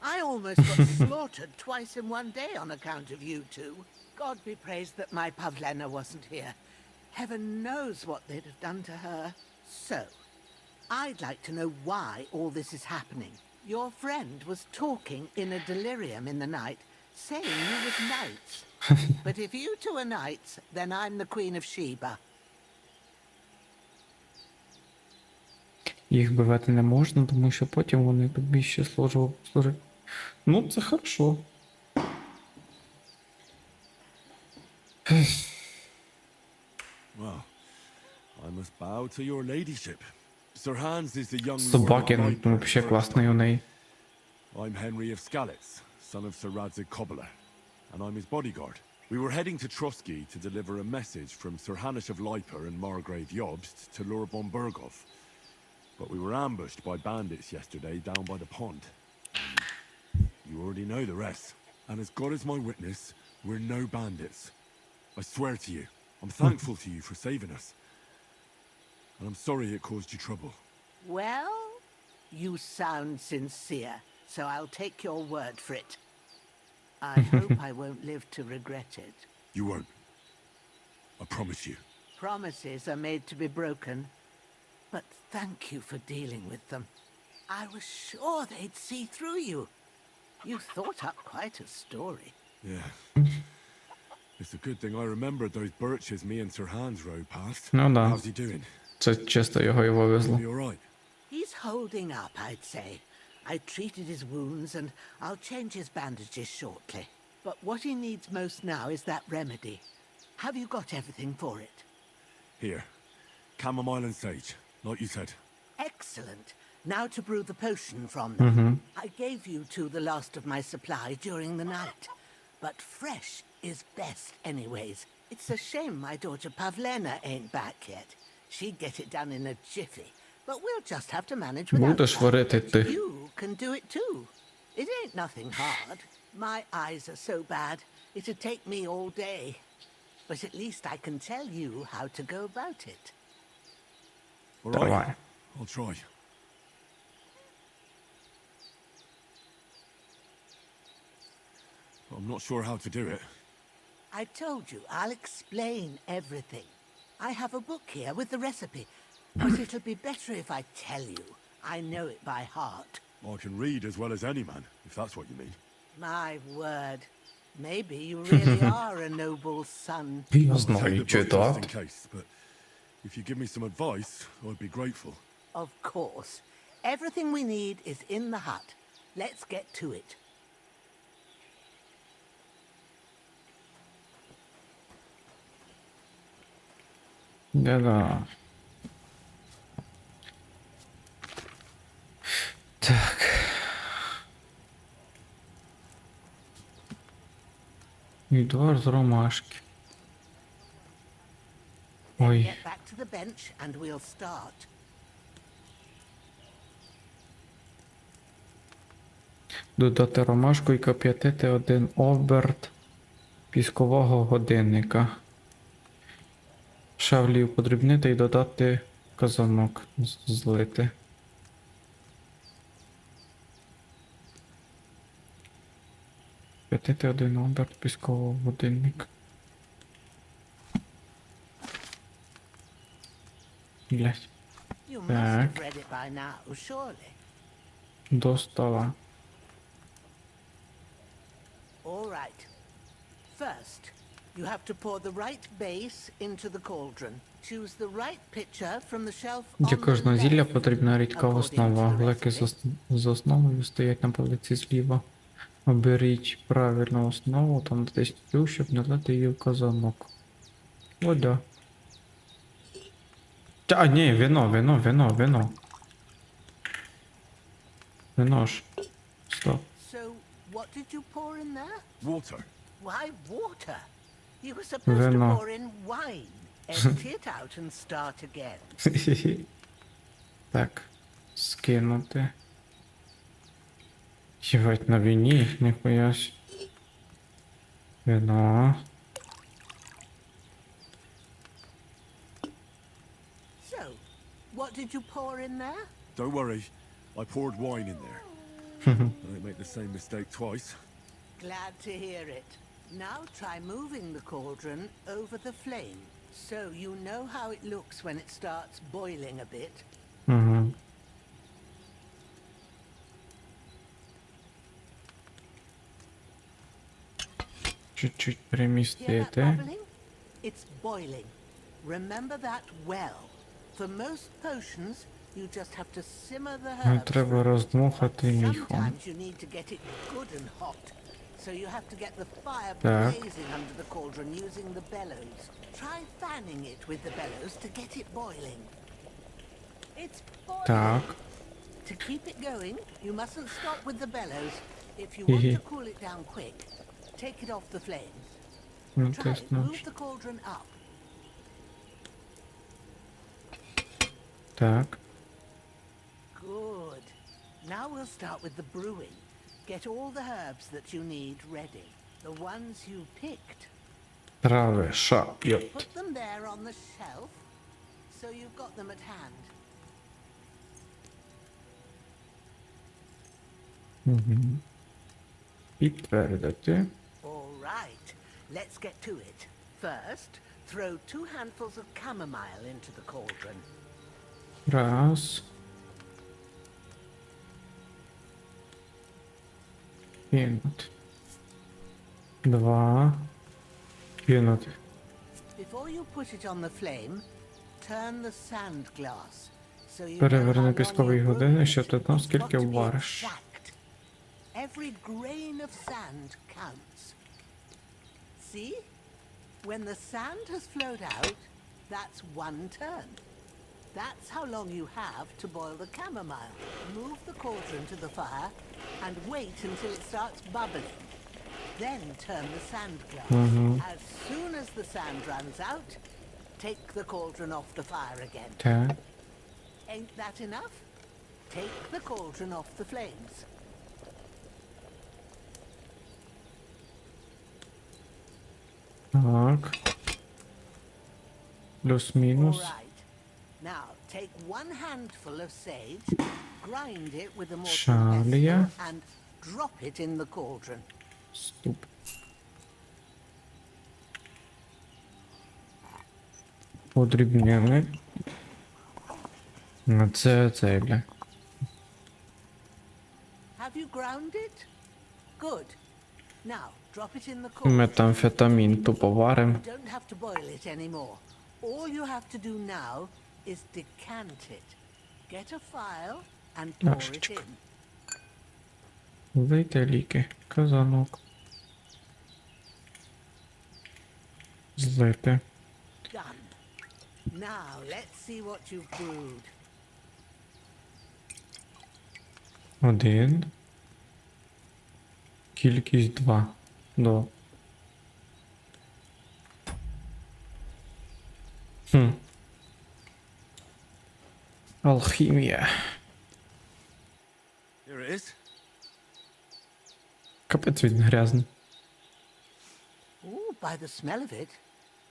I almost got slaughtered twice in one day on account of you two. God be praised that my Pavlena wasn't here. Heaven knows what they'd have done to her. So, I'd like to know why all this is happening. Your friend was talking in a delirium in the night, saying you was knights. But if you two are knights, then I'm the Queen of Sheba. їх бивати не можна, тому що потім вони тобі ще служать. Ну, це хорошо. Well, I must bow to your ladyship. Sir Hans is the young Собаки, lord of ну, Viper, вообще класний у неї. I'm Henry of Skalitz, son of Sir Radzig Cobbler, and I'm his bodyguard. We were heading to Trotsky to deliver a message from Sir Hanish of Leiper and Margrave Jobst to Lord von Berghof. But we were ambushed by bandits yesterday down by the pond. You already know the rest. And as God is my witness, we're no bandits. I swear to you, I'm thankful to you for saving us. And I'm sorry it caused you trouble. Well, you sound sincere, so I'll take your word for it. I hope I won't live to regret it. You won't. I promise you. Promises are made to be broken, but thank you for dealing with them. I was sure they'd see through you. You thought up quite a story. Yeah. It's a good thing I remembered those birches me and Sir Hans rode past. Ну да. How's he doing? Це чисто його і вивезло. He all right? He's holding up, I'd say. I treated his wounds and I'll change his bandages shortly. But what he needs most now is that remedy. Have you got everything for it? Here. Chamomile and sage, like you said. Excellent. Now to brew the potion from them. Угу. I gave you two the last of my supply during the night. But fresh is best anyways. It's a shame my daughter Pavlena ain't back yet. She'd get it done in a jiffy. But we'll just have to manage without Будеш her. варити ти. You can do it too. It ain't nothing hard. My eyes are so bad, it'd take me all day. But at least I can tell you how to go about it. All Давай. right. I'll try. I'm not sure how to do it. I told you, I'll explain everything. I have a book here with the recipe, but it'll be better if I tell you. I know it by heart. I can read as well as any man, if that's what you mean. My word. Maybe you really are a noble son. Я I'll знаю, take the book just in читати. case, but if you give me some advice, I'd be grateful. Of course. Everything we need is in the hut. Let's get to it. Да-да. Так. Відвар з ромашки. Ой. Get back to the bench and we'll start. Додати ромашку і кип'ятити 1 оберт піскового годинника. Шавлію подрібнити і додати казанок злити. Кип'ятити 1 оберт піскового годинника. Блять. You must Так. have read it by now, surely. До стола. All right. First, you have to pour the right base into the cauldron. Choose the right pitcher from the shelf on Для the кожного зілля left, потрібна рідка according основа. to the Глеки recipe. з основою стоять на полиці зліва. Оберіть правильну основу та натисніть Q, щоб налити її в казанок. Вода. А, ні, вино. Вино ж. Стоп. So, what did you pour in there? Water. Why water? You were supposed to Вино. pour in wine. Empty it out and start again. Так. Скинути. Їбать на вині, ніхуя ж. Вино. So, what did you pour in there? Don't worry, I poured wine in there. I don't make the same mistake twice. Glad to hear it. Now try moving the cauldron over the flame. So you know how it looks when it starts boiling a bit. Угу. Чуть-чуть Hear that перемістити. bubbling? It's boiling. Remember that well. For most potions, You just have to simmer the Ну, herbs. треба роздмухати міхом. Sometimes you need to get it good and hot. So you have to get the fire Так. blazing under the cauldron using the bellows. Try fanning it with the bellows to get it boiling. It's boiling. Так. To keep it going, you mustn't stop with the bellows. If you want to cool it down quick, take it off the flames. Ну, Try, ти move знаєш. the cauldron up. Так. Good. Now we'll start with the brewing. Get all the herbs that you need ready. The ones you picked. Трави, йот. Put them there on the shelf, so you've got them at hand. Угу. Підтвердити. All right, let's get to it. First, throw 2 handfuls of chamomile into the cauldron. Раз. Кинути. 2. Кинути. Before you put it on the flame, turn the sand glass. So you know how Переверни long пісковий you've годинник, brewed щоб it. ти знав, It's скільки got to be вариш. exact. Every grain of sand counts. See? When the sand has flowed out, that's 1 turn. That's how long you have to boil the chamomile. Move the cauldron to the fire and wait until it starts bubbling. Then turn the sand glass. As soon as the sand runs out, take the cauldron off the fire again. Так. Ain't that enough? Take the cauldron off the flames. Так. Плюс-мінус. All right. Now take 1 handful of sage, grind it with a mortar Шалія. pestle, and drop it in the cauldron. Ступ. Подрібнили. А це, бля. Have you ground it? Good. Now drop it in the cauldron. Метамфетамін тупо варим. You don't have to boil it anymore. All you have to do now is decant it. Get a file and pour it in. Вийти ліки. Казанок. Злити. Done. Now let's see what you've brewed. 1. Кількість 2. До. Алхімія. Here it is. Капець він грязний. Ooh, by the smell of it,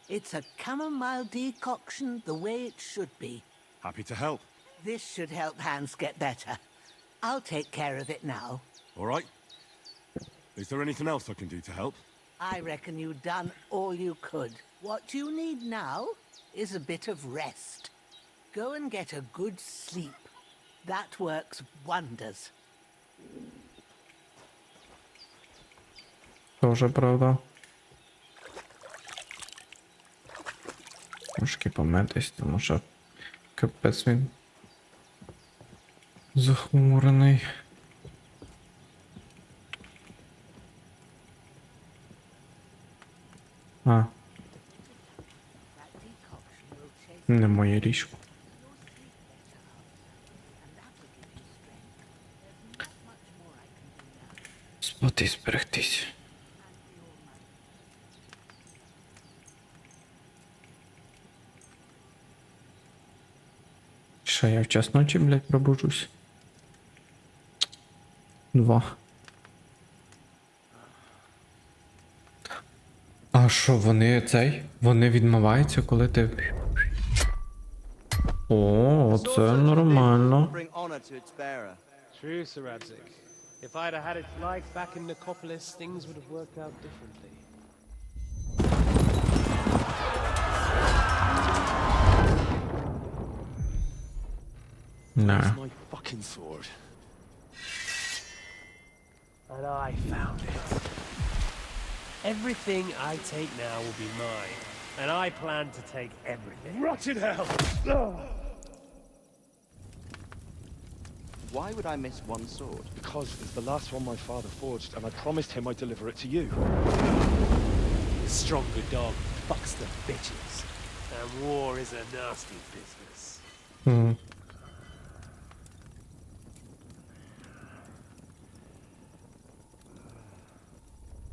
it's a chamomile decoction the way it should be. Happy to help. This should help Hans get better. I'll take care of it now. All right. Is there anything else I can do to help? I reckon you've done all you could. What you need now is a bit of rest. Go and get a good sleep. That works wonders. Тоже правда. Трошки помитись, тому що капець він захмурений. А. Не моє ліжко. Спати, зберегтись. Що, я в час ночі, блядь, пробуджусь? 2. А що, вони цей? Вони відмиваються, коли ти... О, це нормально. True, Sir Radzik. If I'd have had its life back in Nicopolis, things would have worked out differently. Nah. My fucking sword. And I found it. Everything I take now will be mine. And I plan to take everything. Rotted hell! Why would I miss one sword? Because it's the last one my father forged, and I promised him I'd deliver it to you. The stronger dog fucks the bitches. And war is a nasty business. Мгм.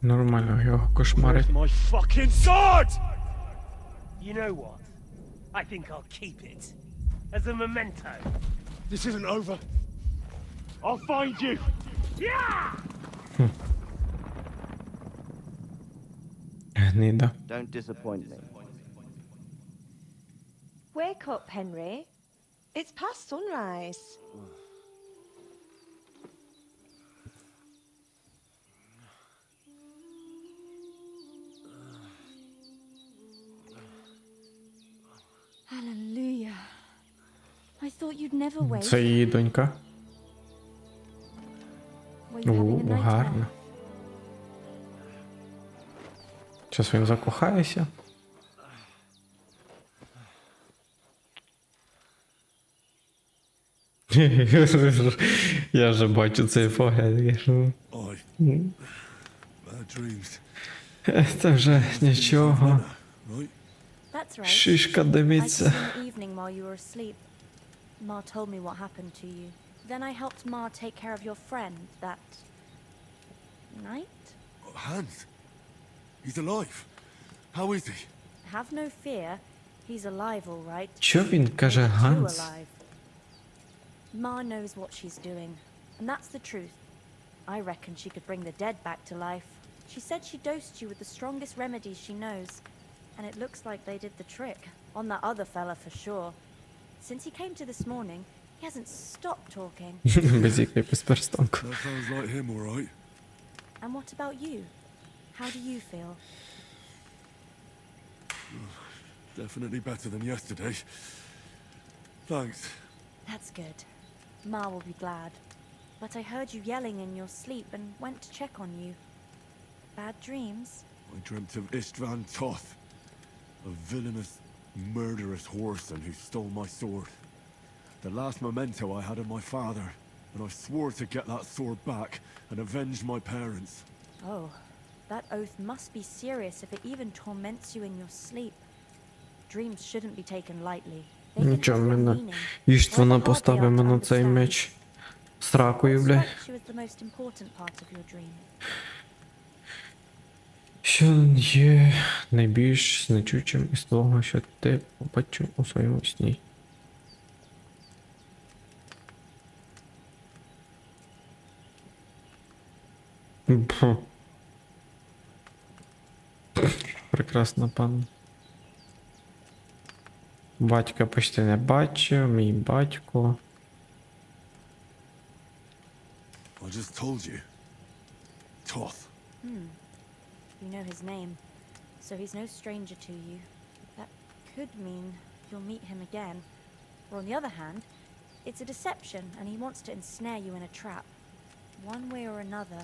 Нормально його кошмарить. My fucking sword! You know what? I think I'll keep it. As a memento. This isn't over. I'll find you! Yeah! Гнида. Don't disappoint me. Wake up, Henry. It's past sunrise. Hallelujah. I thought you'd never wake. Це її донька. Were you having a nightmare? Гарно. Щас він закохається. Я вже бачу цей погляд. Oi. Bad dreams. Це вже нічого. Right? That's right. Шишка I дивиться. spent the evening while you were asleep. Ma told me what happened to you. Then I helped Ma take care of your friend that night. Hans. He's alive. How is he? Have no fear. He's alive, all right. Що він каже Maybe too Ганс? alive. Ma knows what she's doing, and that's the truth. I reckon she could bring the dead back to life. She said she dosed you with the strongest remedies she knows, and it looks like they did the trick on that other fella for sure. Since he came to this morning, he hasn't stopped talking. Без якоїсь перестанку. That sounds like him, all right. And what about you? How do you feel? Definitely better than yesterday. Thanks. That's good. Ma will be glad. But I heard you yelling in your sleep and went to check on you. Bad dreams? I dreamt of Istvan Toth, a villainous, murderous whoreson who stole my sword. The last memento I had of my father, and I swore to get that sword back and avenge my parents. Oh, that oath must be serious if it even torments you in your sleep. Dreams shouldn't be taken lightly. They can have Нічого real мене. meaning. Їсть Like вона hard they поставить are to мене цей understand. меч. Сракою, бля. What strikes you as the most important part of your dream? Що є найбільш значущим із того, що ти побачив у своєму сні? Пф. Прекрасна пан. Батька почти не бачив, мій батько. I just told you. Toth. You know his name, so he's no stranger to you. That could mean you'll meet him again. Or on the other hand, it's a deception and he wants to ensnare you in a trap. One way or another,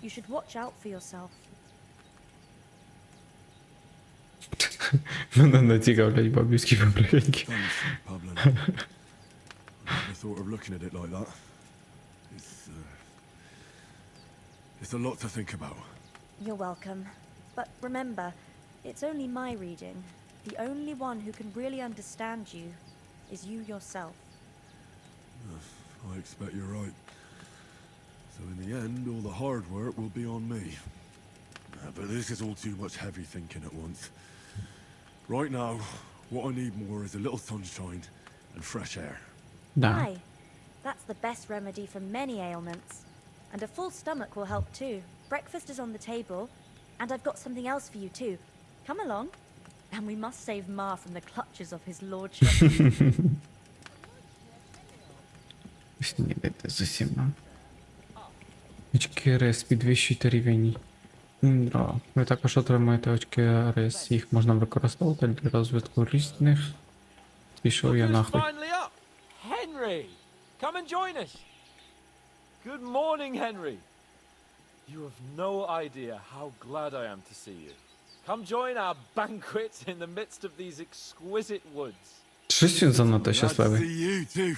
you should watch out for yourself. Мене не цікавлять бабівські поправки. Thanks, Pablo. I never thought of looking at it like that. It's a lot to think about. You're welcome. But remember, it's only my reading. The only one who can really understand you is you yourself. I expect you're right. So in the end, all the hard work will be on me. But this is all too much heavy thinking at once. Right now, what I need more is a little sunshine and fresh air. Да. Aye, that's the best remedy for many ailments. And a full stomach will help too. Breakfast is on the table, and I've got something else for you too. Come along, and we must save Ma from the clutches of his lordship. Снідайте з усіма. Очки рис, підвищуйте рівень. Да. Ви також отримаєте очки рис. Їх можна використовувати для розвитку різних. Пішов я Who's нахуй. finally up? Henry! Come and join us! Good morning, Henry! You have no idea how glad I am to see you. Come join our banquet in the midst of these exquisite woods. Щось він занадто Glad to щасливий. see you too.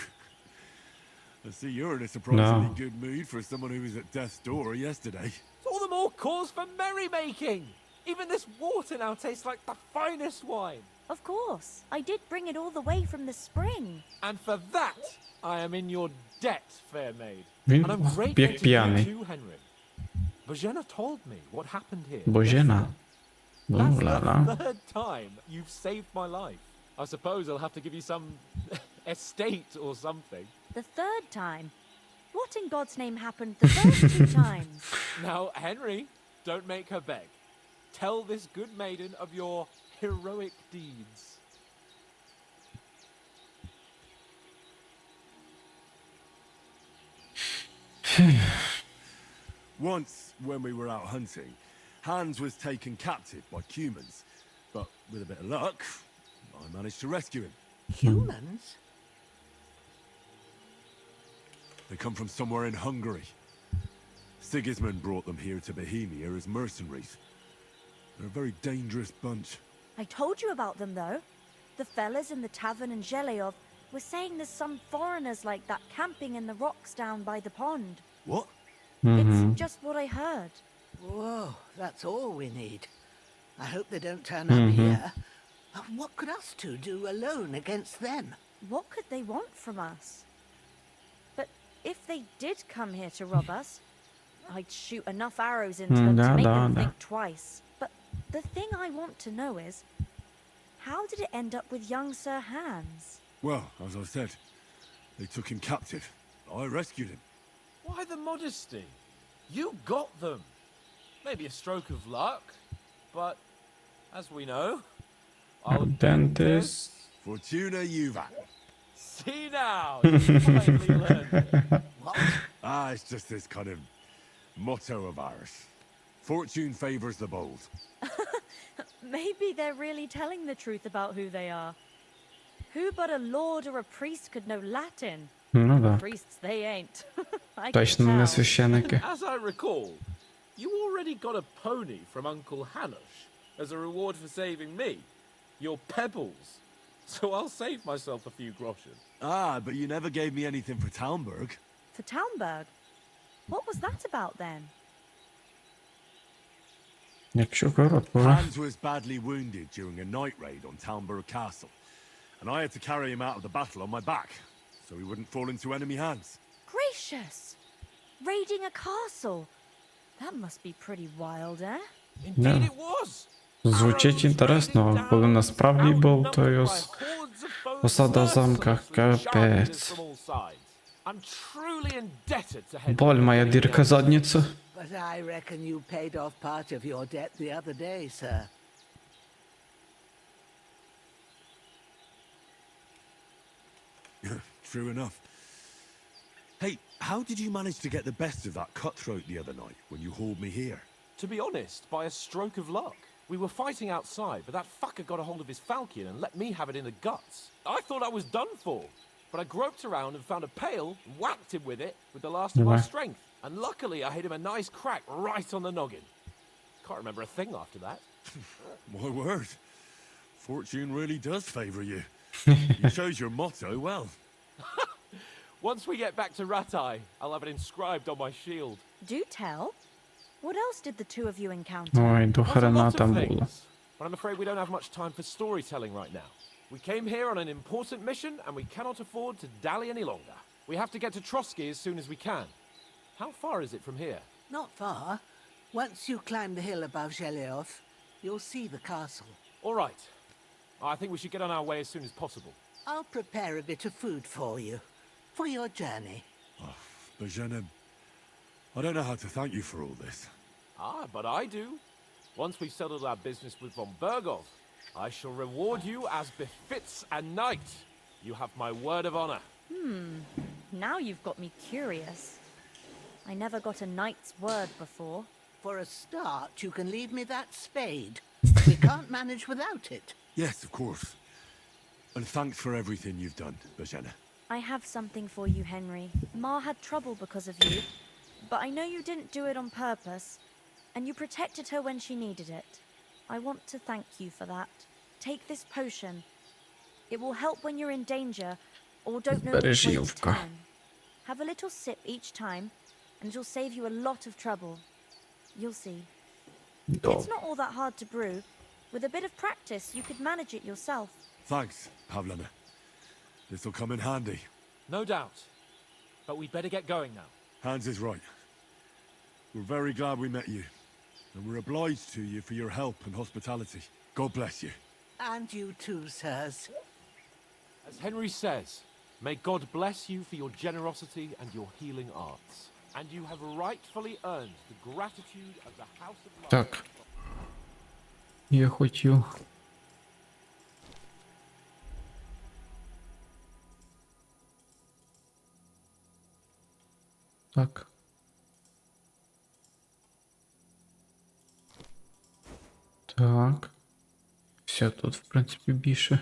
I see you're in a surprisingly good mood for someone who was at death's door yesterday. It's all the more cause for merrymaking. Even this water now tastes like the finest wine. Of course. I did bring it all the way from the spring. And for that, I am in your debt, fair maid. Він And I'm grateful як to you п'яний. too, Henry. Bojena told me what happened here. Божена. That's Ла-ла. the third time you've saved my life. I suppose I'll have to give you some estate or something. The third time? What in God's name happened the first 2 times? Now, Henry, don't make her beg. Tell this good maiden of your heroic deeds. Once, when we were out hunting, Hans was taken captive by humans. But with a bit of luck, I managed to rescue him. Humans? They come from somewhere in Hungary. Sigismund brought them here to Bohemia as mercenaries. They're a very dangerous bunch. I told you about them, though. The fellas in the tavern in Zheleyov were saying there's some foreigners like that camping in the rocks down by the pond. What? It's just what I heard. Whoa, that's all we need. I hope they don't turn up here. What could us two do alone against them? What could they want from us? But if they did come here to rob us, I'd shoot enough arrows into them to make them think twice. But the thing I want to know is, how did it end up with young Sir Hans? Well, as I said, they took him captive. I rescued him. Why the modesty? You got them. Maybe a stroke of luck, but as we know, I'll Dentist. Fortuna Juvat. see now. You finally learned it. What? It's just this kind of motto of ours. Fortune favors the bold. Maybe they're really telling the truth about who they are. Who but a lord or a priest could know Latin? Ну да. Priests they ain't. I can Точно не tell. священники. As I recall, you already got a pony from Uncle Hanush as a reward for saving me. Your pebbles. So I'll save myself a few groschen. But you never gave me anything for Talmberg. For Talmberg? What was that about then? Якщо коротко. Hans was badly wounded during a night raid on Talmberg Castle, and I had to carry him out of the battle on my back, so he wouldn't fall into enemy hands. Gracious! Raiding a castle? That must be pretty wild, eh? Indeed it was. Звучить інтересно, коли насправді був той осада замка. Капець. I'm truly indebted to Henry. Боль моя дірка задниця. But I reckon you paid off part of your debt the other day, sir. True enough. Hey, how did you manage to get the best of that cutthroat the other night when you hauled me here? To be honest, by a stroke of luck. We were fighting outside, but that fucker got a hold of his falchion and let me have it in the guts. I thought I was done for, but I groped around and found a pail and whacked him with it with the last of my strength. And luckily I hit him a nice crack right on the noggin. Can't remember a thing after that. My word. Fortune really does favor you. You chose your motto well. Once we get back to Ratai, I'll have it inscribed on my shield. Do tell. What else did the two of you encounter? Ой, до Not a хрена lot of там було. things, but I'm afraid we don't have much time for storytelling right now. We came here on an important mission and we cannot afford to dally any longer. We have to get to Trotsky as soon as we can. How far is it from here? Not far. Once you climb the hill above Zheleyov, you'll see the castle. All right. I think we should get on our way as soon as possible. I'll prepare a bit of food for you, for your journey. Bojena, I don't know how to thank you for all this. But I do. Once we've settled our business with von Bergov, I shall reward you as befits a knight. You have my word of honor. Now you've got me curious. I never got a knight's word before. For a start, you can leave me that spade. We can't manage without it. Yes, of course. And thanks for everything you've done, Bojena. I have something for you, Henry. Ma had trouble because of you, but I know you didn't do it on purpose, and you protected her when she needed it. I want to thank you for that. Take this potion. It will help when you're in danger, or don't know which way to turn. Have a little sip each time, and it'll save you a lot of trouble. You'll see. It's not all that hard to brew. With a bit of practice, you could manage it yourself. Thanks, Pavlena. This'll come in handy. No doubt. But we'd better get going now. Hans is right. We're very glad we met you. And we're obliged to you for your help and hospitality. God bless you. And you too, sirs. As Henry says, may God bless you for your generosity and your healing arts. And you have rightfully earned the gratitude of the House of Life. Так. Я хотів. Так. Так. Все, тут, в принципі, більше.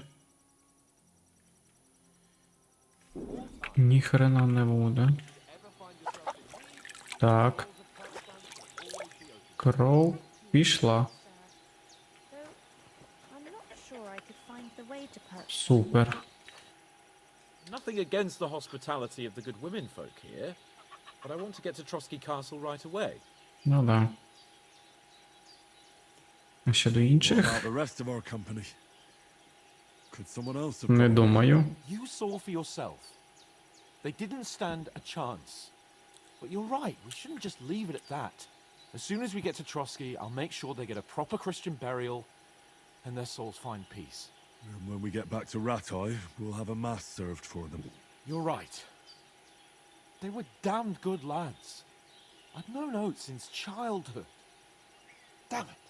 Ніхрена не буде. Так. Кров пішла. Супер. Nothing against the hospitality of the good women folk here, but I want to get to Trotsky Castle right away. Ну да. А щодо What інших? about the rest of our company? Could someone else have Не gone? думаю. You saw for yourself. They didn't stand a chance. But you're right, we shouldn't just leave it at that. As soon as we get to Trotsky, I'll make sure they get a proper Christian burial and their souls find peace. And when we get back to Ratai, we'll have a mass served for them. You're right. They were damned good lads. I've known Oates since childhood. Damn it.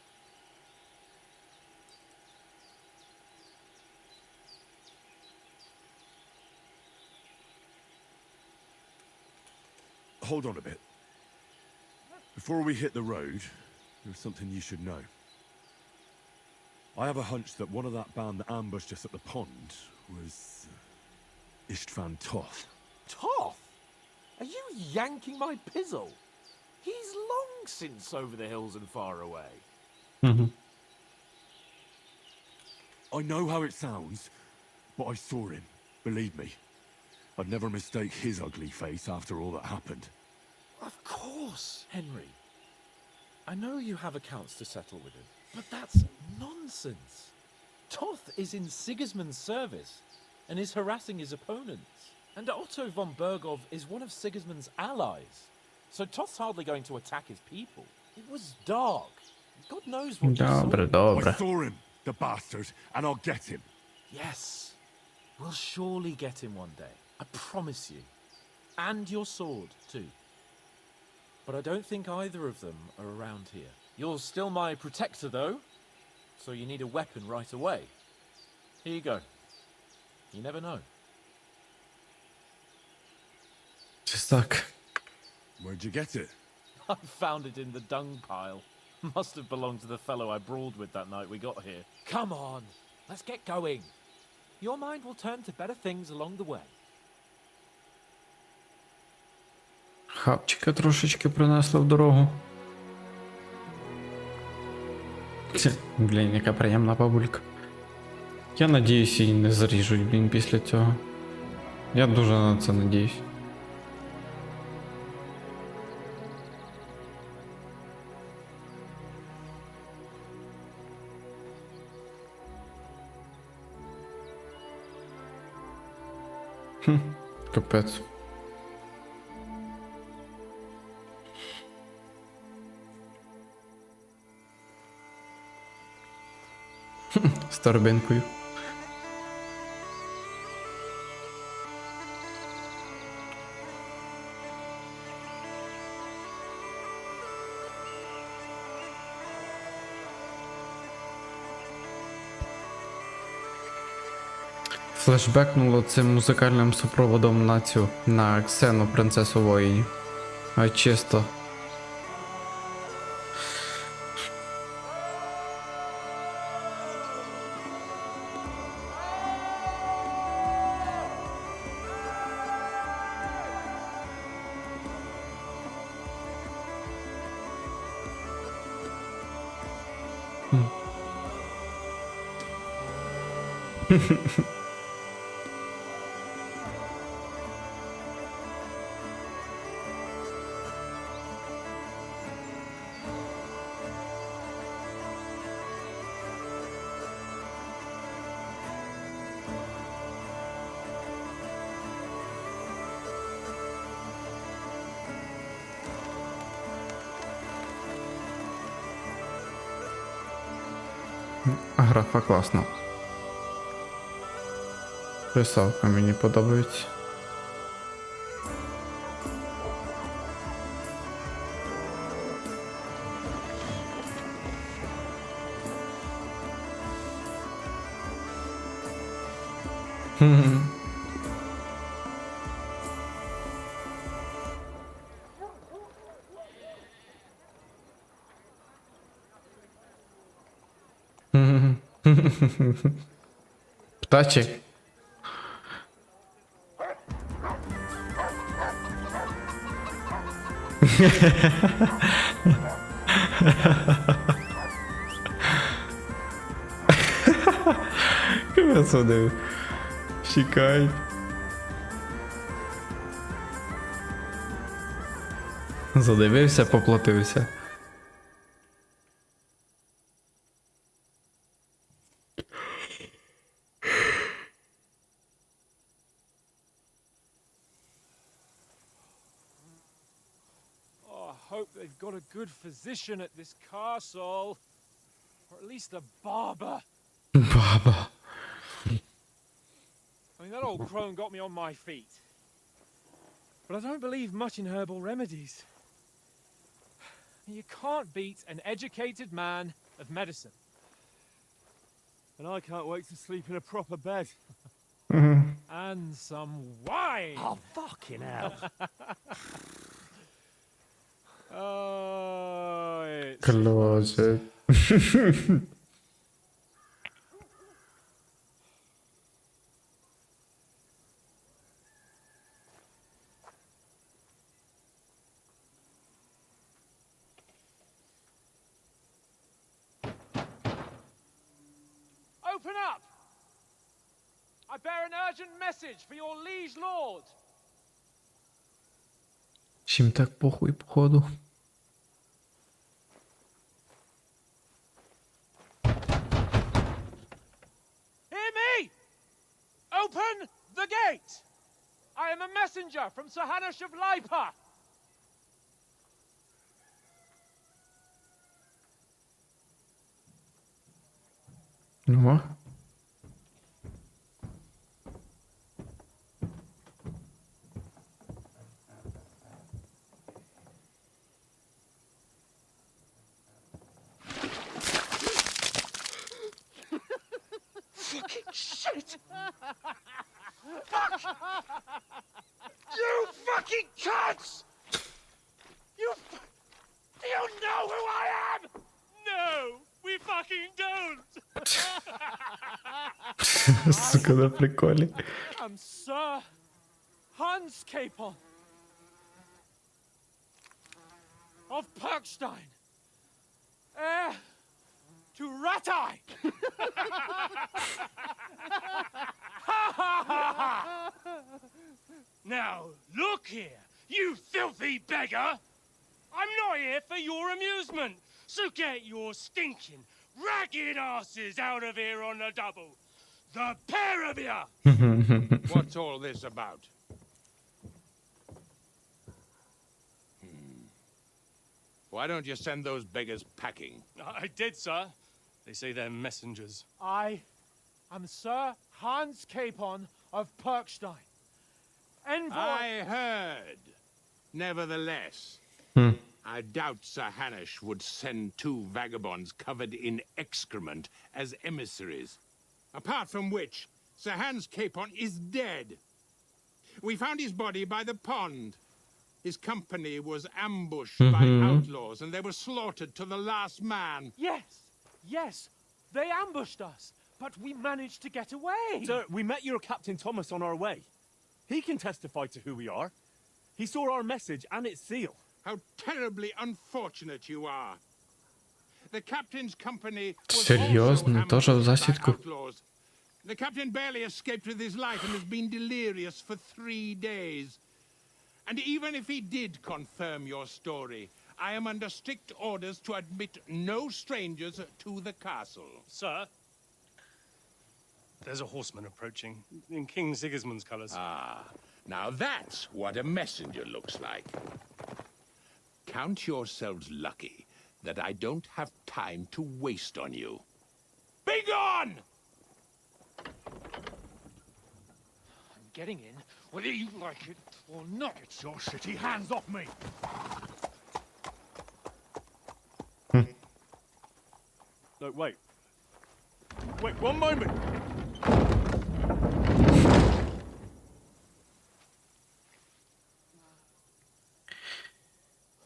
Hold on a bit. Before we hit the road, there's something you should know. I have a hunch that one of that band that ambushed us at the pond was Istvan Toth. Toth? Are you yanking my pizzle? He's long since over the hills and far away. I know how it sounds, but I saw him. Believe me. I'd never mistake his ugly face after all that happened. Of course, Henry. I know you have accounts to settle with him, but that's nonsense. Toth is in Sigismund's service and is harassing his opponents. And Otto von Bergov is one of Sigismund's allies. So Toth's hardly going to attack his people. It was dark. God knows what you saw. I saw him, the bastard, and I'll get him. Yes. We'll surely get him one day. I promise you. And your sword, too. But I don't think either of them are around here. You're still my protector, though. So you need a weapon right away. Here you go. You never know. Just так. Where'd you get it? I found it in the dung pile. Must have belonged to the fellow I brawled with that night we got here. Come on, let's get going. Your mind will turn to better things along the way. Хапчика трошечки принесли в дорогу. Блін, яка приємна бабулька. Я надіюсь, її не заріжуть, блін, після цього. Я дуже на це надіюсь. Капець. З торбинкою. Флешбекнуло цим музикальним супроводом на Ксену, принцесу воїнів. А чисто. Графа класна. Рисовка мені подобається. Птачик. Капець вони чекають. Задивився, поплатився. Oh, I hope they've got a good physician at this castle. Or at least a barber. Баба. I mean, that old crone got me on my feet. But I don't believe much in herbal remedies. You can't beat an educated man of medicine. And I can't wait to sleep in a proper bed. And some wine! Oh, fucking hell. Oh, it's... Closet. Open up! I bear an urgent message for your liege lord. Чим так похуй, походу? Hear me! Open the gate! I am a messenger from Sir Hanush of Leipa. Ну. Fucking shit! Fuck! You fucking cunts! Do you know who I am? No, we fucking don't! Сука, на приколі. I'm Sir Hans Capon of Perkstein, heir to Ratai. Now, look here, you filthy beggar! I'm not here for your amusement, so get your stinking, ragged asses out of here on the double. The pair of you! What's all this about? Why don't you send those beggars packing? I did, sir. They say they're messengers. I am Sir Hans Capon of Perkstein. Envoy... I heard. Nevertheless, I doubt Sir Hanush would send two vagabonds covered in excrement as emissaries. Apart from which, Sir Hans Capon is dead. We found his body by the pond. His company was ambushed by outlaws and they were slaughtered to the last man. Yes, yes, they ambushed us, but we managed to get away. Sir, we met your Captain Thomas on our way. He can testify to who we are. He saw our message and its seal. How terribly unfortunate you are. The captain's company was Серйозно? also Тоже в ambushed by засідку? outlaws. The captain barely escaped with his life and has been delirious for 3 days. And even if he did confirm your story, I am under strict orders to admit no strangers to the castle. Sir, there's a horseman approaching in King Sigismund's colours. Ah, now that's what a messenger looks like. Count yourselves lucky that I don't have time to waste on you. gone! I'm getting in, whether you like it or not. Get your shitty hands off me! No, wait. Wait, one moment!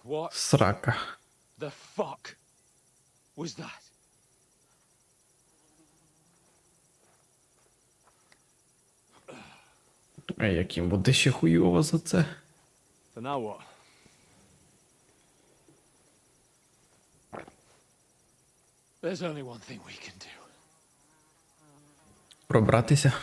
What Срака. the fuck was that? А яким буде ще хуйово за це? So now what? There's only one thing we can do. Пробратися?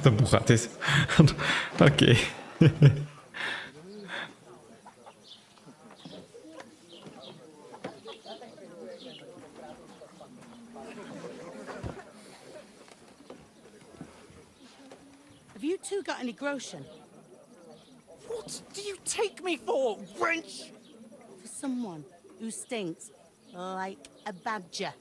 Та бухатись. Окей. Have you two got any groschen? What do you take me for, wench? For someone who stinks like a badger.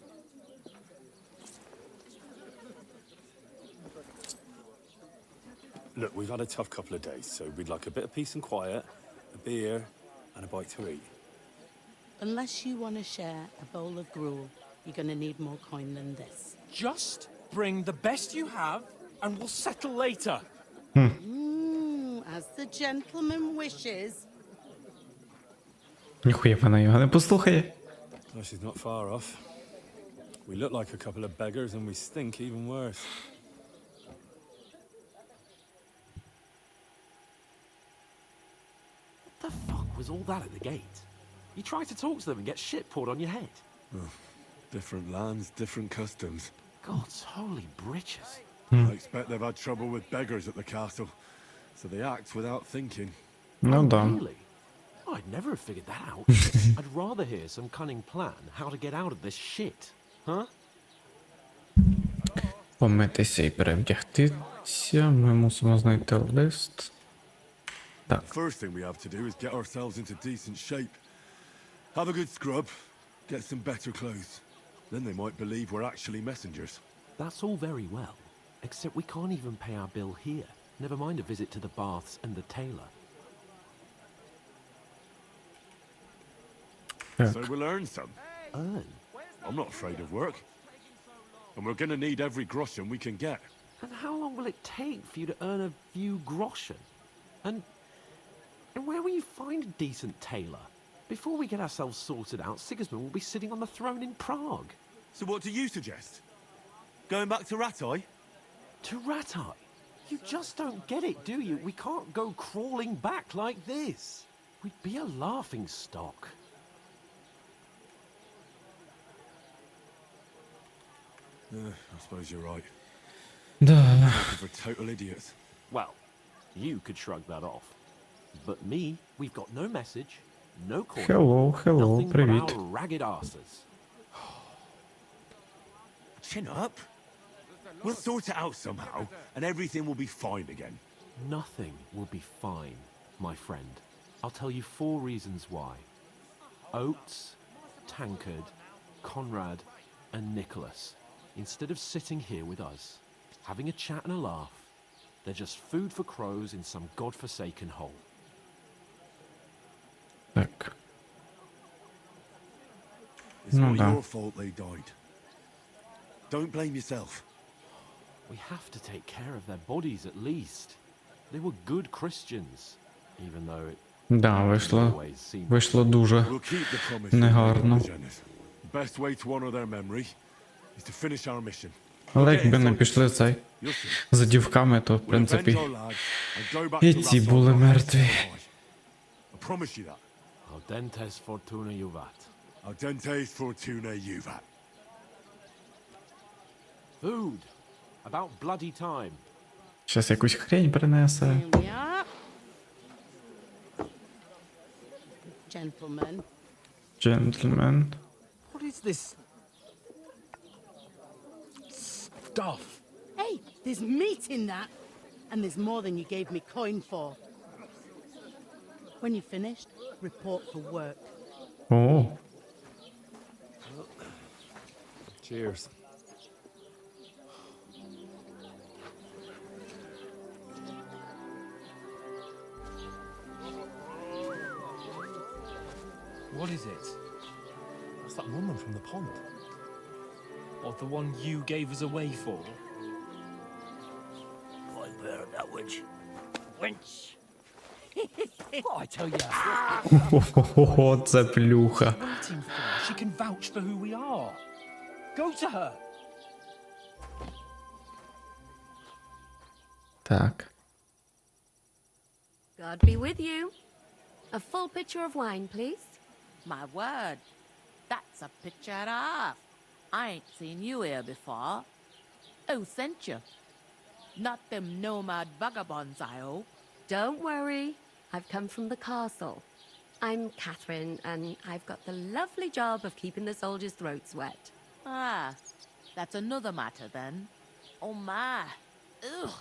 Look, we've had a tough couple of days, so we'd like a bit of peace and quiet, a beer, and a bite to eat. Unless you want to share a bowl of gruel, you're going to need more coin than this. Just bring the best you have, and we'll settle later. As the gentleman wishes. Ніхуя вона його не послухає. Well, she's not far off. We look like a couple of beggars, and we stink even worse. What the fuck was all that at the gate? You try to talk to them and get shit poured on your head. Different lands, different customs. God's holy britches. I expect they've had trouble with beggars at the castle, so they act without thinking. Ну да. Really? I'd never have figured that out. I'd rather hear some cunning plan how to get out of this shit. Huh? Помитися і перевдягтися. Ми мусимо знайти лист. Так. The first thing we have to do is get ourselves into decent shape. Have a good scrub, get some better clothes. Then they might believe we're actually messengers. That's all very well, except we can't even pay our bill here. Never mind a visit to the baths and the tailor. So we'll earn some. Earn? I'm not afraid of work. And we're gonna need every groschen we can get. And how long will it take for you to earn a few groschen? And where will you find a decent tailor? Before we get ourselves sorted out, Sigismund will be sitting on the throne in Prague. So what do you suggest? Going back to Ratai? To Ratai? You just don't get it, do you? We can't go crawling back like this. We'd be a laughing stock. I suppose you're right. Да. We're total idiots. Well, you could shrug that off. But me, we've got no message, no coin, Hello, nothing привіт. but our ragged asses. Chin up. We'll sort it out somehow, and everything will be fine again. Nothing will be fine, my friend. I'll tell you 4 reasons why. Oates, Tankard, Conrad, and Nicholas, instead of sitting here with us, having a chat and a laugh, they're just food for crows in some godforsaken hole. Так. It's No, not no. your fault they died. Don't blame yourself. We have to take care of their bodies at least. They were good Christians, even though it Да, вийшло дуже We'll keep the promise. негарно. The best way to honor their memory is to finish our mission. Але якби не пішли цей за дівками, то в принципі і ці були мертві. I promise you that. Audentes fortuna juvat. Audentes fortuna juvat. Food. About bloody time. Щас якусь хрень принесе. Here we are. Gentlemen. Джентльмен. What is this stuff? Hey, there's meat in that. And there's more than you gave me coin for. When you're finished, report for work. О, Cheers. What is it? That's that woman from the pond. What, the one you gave us away for? I bear that witch. Wench. What I tell you? хо-хо-хо, це плюха. Waiting for her. She can vouch for who we are. Go to her. Так. God be with you. A full pitcher of wine, please. My word, that's a picture and a half. I ain't seen you here before. Who sent you? Not them nomad vagabonds, I hope. Don't worry. I've come from the castle. I'm Catherine, and I've got the lovely job of keeping the soldiers' throats wet. Ah, that's another matter then. Oh my. Ugh.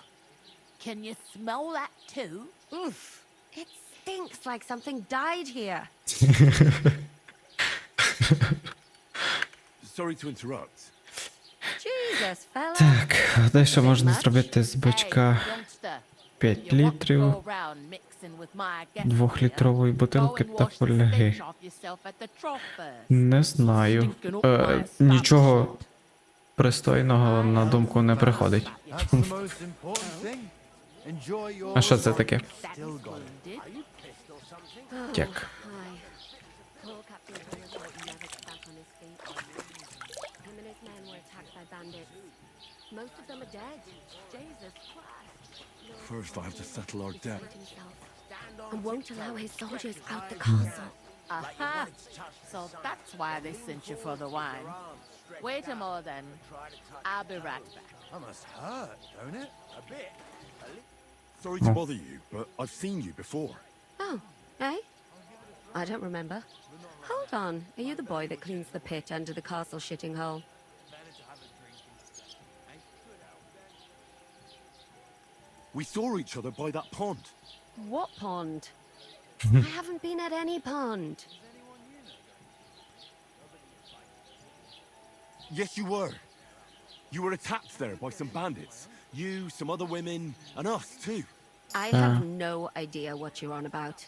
Can you smell that too? Oof. It stinks like something died here. Sorry to interrupt. Jesus, fella. Так, дещо можна зробити з бичка 5 літрів, 2-літрової бутилки та фольги. Не знаю. Нічого пристойного на думку не приходить. А що це таке? Тік. Poor Captain Turner thought he'd never get back on his feet. Him and his men were attacked by bandits. Most of them are dead. Jesus Christ. First, I have to settle our debt. And won't allow his soldiers out the castle. Aha! So that's why they sent you for the wine. Wait a moment then. I'll be right back. That must hurt, don't it? A bit. Sorry to bother you, but I've seen you before. Oh, eh? I don't remember. Hold on. Are you the boy that cleans the pit under the castle shitting hole? We saw each other by that pond. What pond? I haven't been at any pond. Yes, you were. You were attacked there by some bandits. You, some other women, and us too. I have no idea what you're on about.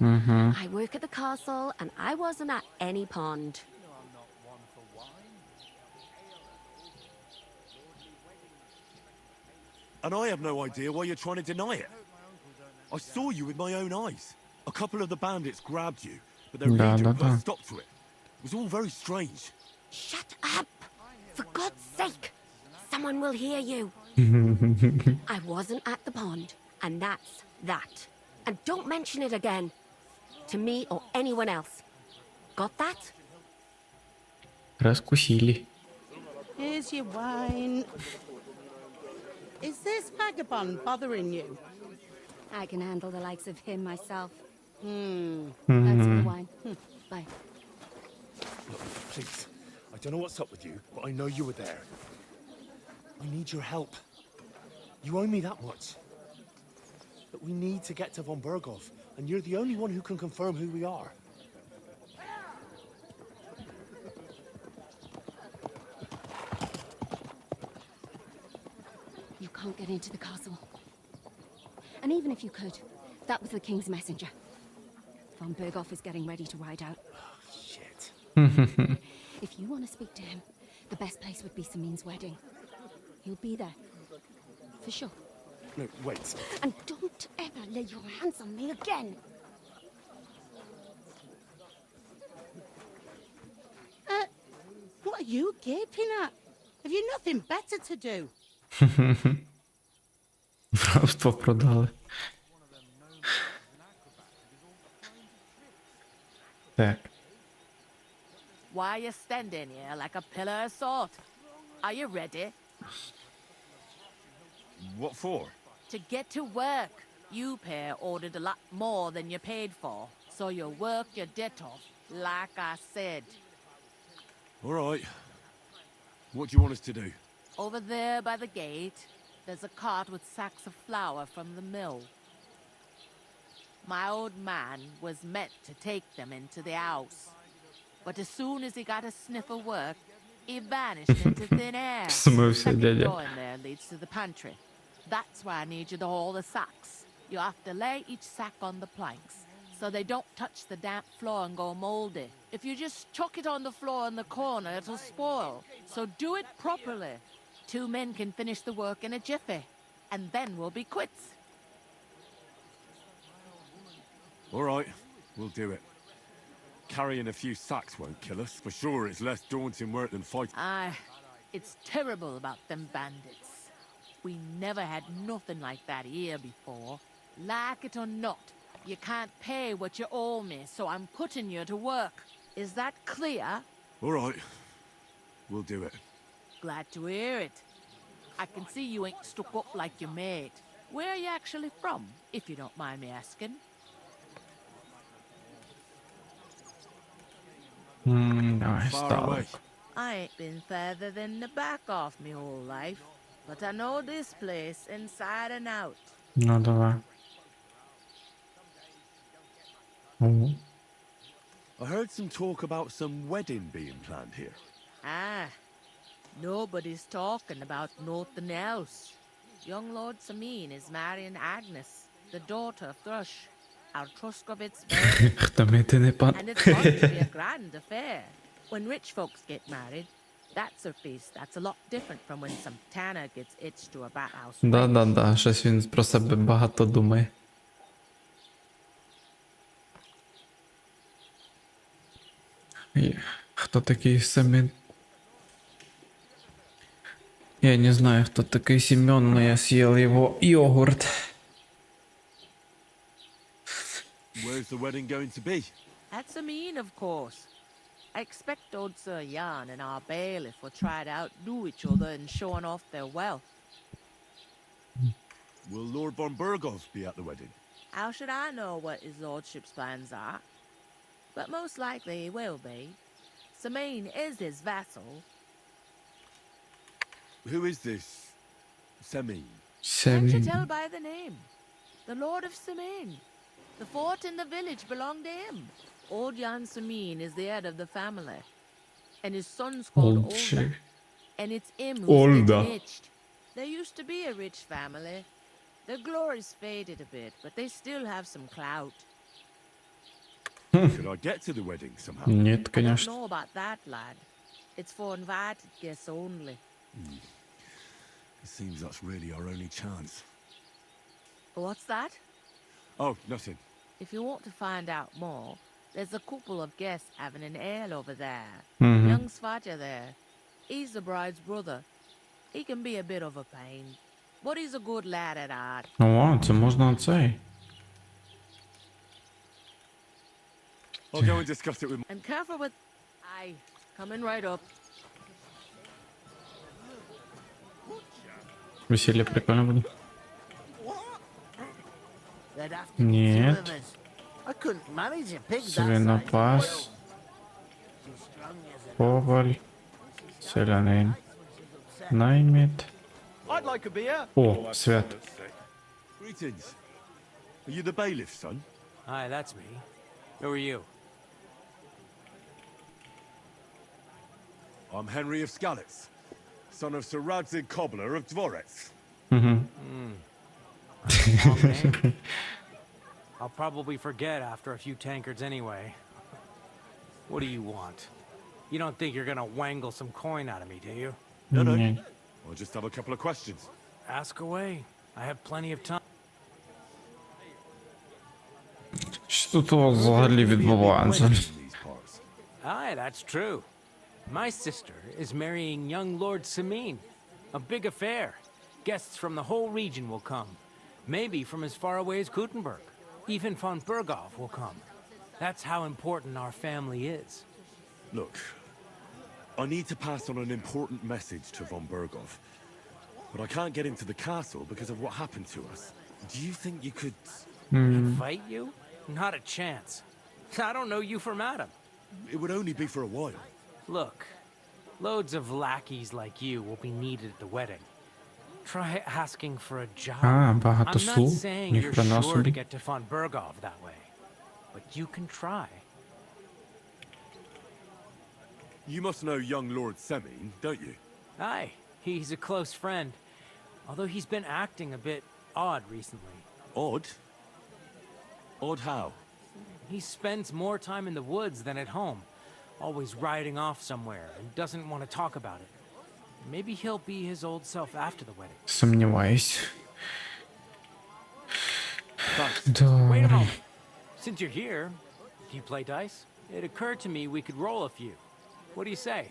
I work at the castle, and I wasn't at any pond. And I have no idea why you're trying to deny it. I saw you with my own eyes. A couple of the bandits grabbed you, but their leader put a stop to it. It was all very strange. Shut up! For God's sake! Someone will hear you. I wasn't at the pond, and that's that. And don't mention it again. To me or anyone else. Got that? Раскусили. Here's your wine. Is this vagabond bothering you? I can handle the likes of him myself. Hmm. Thanks for the wine. Bye. Look, please. I don't know what's up with you, but I know you were there. I need your help. You owe me that much. But we need to get to von Berghoff, and you're the only one who can confirm who we are. You can't get into the castle. And even if you could, that was the king's messenger. Von Berghoff is getting ready to ride out. Shit. If you want to speak to him, the best place would be Samin's wedding. He'll be there. For sure. No, wait. And don't ever lay your hands on me again. What are you gaping at? Have you nothing better to do? Рабство продали. Так. Why are you standing here like a pillar of salt? Are you ready? What for? To get to work. You pair ordered a lot more than you paid for, so you work your debt off, like I said. All right. What do you want us to do? Over there by the gate, there's a cart with sacks of flour from the mill. My old man was meant to take them into the house. But as soon as he got a sniff of work, he vanished into thin air. Смывся, Second дядя. door in there leads to the pantry. That's why I need you to haul the sacks. You have to lay each sack on the planks, so they don't touch the damp floor and go moldy. If you just chuck it on the floor in the corner, it'll spoil. So do it properly. 2 men can finish the work in a jiffy, and then we'll be quits. All right, we'll do it. Carrying a few sacks won't kill us. For sure, it's less daunting work than fighting. Aye, it's terrible about them bandits. We never had nothing like that here before. Like it or not, you can't pay what you owe me, so I'm putting you to work. Is that clear? All right, we'll do it. Glad to hear it. I can see you ain't stuck up like your mate. Where are you actually from, if you don't mind me asking? Давай, Far стало. away. I ain't been further than the back off me whole life, but I know this place inside and out. Ну, давай. О, I heard some talk about some wedding being planned here. Ah, nobody's talking about nothing else. Young Lord Samin is marrying Agnes, the daughter of Thrush, our Truscovit's baby. Хто ми ти не пан? And it's going to be a grand affair. When rich folks get married, that's a feast that's a lot different from when some tanner gets itched to a bathhouse. Да, щось він про себе багато думає. Хто такий Семен? Я не знаю, кто такой Семен, но я съел его йогурт. Where's the wedding going to be? At Samin, of course. I expect old Sir Jan and our bailiff will try to outdo each other in showing off their wealth. Will Lord von Burgov be at the wedding? How should I know what his lordship's plans are? But most likely he will be. Samin is his vassal. Who is this Semin? Can't you tell by the name? The Lord of Samin. The fort and the village belong to him. Old Jan Samin is the head of the family. And his son's called Olda. And it's him who's getting itched. There used to be a rich family. Their glory's faded a bit, but they still have some clout. Could I get to the wedding somehow? Нет, I don't конечно. know about that, lad. It's for invited guests only. It seems that's really our only chance. What's that? Oh, nothing. If you want to find out more, there's a couple of guests having an ale over there. Young Svaja there. He's the bride's brother. He can be a bit of a pain, but he's a good lad at heart. О, це можна цей. I'll go and discuss it with And careful with... Aye, coming right up. Весілля прикольно буде. There'd have to be two Нет. of us. I couldn't manage a pig that size. Свинопас. Коваль. Селянин. Наймит. I'd like a beer. О, Свят. Greetings. Are you the bailiff, son? Hi, that's me. Who are you? I'm Henry of Skalitz, son of Sir Radzig Cobbler of Dvorets. Long name. I'll probably forget after a few tankards anyway. What do you want? You don't think you're gonna wangle some coin out of me, do you? No. Ні. I'll just have a couple of questions. Ask away. I have plenty of time. Що тут у вас взагалі відбувається? In these parts. Aye, that's true. My sister is marrying young Lord Samin. A big affair. Guests from the whole region will come. Maybe from as far away as Gutenberg. Even von Burgov will come. That's how important our family is. Look, I need to pass on an important message to von Burgov, but I can't get into the castle because of what happened to us. Do you think you could... Fight you? Not a chance. I don't know you from Adam. It would only be for a while. Look, loads of lackeys like you will be needed at the wedding. Try asking for a job. А, багато I'm not слуг. saying you're Ніхрена sure to собі. get to Von Bergov that way, but you can try. You must know young Lord Semine, don't you? Aye, he's a close friend. Although he's been acting a bit odd recently. Odd? Odd how? He spends more time in the woods than at home, always riding off somewhere and doesn't want to talk about it. Maybe he'll be his old self after the wedding. Сумніваюсь. Wait a Добре. moment. Since you're here, do you play dice? It occurred to me we could roll a few. What do you say?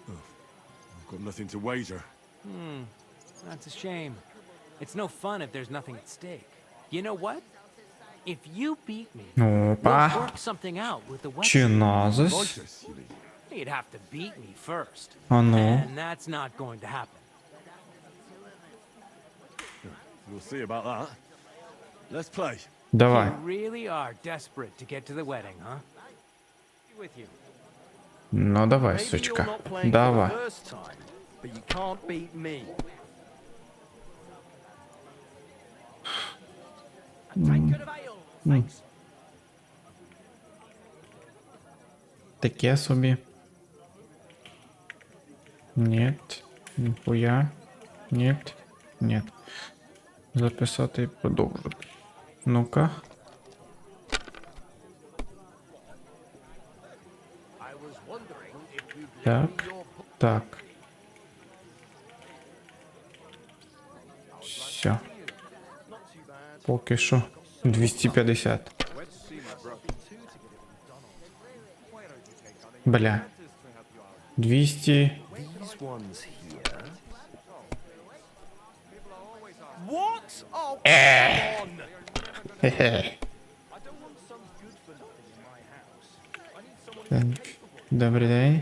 I've got nothing to wager. That's a shame. It's no fun if there's nothing at stake. You know what? If you beat me, we'll Опа. work something out with the weapon. Чиназис. Vitus, you mean? You'd have to beat me first. А ну. And that's not going to happen. We'll see about that. Let's play. Давай. You really are desperate to get to the wedding, huh? With you. Ну давай, Maybe you're сучка. not playing for Давай. the first time, but you can't beat me. A tankard of ale, thanks. Таке собі. Нет. Ніхуя. Нет. Нет. Записати і продовжити. Ну-ка. Так. Так. Все. Поки що 250. Бля. 200. These ones here. What? Oh, come on! Хе-хе. Так. Добрий день.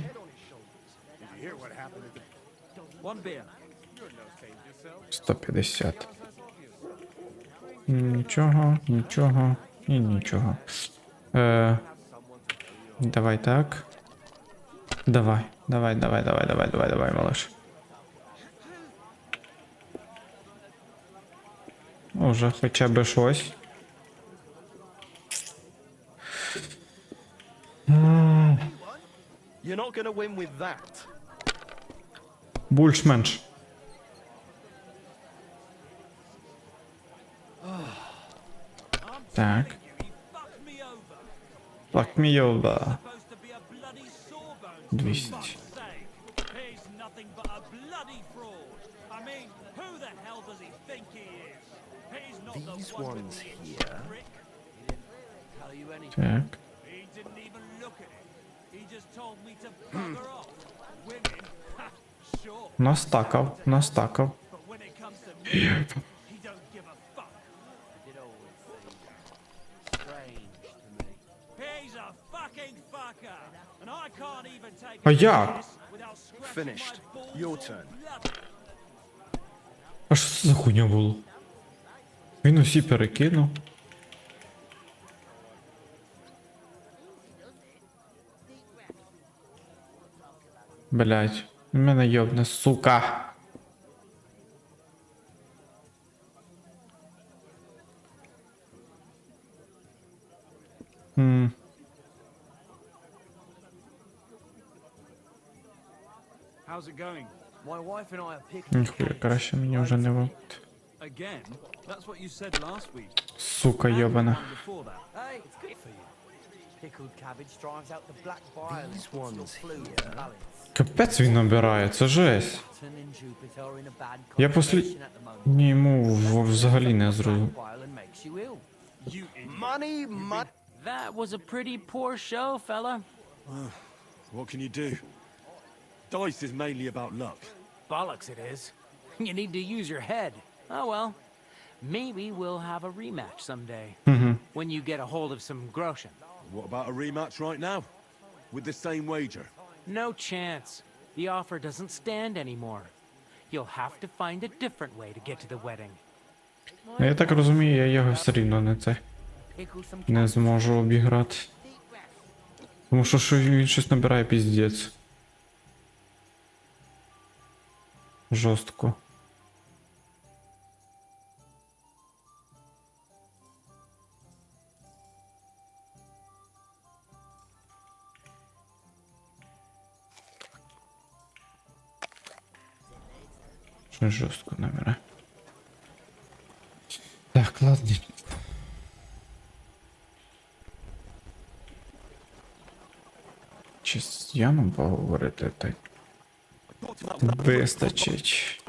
One beer. 150. Нічого, нічого і нічого. Давай так. Давай, малыш. Уже хоча б щось. You're not gonna win with that. Більш-менш. Так. Fuck me over. 200. He's nothing but a bloody fraud. I mean, who the hell does he think he is? He's not These the one ones with the here. trick. He didn't tell you anything. Так. He didn't even look at it. He just told me to bugger off. Women, ha, sure. Настакав. But when it comes to me, he don't give a fuck. It always seems strange to me. He's a fucking fucker, and I can't even take А як? this without scratching Finished. my balls Your or turn. blood. А що це за хуйня було? Він усі перекинув. Блять, мене йобне, сука. How's it going? My wife and I are picking Ніхуя, краще мені вже не випити. Again? That's what you said last week. Сука йобана. Before that. Hey, it's good for you. Pickled cabbage drives out the black bile. These ones here. Капець він набирає, це жесть. Я послід... Ні, йому взагалі не зрозумів. Money, money. That was a pretty poor show, fella. What can you do? Dice is mainly about luck. Bollocks it is. You need to use your head. Oh well. Maybe we'll have a rematch someday. When you get a hold of some groschen. What about a rematch right now? With the same wager? No chance. The offer doesn't stand anymore. You'll have to find a different way to get to the wedding. Я так розумію, я його все рівно не зможу обіграти. Тому що він щось набирає піздець. Жорстко. Щось жорстко набере. Так, ладно. Чи з Яном поговорити, так? Вистачить.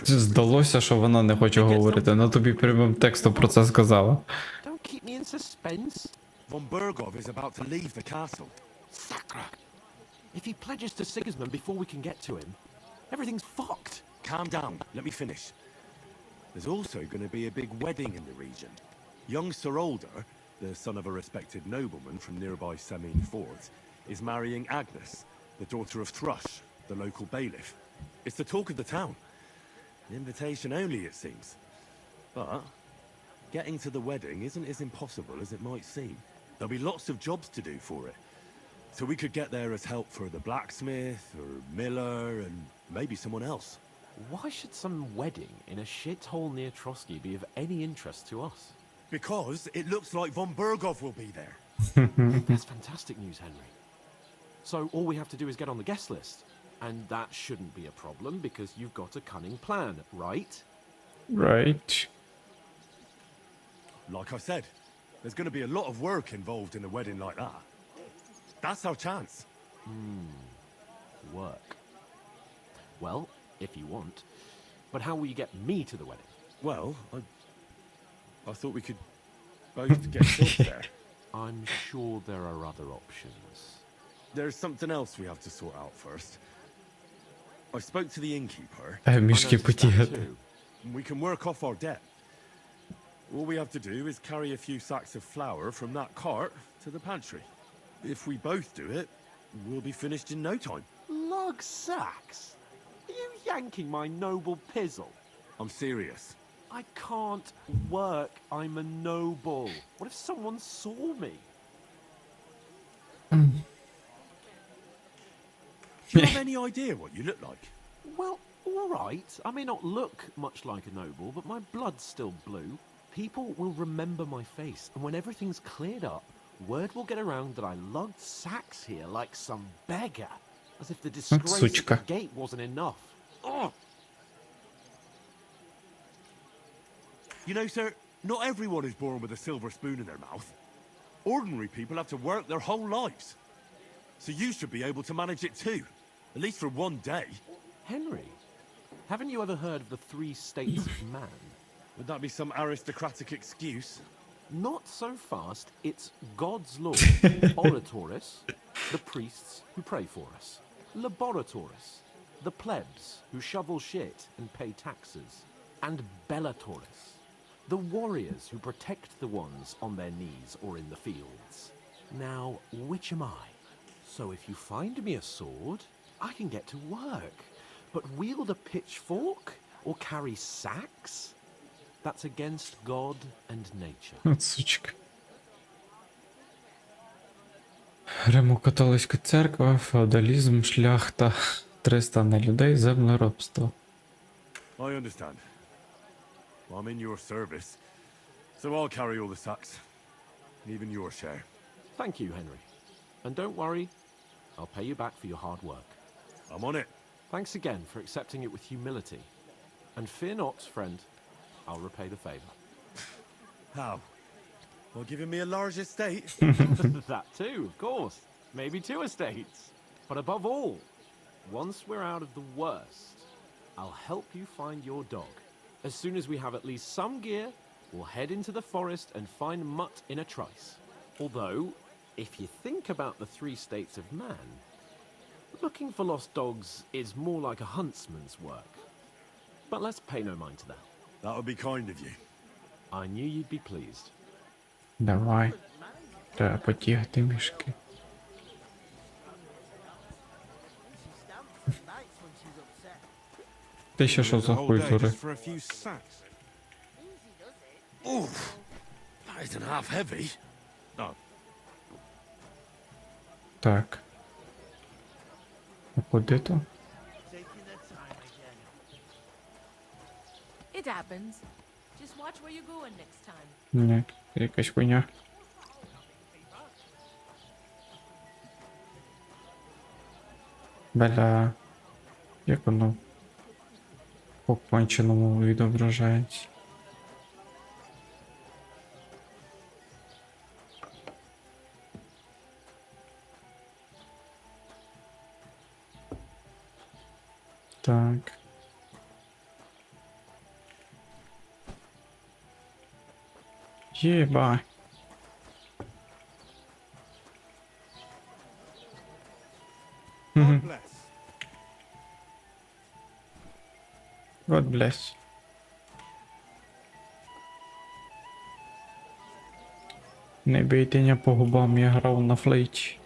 Здалося, що вона не хоче говорити, вона тобі прямим текстом про це сказала. Don't keep me in suspense. Von Bergov is about to leave the castle. Sacre! If he pledges to Sigismund before we can get to him, everything's fucked. Calm down, let me finish. There's also going to be a big wedding in the region. Young Sir Older, the son of a respected nobleman from nearby Semine Fords, is marrying Agnes, the daughter of Thrush, the local bailiff. It's the talk of the town. An invitation only, it seems. But getting to the wedding isn't as impossible as it might seem. There'll be lots of jobs to do for it. So we could get there as help for the blacksmith, or miller, and maybe someone else. Why should some wedding in a shithole near Trotsky be of any interest to us? Because it looks like Von Bergov will be there. That's fantastic news, Henry. So all we have to do is get on the guest list. And that shouldn't be a problem because you've got a cunning plan, right? Right. Like I said, there's going to be a lot of work involved in a wedding like that. That's our chance. Work. Well, if you want. But how will you get me to the wedding? Well, I thought we could both get jobs there. I'm sure there are other options. There's something else we have to sort out first. I spoke to the innkeeper. Мішки потягати. We can work off our debt. All we have to do is carry a few sacks of flour from that cart to the pantry. If we both do it, we'll be finished in no time. Lug sacks? Are you yanking my noble pizzle? I'm serious. I can't work. I'm a noble. What if someone saw me? Do you have any idea what you look like? Well, all right. I may not look much like a noble, but my blood's still blue. People will remember my face, and when everything's cleared up, word will get around that I lugged sacks here like some beggar. As if the disgrace at the gate wasn't enough. Ugh. You know, sir, not everyone is born with a silver spoon in their mouth. Ordinary people have to work their whole lives. So you should be able to manage it too. At least for one day. Henry, haven't you ever heard of the 3 states of man? Would that be some aristocratic excuse? Not so fast. It's God's law. Oratoris, the priests who pray for us. Laboratoris, the plebs who shovel shit and pay taxes. And Bellatoris, the warriors who protect the ones on their knees or in the fields. Now, which am I? So if you find me a sword, I can get to work. But wield a pitchfork or carry sacks? That's against God and nature. От сучка. Римо-католицька церква, феодалізм, шляхта, 300 на людей, землеробство. I understand. I'm in your service, so I'll carry all the sacks. Even your share. Thank you, Henry. And don't worry, I'll pay you back for your hard work. I'm on it. Thanks again for accepting it with humility. And fear not, friend, I'll repay the favor. How? While giving me a large estate? That too, of course. Maybe 2 estates. But above all, once we're out of the worst, I'll help you find your dog. As soon as we have at least some gear, we'll head into the forest and find Mutt in a trice. Although, if you think about the 3 states of man, looking for lost dogs is more like a huntsman's work. But let's pay no mind to that. That would be kind of you. I knew you'd be pleased. Давай. Треба потягти мішки. Ти ще що за культури? Oof, that isn't half heavy. Oh. Так. А куди то? happens. Just watch where you're going next time. Ні, якась хуйня. Бля. Як воно по конченому відображається? Так. Єба. God bless. God bless. Не бийте мене по губам, я грав на флейті.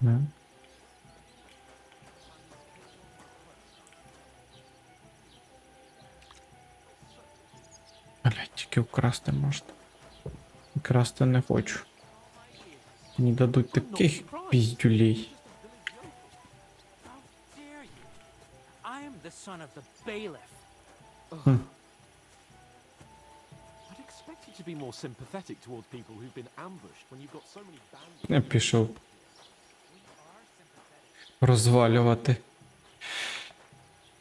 Да. Блять, тільки вкрасти можна. Вкрасти не хочу. Мені дадуть таких піздюлей. I am the son of the bailiff. Хм. I'd expect you to be more sympathetic towards people who've been ambushed when you've got so many bandits. Я пішов. Розвалювати.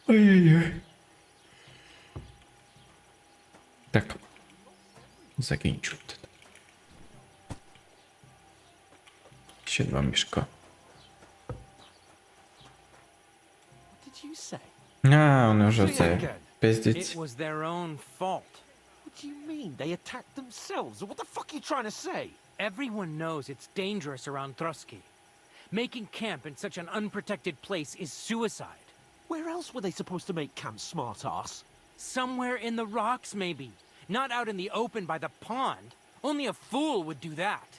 Ой-ой-ой. Так. Закінчувати. Ще 2 мішка. What did you say? А, вони вже це пиздять. It was their own fault. What do you mean? They attacked themselves? What the fuck are you trying to say? Everyone knows it's dangerous around Trusky. Making camp in such an unprotected place is suicide. Where else were they supposed to make camp, smart-ass? Somewhere in the rocks, maybe. Not out in the open by the pond. Only a fool would do that.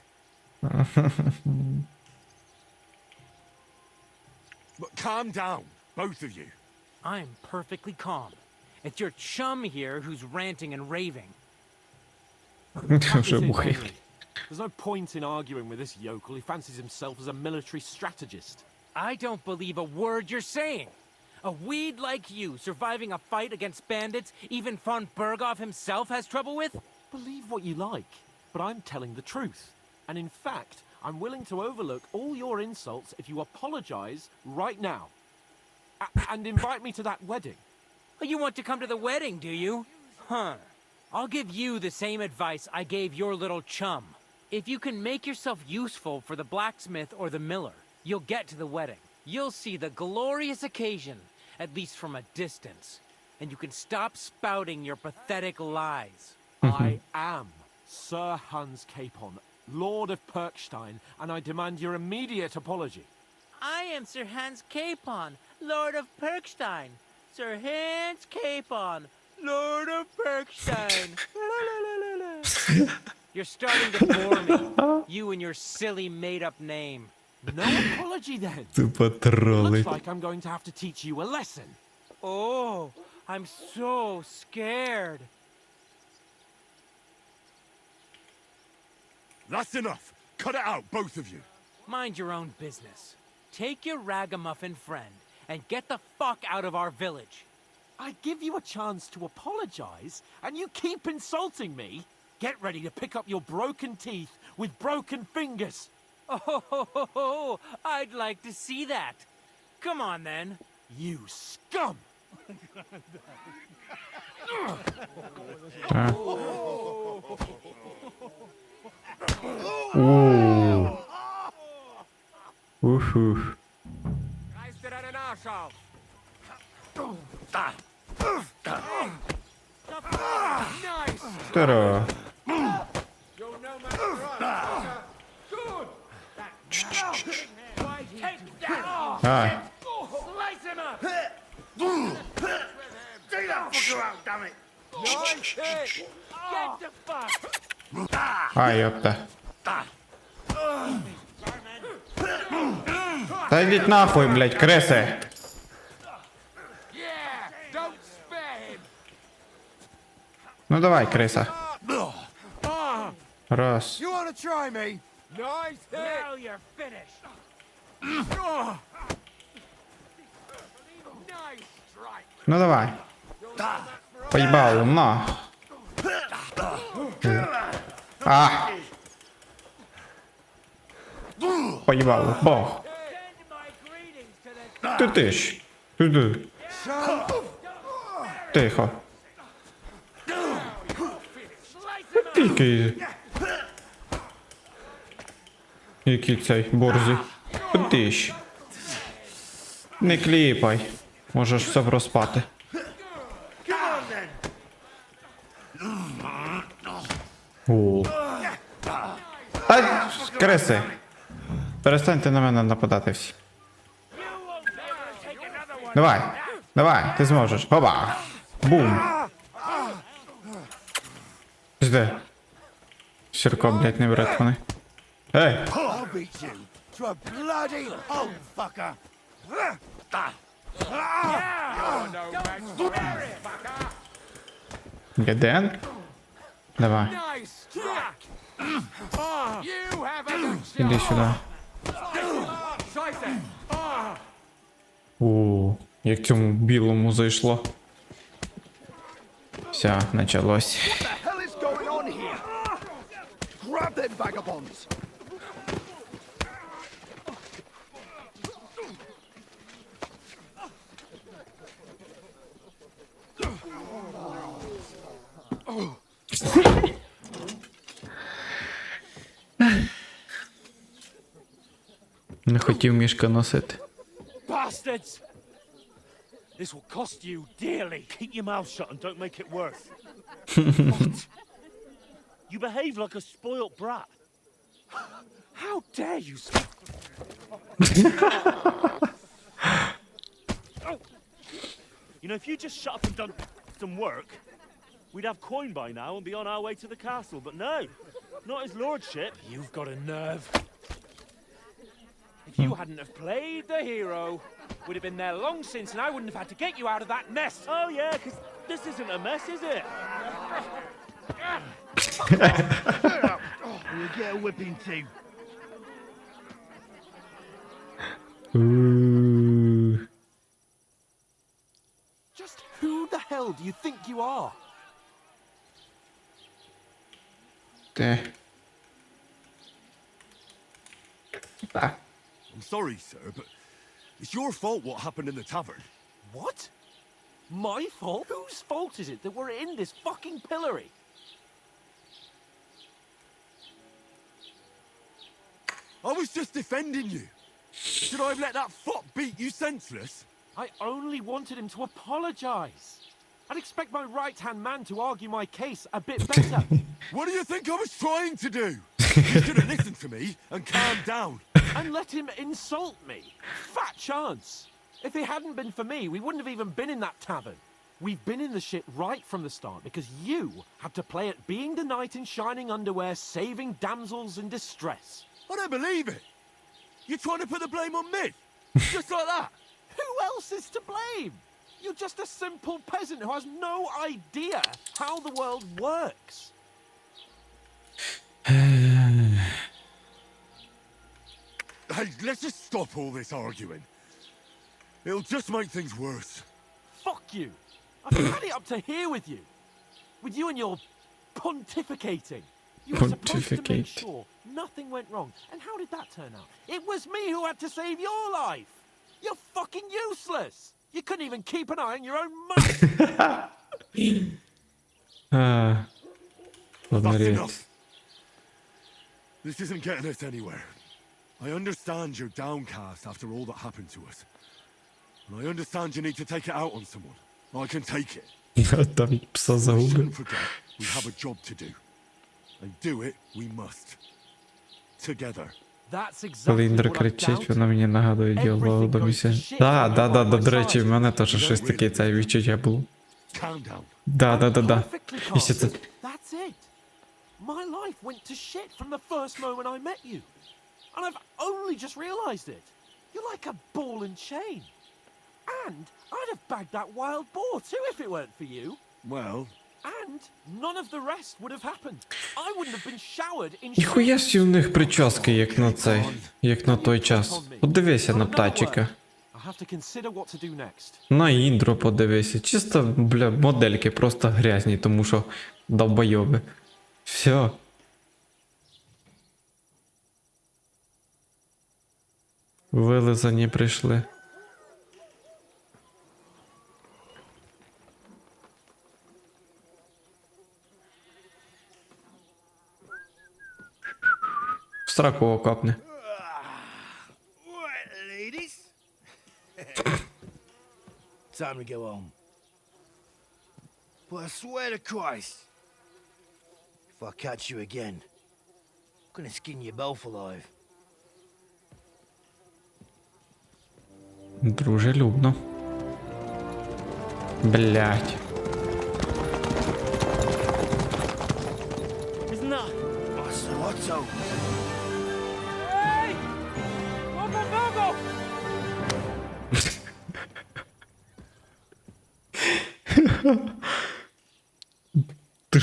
But calm down, both of you. I'm perfectly calm. It's your chum here who's ranting and raving. Вже бухий. There's no point in arguing with this yokel. He fancies himself as a military strategist. I don't believe a word you're saying. A weed like you surviving a fight against bandits even von Berghoff himself has trouble with? Believe what you like, but I'm telling the truth. And in fact, I'm willing to overlook all your insults if you apologize right now. And invite me to that wedding. Oh, you want to come to the wedding, do you? Huh. I'll give you the same advice I gave your little chum. If you can make yourself useful for the blacksmith or the miller, you'll get to the wedding. You'll see the glorious occasion, at least from a distance, and you can stop spouting your pathetic lies. I am Sir Hans Capon, Lord of Perkstein, and I demand your immediate apology. I am Sir Hans Capon, Lord of Perkstein. Sir Hans Capon, Lord of Perkstein. You're starting to bore me, you and your silly made-up name. No apology then. Тупо Looks тролить. like I'm going to have to teach you a lesson. Oh, I'm so scared. That's enough. Cut it out, both of you. Mind your own business. Take your ragamuffin friend and get the fuck out of our village. I give you a chance to apologize, and you keep insulting me. Get ready to pick up your broken teeth with broken fingers. Oh, I'd like to see that. Come on, then. You scum! Ух. Здорово. Ай. Take that fucker out, damn it! Nice hit! Get the fuck! Ай, ёпта. Та йдіть нахуй, блядь, креси. Yeah! Don't spare him! Ну давай, криса. Раз. You want to try me? Nice hit! Now you're finished! Nice strike! Ну давай. Поїбало, на. А! Поїбало, бог. Ти ж. Туди. Тихо. Який цей борзий. Ти ж. Не кліпай. Можеш все проспати. О. Ай, криси. Перестаньте на мене нападати всі. Давай, давай, ти зможеш. Опа. Бум. Жди. Сірко, блядь, не врятований. Ей! I'll beat you to a bloody hole, fucker. Геден? Давай. Nice strike! You have a Іди сюди. Scheiße! О, як цьому білому зайшло. Все, началось. What the hell is going on here? Grab them vagabonds. Не хотів мішка носити. Bastards! This will cost you dearly. Keep your mouth shut and don't make it worse. What? You behave like a spoilt brat. How dare you speak? You know, if you just shut up and done some work, we'd have coin by now and be on our way to the castle. But no, not his lordship. You've got a nerve. If you hadn't have played the hero, we'd have been there long since and I wouldn't have had to get you out of that mess. Oh yeah, because this isn't a mess, is it? You'll get a whipping too. Ooh. Just who the hell do you think you are? Ти. Так. I'm sorry, sir, but it's your fault what happened in the tavern. What? My fault? Whose fault is it that we're in this fucking pillory? I was just defending you. Should I have let that fop beat you senseless? I only wanted him to apologize. I'd expect my right-hand man to argue my case a bit better. What do you think I was trying to do? You should have listened to me and calmed down. And let him insult me. Fat chance. If it hadn't been for me, we wouldn't have even been in that tavern. We've been in the shit right from the start because you had to play at being the knight in shining underwear, saving damsels in distress. I don't believe it. You're trying to put the blame on me. Just like that. Who else is to blame? You're just a simple peasant who has no idea how the world works. Hey, let's just stop all this arguing. It'll just make things worse. Fuck you. I've had it up to here with you. With you and your pontificating. You were supposed to make Pontificate. sure nothing went wrong. And how did that turn out? It was me who had to save your life. You're fucking useless. You couldn't even keep an eye on your own mouth. That's Ладно, enough. This isn't getting us anywhere. I understand you're downcast after all that happened to us. And I understand you need to take it out on someone. I can take it. Там пса We загубив. shouldn't forget we have a job to do. And do it we must. Together. That's exactly Коли Індра what I'm кричить, down вона to. мені нагадує діалог до місяця. Да, до речі, в мене теж щось таке це відчуття було. Calm down. Да. Perfectly І ще це. calm. That's it. My life went to shit from the first moment I met you. And I've only just realized it. You're like a ball and chain. And I'd have bagged that wild boar too if it weren't for you. Well, And none of the rest would have happened. I wouldn't have been showered in Ніхуя ж у них прически, як на цей, як на той час. Подивися на птачика. I have to consider what to do next. На інтро подивися. Чисто, бля, модельки просто грязні, тому що долбойоби. Все. Вилизані прийшли. В сраку окапне. Right, ladies. Time to go home. But I swear to Christ, if I catch you again, I'm gonna skin you both alive. Дружелюбно. Блять. Isn't that? Otto. Hey! Go!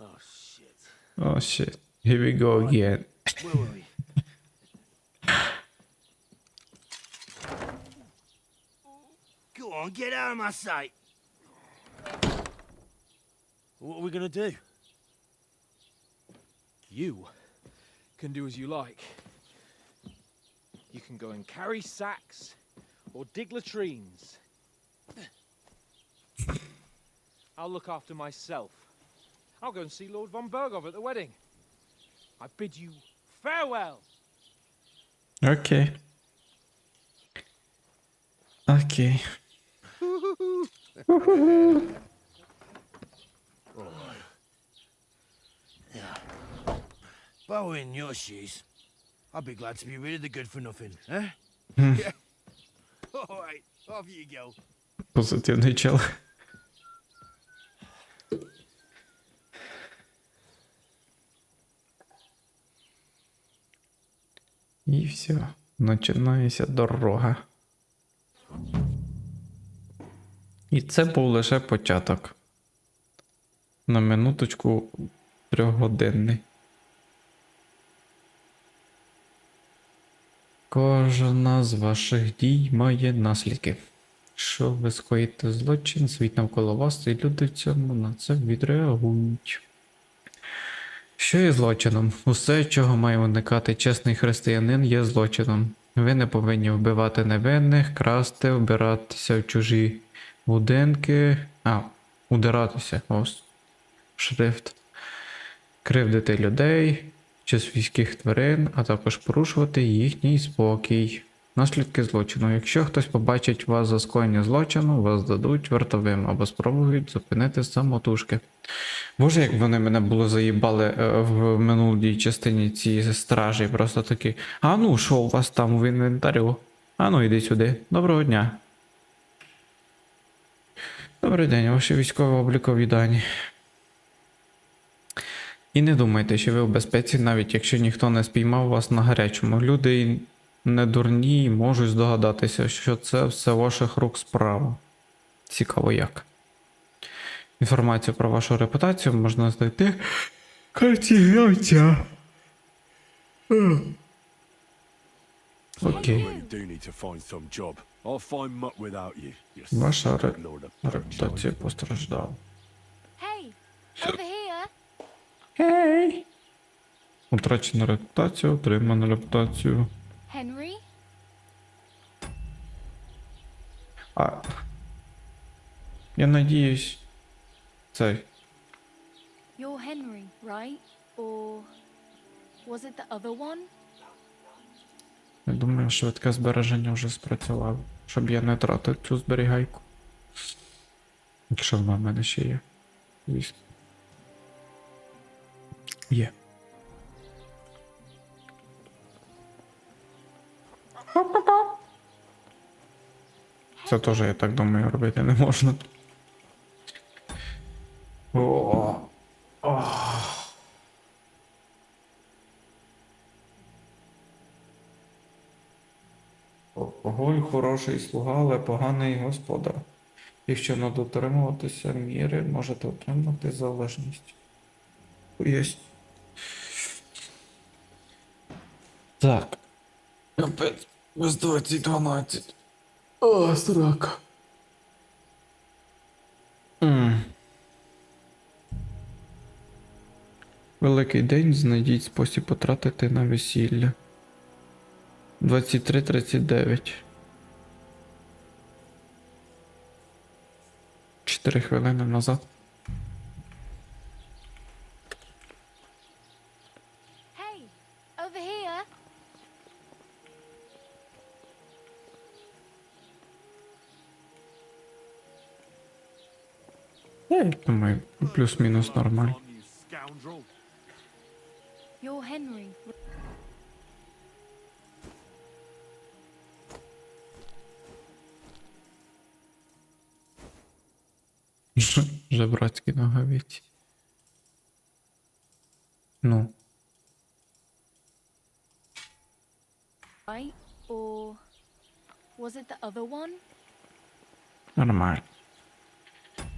Oh shit. Oh shit. Here we go again. Where were we? Go on, get out of my sight. What are we gonna do? You can do as you like. You can go and carry sacks or dig latrines. I'll look after myself. I'll go and see Lord von Bergov at the wedding. I bid you farewell. Окей. Окей. If I were in your shoes, I'd be glad to be rid of the good for nothing, eh? Yeah. All right, off you go. Позитивний чел. І все. Починається дорога. І це був лише початок. На минуточку 3-годинний. Кожна з ваших дій має наслідки. Що ви скоїте злочин, світ навколо вас, і люди в цьому на це відреагують. Що є злочином? Усе, чого має уникати чесний християнин, є злочином. Ви не повинні вбивати невинних, красти, вбиратися в чужі будинки. Удиратися. Ось. Шрифт. Кривдити людей чи свійських тварин, а також порушувати їхній спокій. Наслідки злочину. Якщо хтось побачить вас за скоєння злочину, вас дадуть вартовим або спробують зупинити самотужки. Боже, як вони мене було заїбали в минулій частині ці стражі. Просто такі: а ну, що у вас там в інвентарю? А ну, іди сюди. Доброго дня. Добрий день, ваші військово-облікові дані. І не думайте, що ви в безпеці, навіть якщо ніхто не спіймав вас на гарячому. Люди не дурні і можуть здогадатися, що це все ваших рук справа. Цікаво як. Інформацію про вашу репутацію можна знайти в карті гравця. Окей. Ваша репутація постраждала. Hey, over here. Гей! Утрачена репутація, отримана репутацію. Henry? Я надіюсь, цей. You're Henry, right? Or was it the other one? Я думаю, швидке збереження вже спрацювало, щоб я не тратив цю зберігайку. Якщо вона в мене ще є. Звісно. Є. Це теж, я так думаю, робити не можна. О. Алкоголь хороший слуга, але поганий господар. Якщо не дотримуватися міри, можете отримати залежність. Єсть. Так. Капець. Без 2012. О, срака. Великий день, знайдіть спосіб потратити на весілля. 23:39. 4 хвилини назад. Hey, over here. Я думаю, плюс-мінус нормально. You're Henry. Жебрацькі ногавиці. Ну. Right? Or was it the other one? Нормально.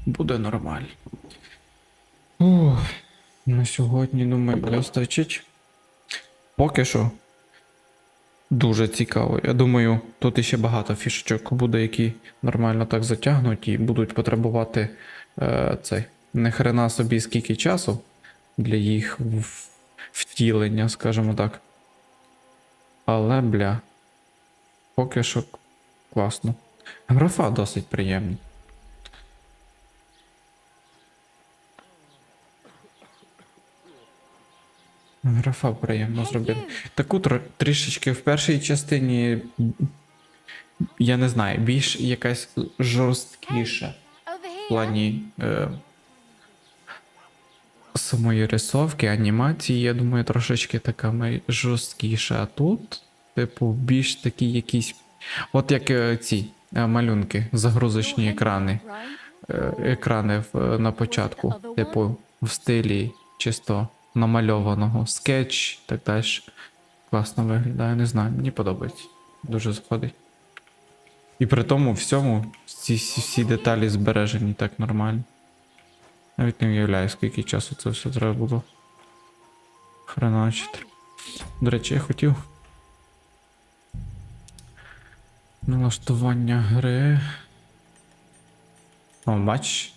Буде нормально. Ух, на сьогодні, думаю, вистачить. Поки що. Дуже цікаво. Я думаю, тут іще багато фішечок буде, які нормально так затягнуть і будуть потребувати цей. Не хрена собі скільки часу для їх втілення, скажімо так. Але, бля. Поки що класно. Графа досить приємна. Графа приємно зробили. Таку трішечки в першій частині, я не знаю, більш якась жорсткіша в плані самої рисовки, анімації, я думаю, трошечки така жорсткіша. А тут, типу, більш такі якісь, от як ці малюнки, загрузочні екрани. Екрани на початку, типу, в стилі чисто намальованого, скетч, так далі. Класно виглядає, не знаю, мені подобається. Дуже заходить. І при тому всьому всі деталі збережені так нормально. Навіть не уявляю, скільки часу це все треба було хреначити. До речі, я хотів налаштування гри. О, бач.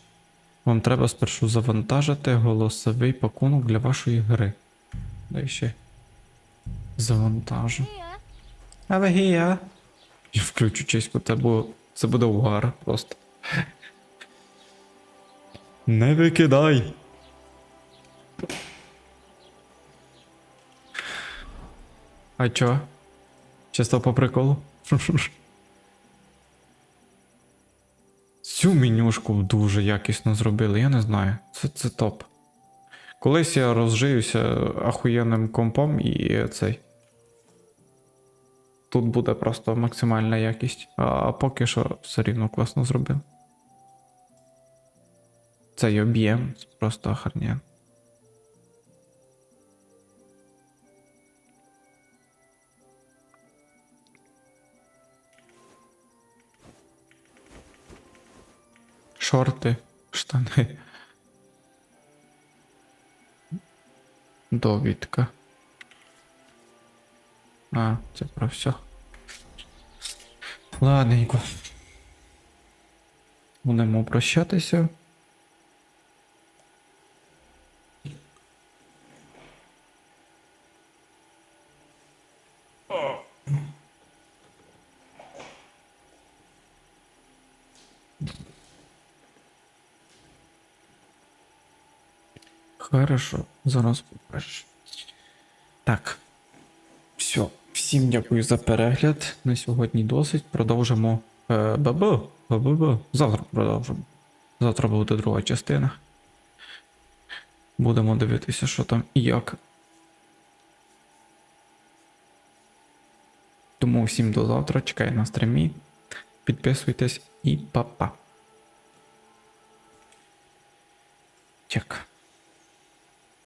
Вам треба спершу завантажити голосовий пакунок для вашої гри. Дай ще завантажу. Але гія. Я включу чеську, це буде угар просто. Не викидай. А чо? Чисто по приколу? Цю менюшку дуже якісно зробили, я не знаю. Це топ. Колись я розжиюся ахуєнним компом і цей. Тут буде просто максимальна якість. А поки що все рівно класно зробив. Цей об'єм просто охрененно. Шорти, штани. Довідка. А, це про все. Ладненько. Будемо прощатися. Хорошо, зараз покажеш. Так. Все. Всім дякую за перегляд. На сьогодні досить. Продовжимо. Завтра продовжимо. Завтра буде друга частина. Будемо дивитися, що там і як. Тому всім до завтра. Чекаю на стрімі. Підписуйтесь і па-па. Чек.